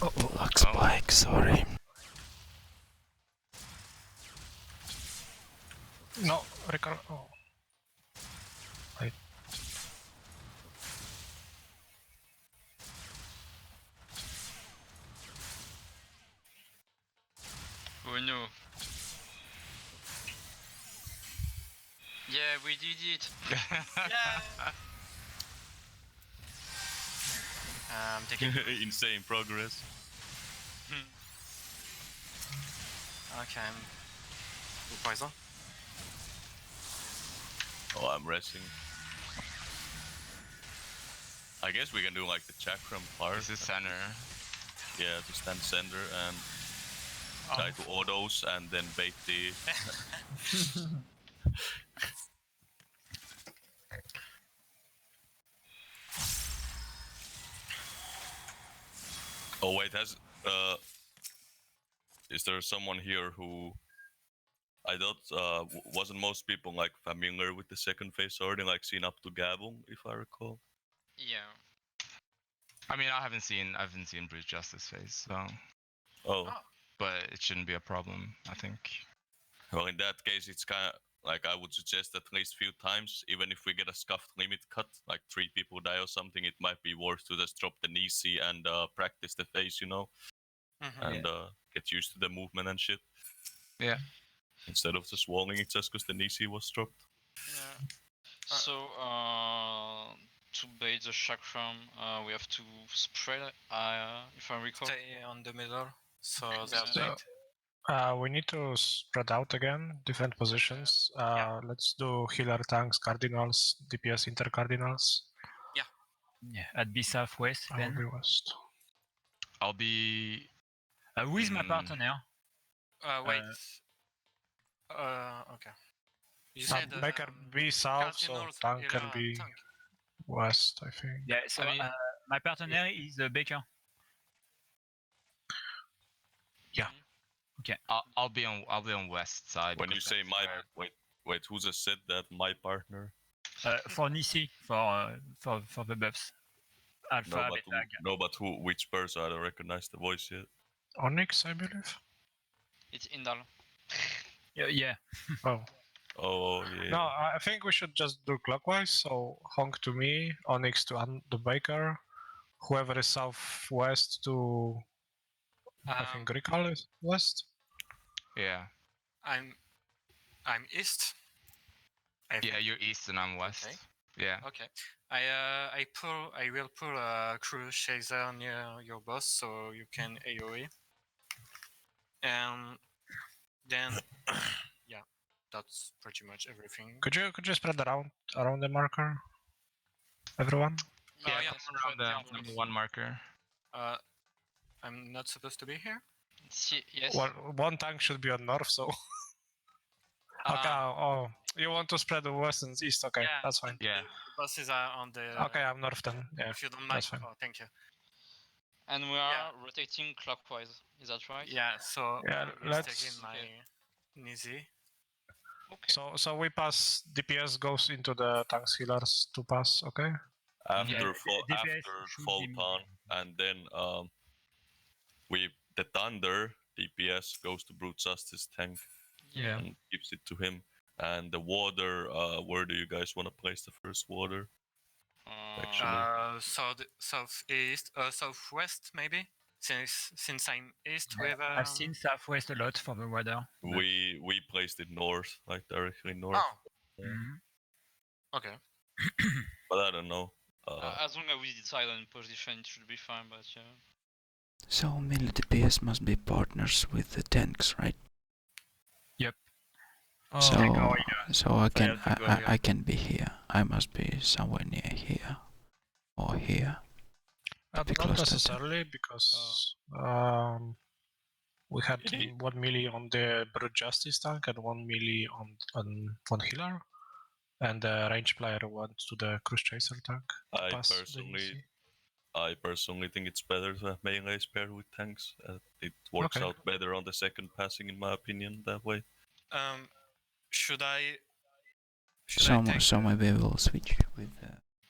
Oh, lag spike, sorry. No, Ricardo. Oh. Wait. Oh no. Yeah, we did it. Yeah. Taking. Insane progress. Okay. Poison. Oh, I'm resting. I guess we can do like the chakram part. This is center. Yeah, to stand center and try to autos and then bait the. Oh wait, is there someone here who I thought wasn't most people like familiar with the second phase sorting, like seen up to Gabble, if I recall? Yeah. I mean, I haven't seen Bruce Justice phase, so. Oh, but it shouldn't be a problem, I think. Well, in that case, it's kind of like I would suggest at least few times, even if we get a scuffed limit cut, like 3 people die or something, it might be worth to just drop the Nisi and practice the phase, you know, and get used to the movement and shit. Yeah. Instead of just walling it just because the Nisi was dropped. Yeah. So to bait the chakram, we have to spread. If I recall. Stay on the middle. So Yeah. that's So, we need to spread out again, different positions. Let's do healer, tanks, cardinals, DPS, intercardinals. Yeah, at B southwest I will then. be west. I'll be. Who is my Mm. partner? Wait. Okay. You said Baker be south, so cardinals, tank can healer, be tank. west, I think. Yeah, so I mean- my partner is Baker. I'll be on west side. When you because say that's my where- wait, who just said that? My partner? For Nisi, for the buffs. Alpha, No, but beta, no, but who? Which person? I don't recognize the voice yet. Onyx, I believe. It's Indal. yeah. Oh. Oh yeah. No, I think we should just do clockwise. So Honk to me, Onyx to the Baker, whoever is southwest to I think Rikal is west. Yeah. I'm east. Yeah, you're east and I'm west. Okay. Yeah. Okay. I will pull a cruise chaser near your boss so you can AoE. And then yeah, that's pretty much everything. Could you spread around the marker? Everyone? Yeah, yeah, come around the number 1 marker. I'm not supposed to be here. Yes. Well, one tank should be on north, so okay. Oh, you want to spread the west and east? Okay, Yeah, that's fine. Yeah. The bosses are on the. Okay, I'm north then. Yeah, If you don't mind. that's fine. Oh, thank you. And we are rotating clockwise. Is that right? Yeah. So Yeah, I'm let's- taking my Nizi. Okay. So we pass. DPS goes into the tanks healers to pass. Okay. After DPS after should be Photon, and then the Thunder DPS goes to Brute Justice tank Yeah. and gives it to him. And the water, where do you guys want to place the first water? Actually. Southeast, southwest maybe. Since I'm east with. I've seen southwest a lot for the weather. We placed it north, like directly north. Oh. Mhm. Okay. But I don't know. As long as we decide on position, it should be fine. But yeah. So melee DPS must be partners with the tanks, right? Oh, So I can have to go here. I can be here. I must be somewhere near here or here. Not Be close to that. necessarily because we had 1 melee on the Brute Justice tank and 1 melee on one healer, and the range player went to the Cruise Chaser tank. to I pass the personally- EC. I personally think it's better to have melees paired with tanks. It works Okay. out better on the second passing, in my opinion, that way. Should I? So maybe we'll switch with.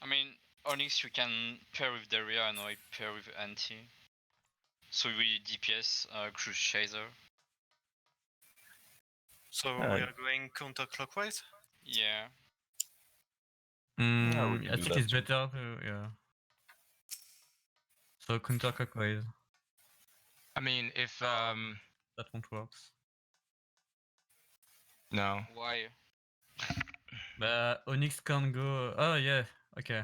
I mean, Onyx, you can pair with Daria, and I pair with Anti. So we DPS Cruise Chaser. So we are going counterclockwise. Yeah. Yeah, we can I do think that it's too. better to, yeah. So counterclockwise. I mean, if That won't work. no. Why? But Onyx can go. Oh yeah. Okay.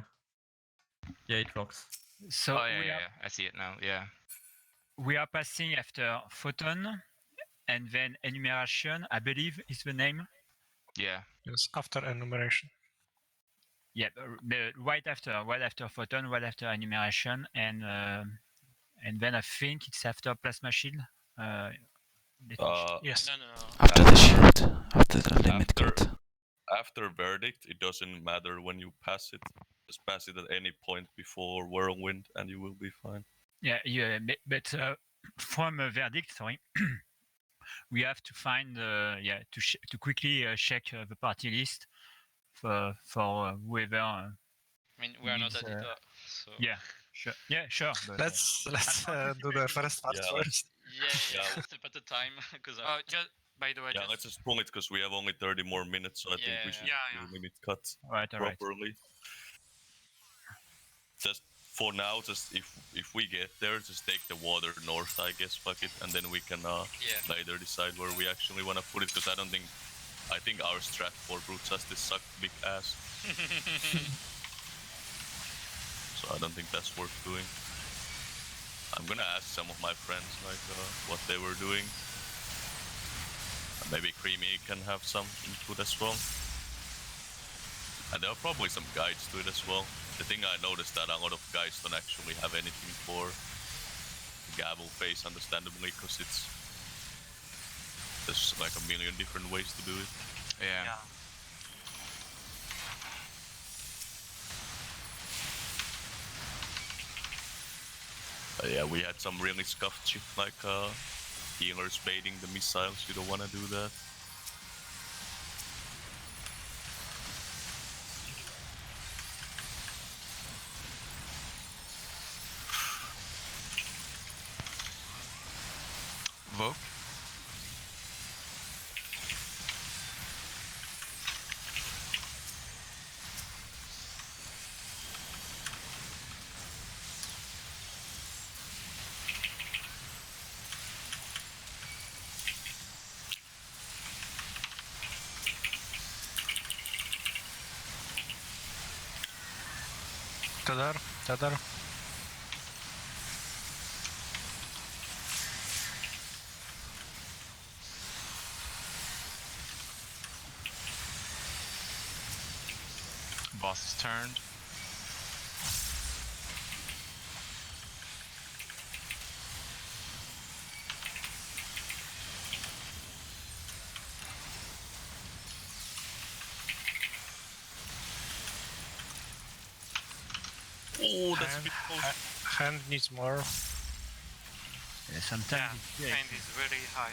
Yeah, it works. So Oh yeah, we, yeah, are, yeah. I see it now. Yeah. we are passing after Photon, and then Enumeration, I believe is the name. Yeah. Yes, after enumeration. Yeah, right after Photon, right after Enumeration, and then I think it's after Plasma Shield. Let me check. Yes. No. After the shield, after the limit After- cut. After Verdict, it doesn't matter when you pass it. Just pass it at any point before Whirlwind, and you will be fine. Yeah, but from a verdict, sorry, we have to find to quickly check the party list for whoever. I mean, we are not Needs, at it, so. Yeah, sure. Yeah, sure. But, Let's do the first part Yeah, first. Yeah, Yeah. let's step at the time, because Just by the way, Yeah, just let's just pull it because we have only 30 more minutes, so I think we Yeah. should Yeah, do yeah. a minute cut Alright, alright. properly. Just for now, just if we get there, just take the water north, I guess, fuck it, and then we can Yeah. later decide where we actually want to put it. Because I think our strat for Brute Justice sucked big ass, so I don't think that's worth doing. I'm gonna ask some of my friends like what they were doing. Maybe Creamy can have some input as well. And there are probably some guides to it as well. The thing I noticed that a lot of guides don't actually have anything for Gavel phase, understandably, because there's like a million different ways to do it. Yeah. But yeah, we had some really scuffed shit like healers baiting the missiles. You don't want to do that. Vogue. Tether. Boss is turned. Oh, that's a Hand, bit close. hand needs more. Yeah, sometimes yeah, hand is very high.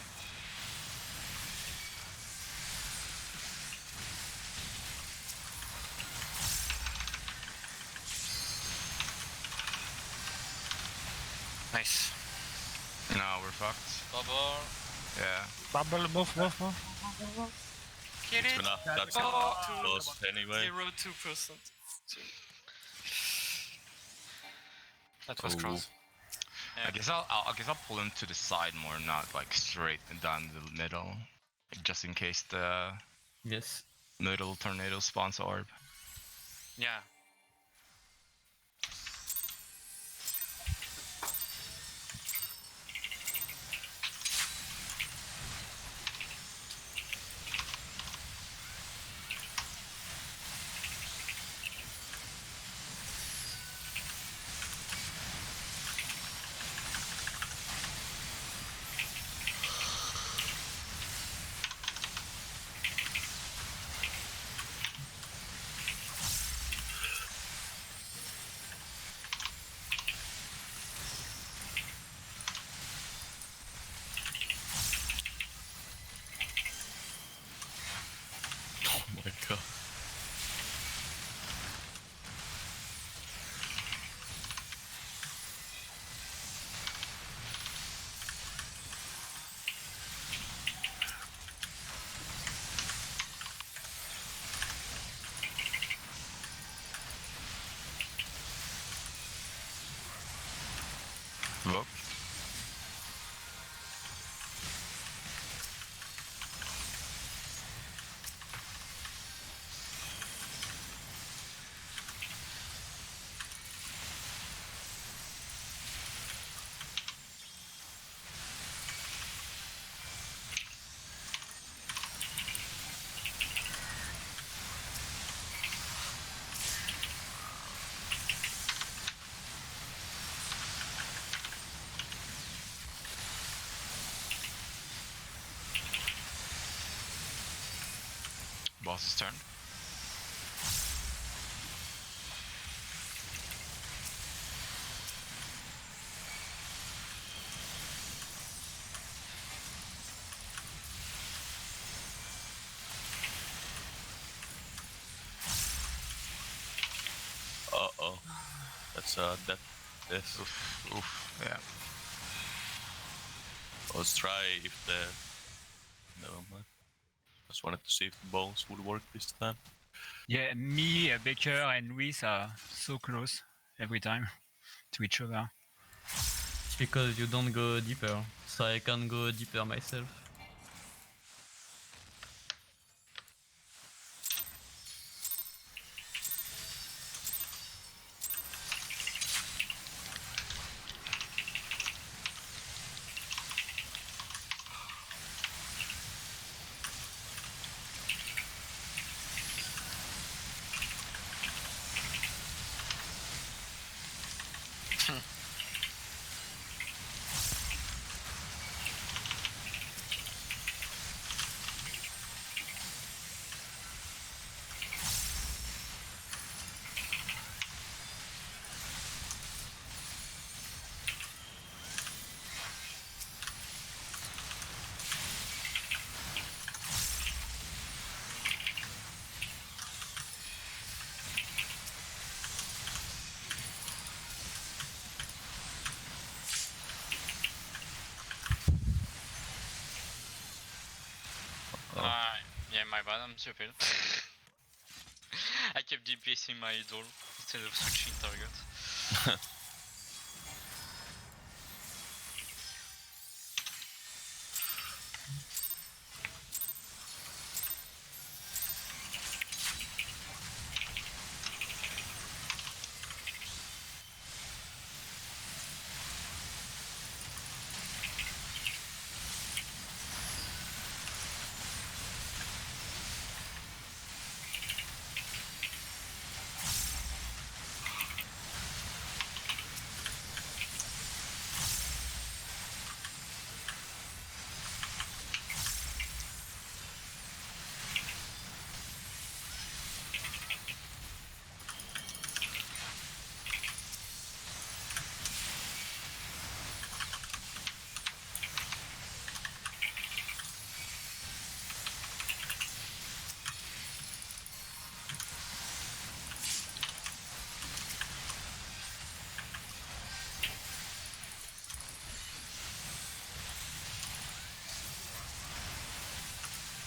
Nice. No, we're fucked. Bubble. Yeah. Bubble, move. Get It's it? gonna, that's Oh, close anyway. 0.2%. That was Ooh. close. I guess I guess I'll pull him to the side more, not like straight down the middle, just in case the Yes. middle tornado spawns orb. Yeah. Oh my god. Vogue. Boss's turn. Uh-oh. That's death. Oof, oof, yeah. Let's try if the... Never mind. Just wanted to see if the bones would work this time. Yeah, me, Baker, and Luis are so close every time to each other. It's because you don't go deeper, so I can go deeper myself. Yeah, my bad, I'm stupid. I kept DPSing my idol instead of switching target.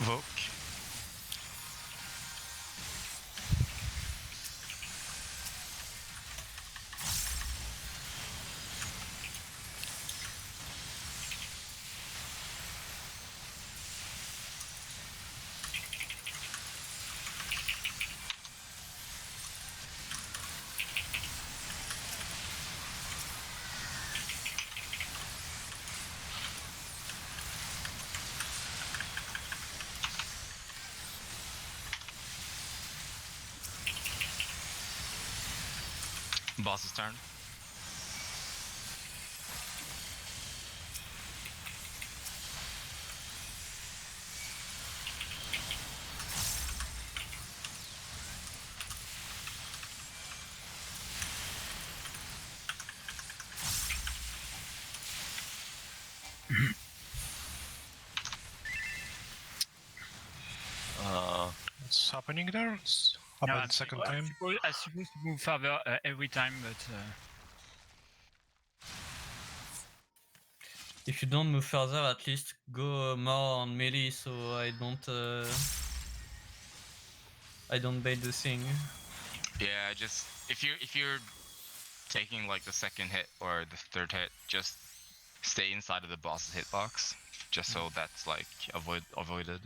Voke. Boss's turn. What's happening there? It's happened second time. I'm supposed to move further every time, but If you don't move further, at least go more on melee, so I don't bait the thing. Yeah, just if you're taking like the second hit or the third hit, just stay inside of the boss's hitbox, just so that's like avoided.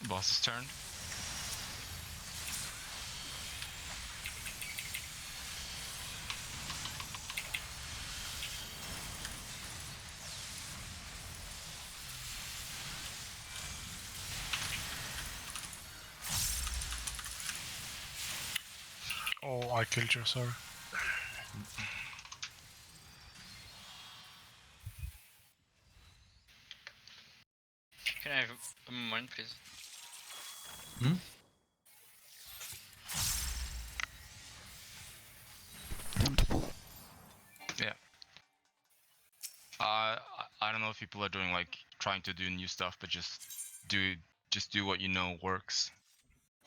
Boss's turn. Oh, I killed you, sorry. Can I have a moment, please? Yeah. I don't know if people are doing like trying to do new stuff, but just do what you know works.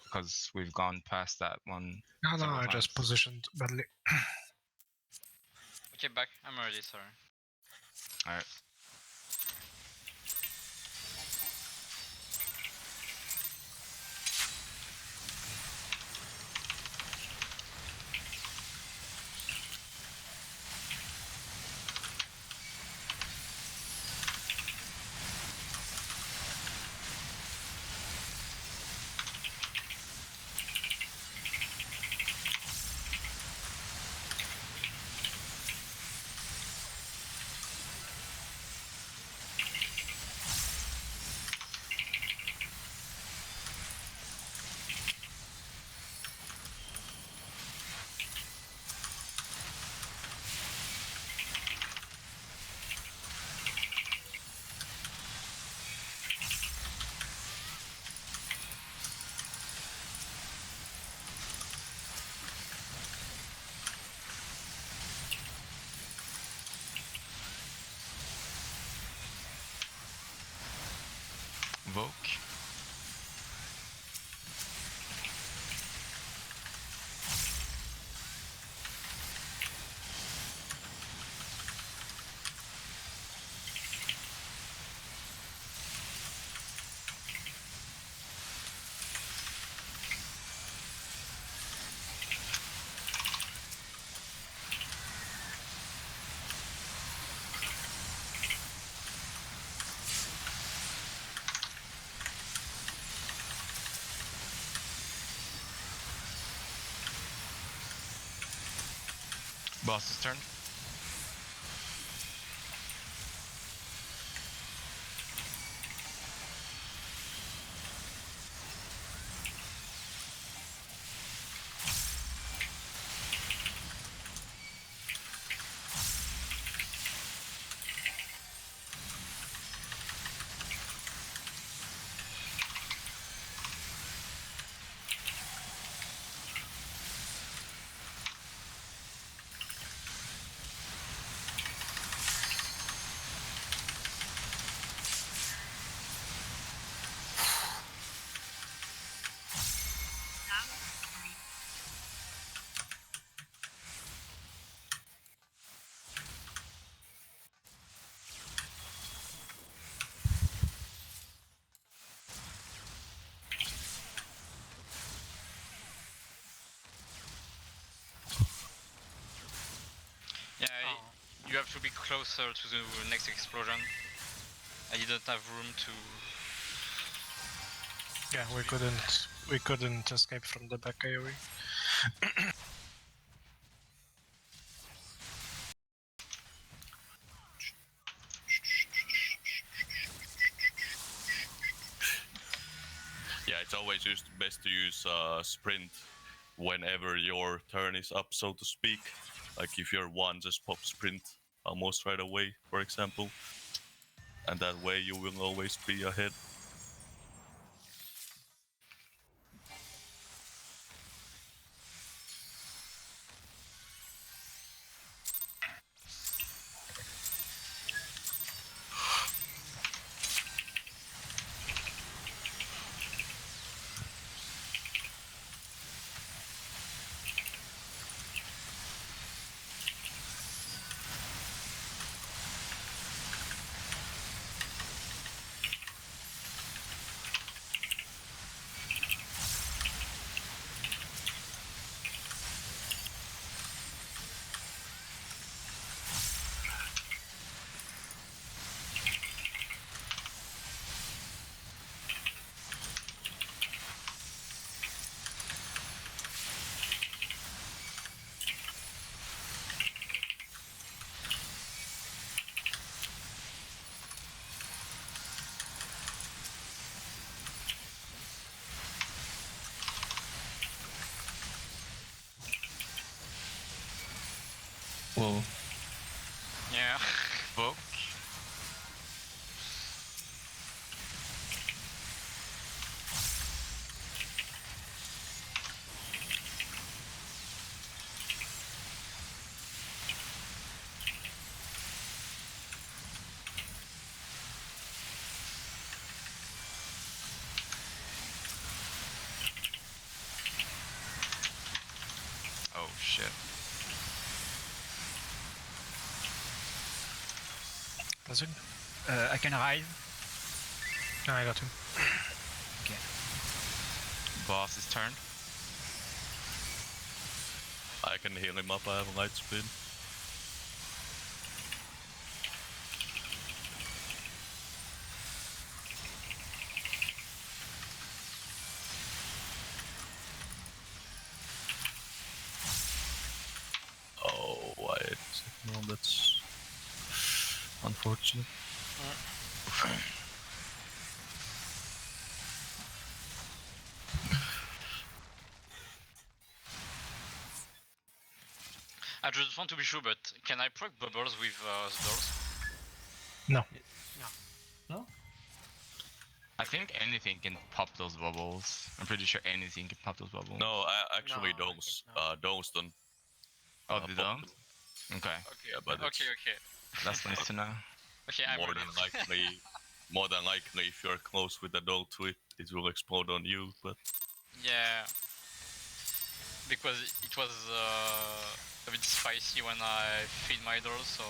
Because we've gone past that one. No, several I just times. positioned badly. Okay, back. I'm ready. Sorry. All right. Voke. Boss's turn. Yeah, you have to be closer to the next explosion. I didn't have room to. Yeah, we couldn't escape from the back AoE. Yeah, it's always just best to use sprint whenever your turn is up, so to speak. Like if you're one, just pop sprint almost right away, for example. And that way you will always be ahead. Whoa. Yeah. Book. Oh shit. That's it. I can rise. No, I got him. Boss's turn. I can heal him up, I have a light spin. Oh, why is it? No, that's unfortunate. I just want to be sure, but can I proc bubbles with the doors? No. No? I think anything can pop those bubbles. I'm pretty sure anything can pop those bubbles. No, actually No, I those, think not. those don't. Oh, they pop don't? them. Okay. Okay, Yeah, but okay, it's okay. That's nice to know. Okay, I'm more ready. than likely, if you're close with the doll to it, it will explode on you. But Yeah. Because it was a bit spicy when I filled my doors, so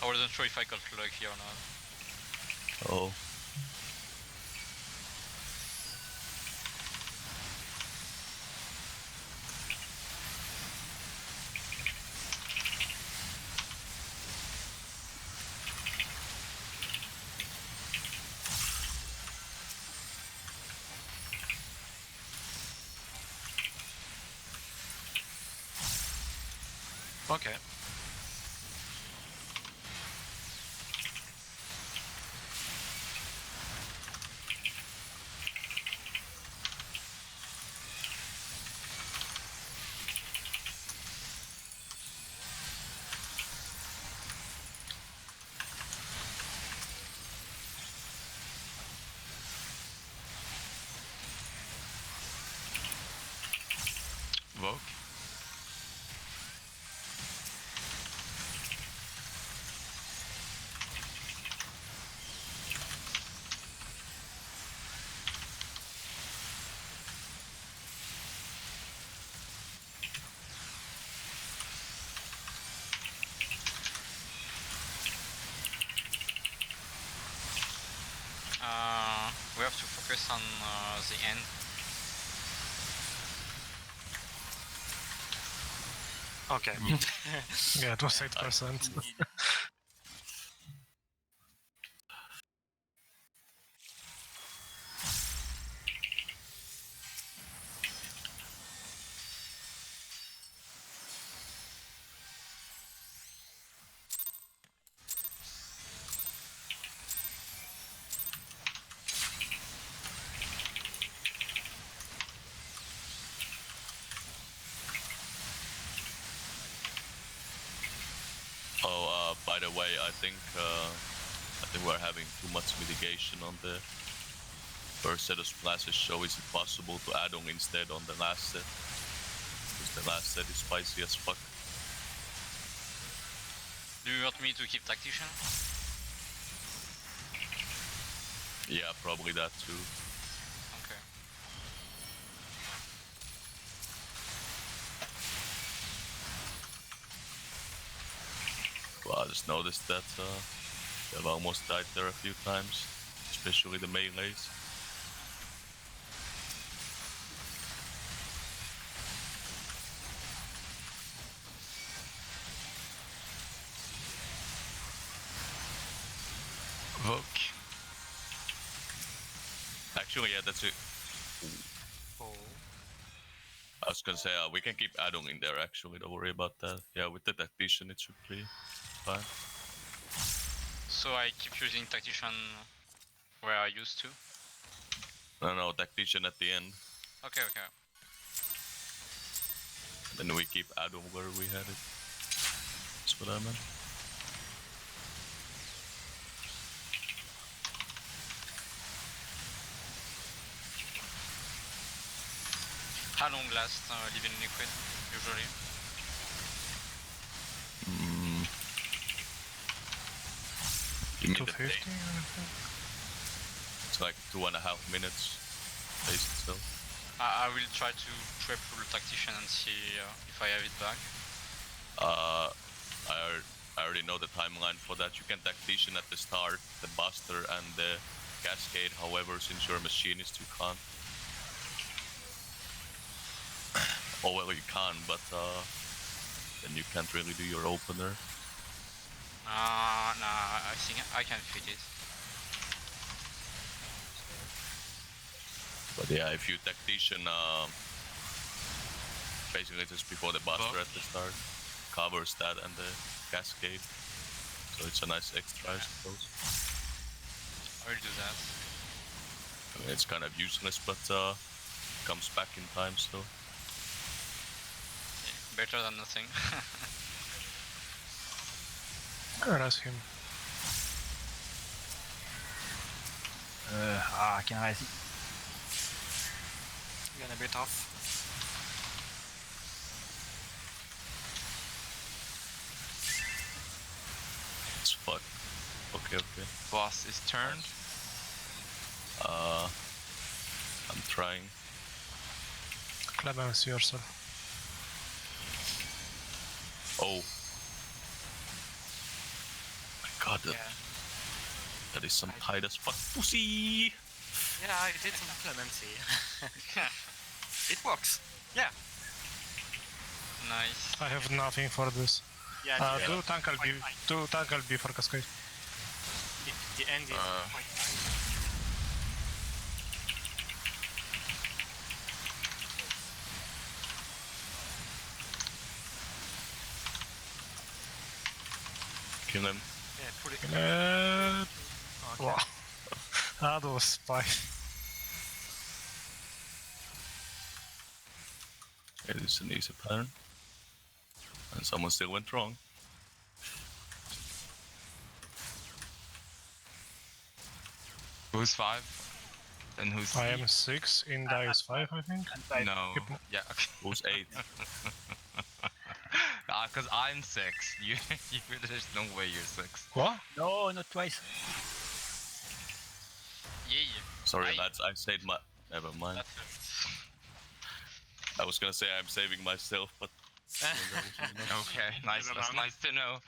I wasn't sure if I got lucky or not. oh, Okay. Vogue. We have to focus on the end. Okay. Yeah, it was 8%. oh. By the way, I think we're having too much mitigation on the first set of splashes. So is it possible to add on instead on the last set? Because the last set is spicy as fuck. Do you want me to keep Tactician? Yeah, probably that too. Okay. Well, I just noticed that I've almost died there a few times, especially the melees. Vogue. Actually, yeah, that's it. I was gonna say we can keep adding in there. Actually, don't worry about that. Yeah, with the tactician, it should be fine. So I keep using Tactician where I used to? No, tactician at the end. Okay, okay. Then we keep adding where we had it. That's what I meant. How long lasts Living Liquid usually? You mean the 250, base? I think. It's like 2.5 minutes. Base itself. I will try to prep full tactician and see if I have it back. I already know the timeline for that. You can tactician at the start, the Buster and the Cascade. However, since you're a machinist, you can't. Oh well, you can, but then you can't really do your opener. Nah, I think I can fit it. But yeah, if you tactician, basically just before the Buster at the start, covers that and the Cascade. So it's a nice extra, I suppose. I will do that. I mean, it's kind of useless, but comes back in time, so. Yeah, better than nothing. Harass him. I can raise it. Gonna be tough. It's fuck. Okay. Boss is turned. I'm trying. Clemency yourself. Oh. My god, that is some tight as fuck pussy! Yeah, I did some clemency. It works. Yeah. Nice. I have nothing for this. Yeah. Do tank LB for Cascade. The end is quite nice. Kill him. Yeah, put it. Okay. Wow. That was spy. It is an easy pattern. And someone still went wrong. Who's 5? And who's 3? I am 6, Inda is 5, I think. No. Yeah, okay. Who's 8? Because I'm 6. There's no way you're 6. What? No, not twice. Yay. Sorry, Aye. lads, I saved my. Never mind. That hurts. I was gonna say I'm saving myself, but. Okay, nice. That's nice to know.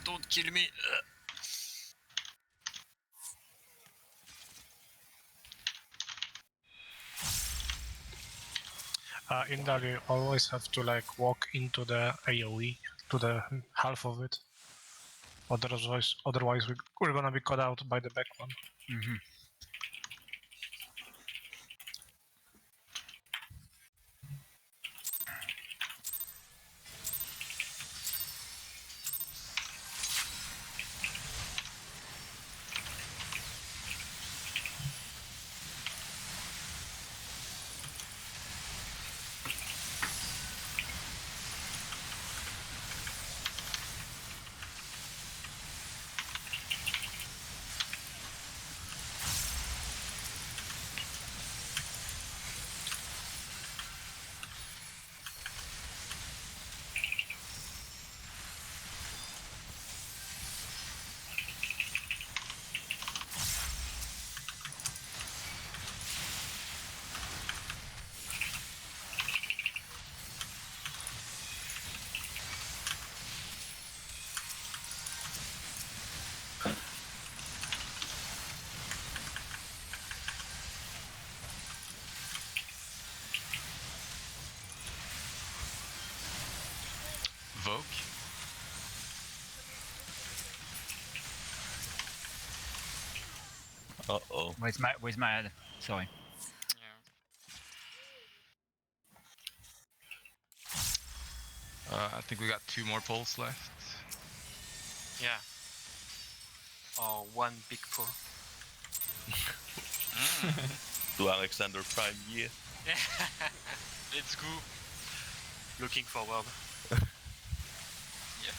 Don't kill me. Inda, you always have to like walk into the AoE, to the half of it. Otherwise we're gonna be caught out by the back one. Mm-hmm. Vogue? Uh-oh. Where's my head? Sorry. Yeah. I think we got 2 more polls left. Yeah. Oh, one big pull. To Alexander Prime, yeah. Let's go. Looking forward. Yeah.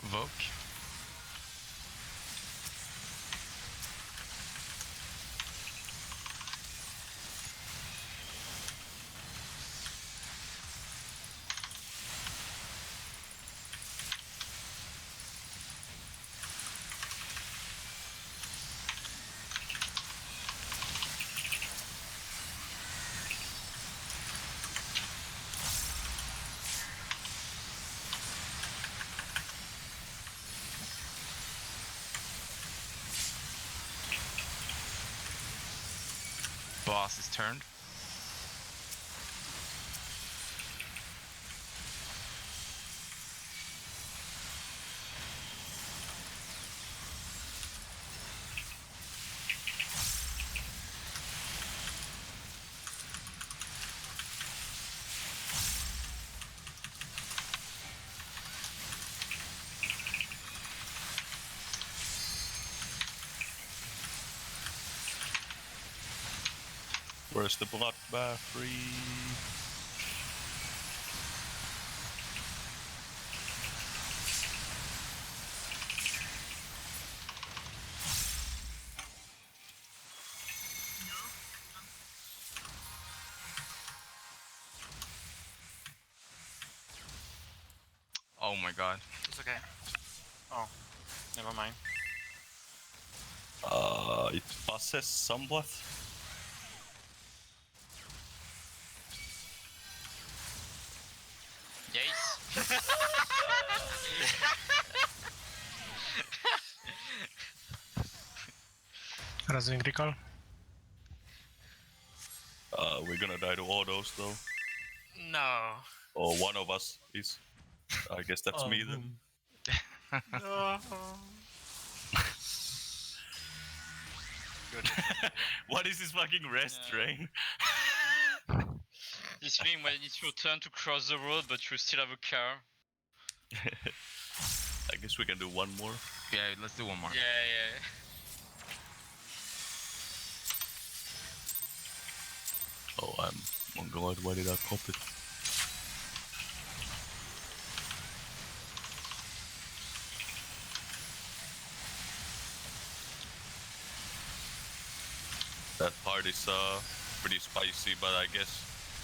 Voke. Boss is turned. Where's the bloodbath free? Oh my god. It's okay. Oh, never mind. It passes somewhat. Yes. Rising recall. We're gonna die to all those though. No. Or one of us is. I guess that's Oh, me then. boom. No. Good. What is this fucking rest Yeah. train? This thing when it's your turn to cross the road, but you still have a car. I guess we can do one more. Yeah, let's do one more. Yeah, yeah. Oh, oh god, why did I pop it? That part is pretty spicy, but I guess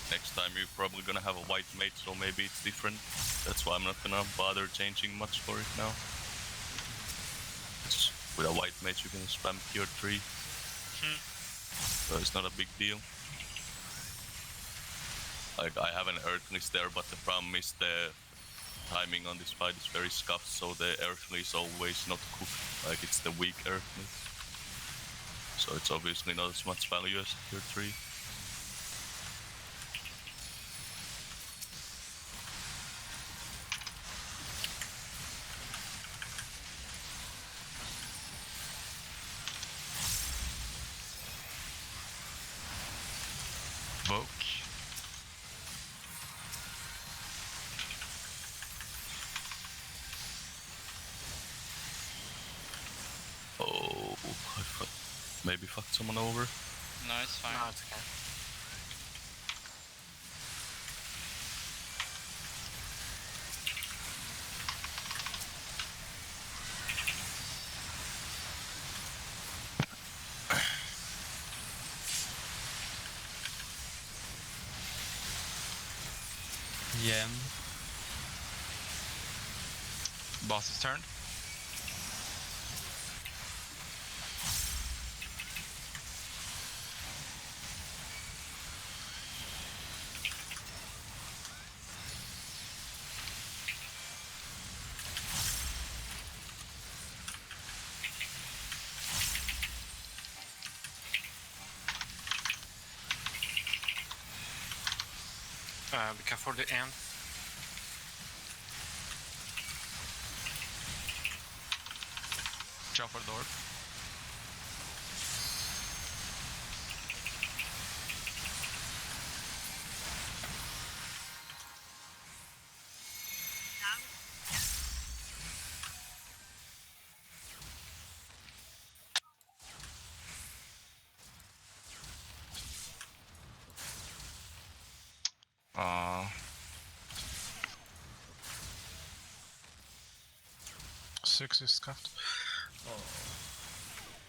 next time you're probably gonna have a white mate, so maybe it's different. That's why I'm not gonna bother changing much for it now. It's, with a white mate you can spam tier 3. So it's not a big deal. Like, I have an Earthless there, but the problem is the timing on this fight is very scuffed, so the Earthless is always not cooked. Like, it's the weak Earthless. So it's obviously not as much value as tier 3. Voke. Oh, maybe fucked someone over. No, it's fine. No, it's okay. Yeah. Boss is turned. Be careful the end. Watch out for the orb. Uh, 6 is scuffed.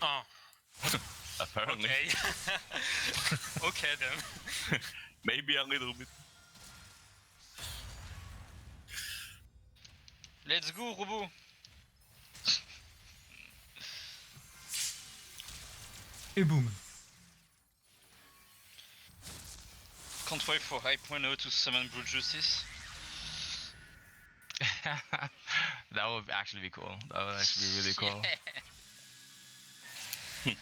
Oh, Apparently. okay. Okay then. Maybe a little bit. Let's go, Robo. Et boum. Can't wait for Hype.0 to summon Brute Justice. that would actually be cool. That would actually be really cool. Yeah.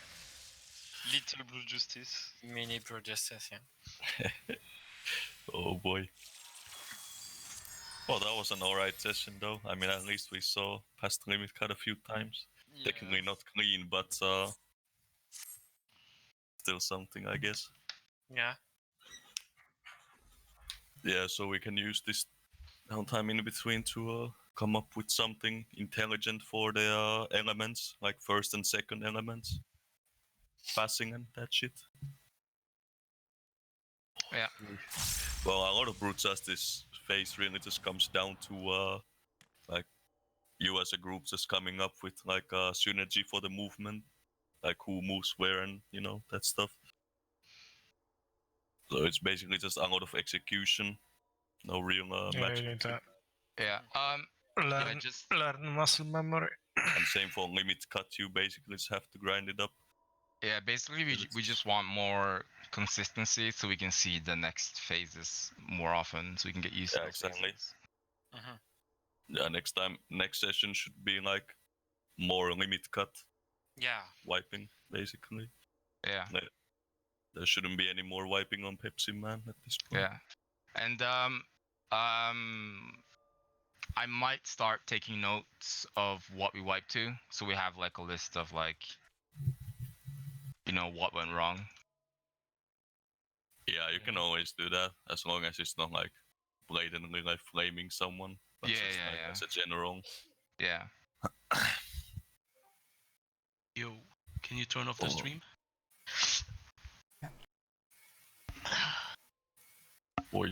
Little Brute Justice. Mini Brute Justice, yeah. Oh boy. Well, that was an alright session though. I mean, at least we saw past limit cut a few times. Yeah. Technically not clean, but still something, I guess. Yeah. Yeah, so we can use this downtime in between to come up with something intelligent for the elements, like first and second elements. Passing and that shit. Yeah. Well, a lot of Brute Justice phase really just comes down to like you as a group just coming up with like a synergy for the movement, like who moves where and you know that stuff. So it's basically just a lot of execution, no real Yeah, match. you need to Yeah. learn, just learn muscle memory. And same for limit cut, you basically just have to grind it up. yeah. Basically, we just want more consistency so we can see the next phases more often, so we can get used to Yeah, those exactly. phases. Yeah, next session should be like more limit cut Yeah. wiping, basically. Yeah. There shouldn't be any more wiping on Pepsi Man at this point. Yeah. And I might start taking notes of what we wiped to, so we have like a list of like, you know, what went wrong. Yeah, you can always do that as long as it's not like blatantly like flaming someone. But Yeah, just, yeah, like, yeah. as a general. Yeah. Yo, can you turn off the stream? Boy.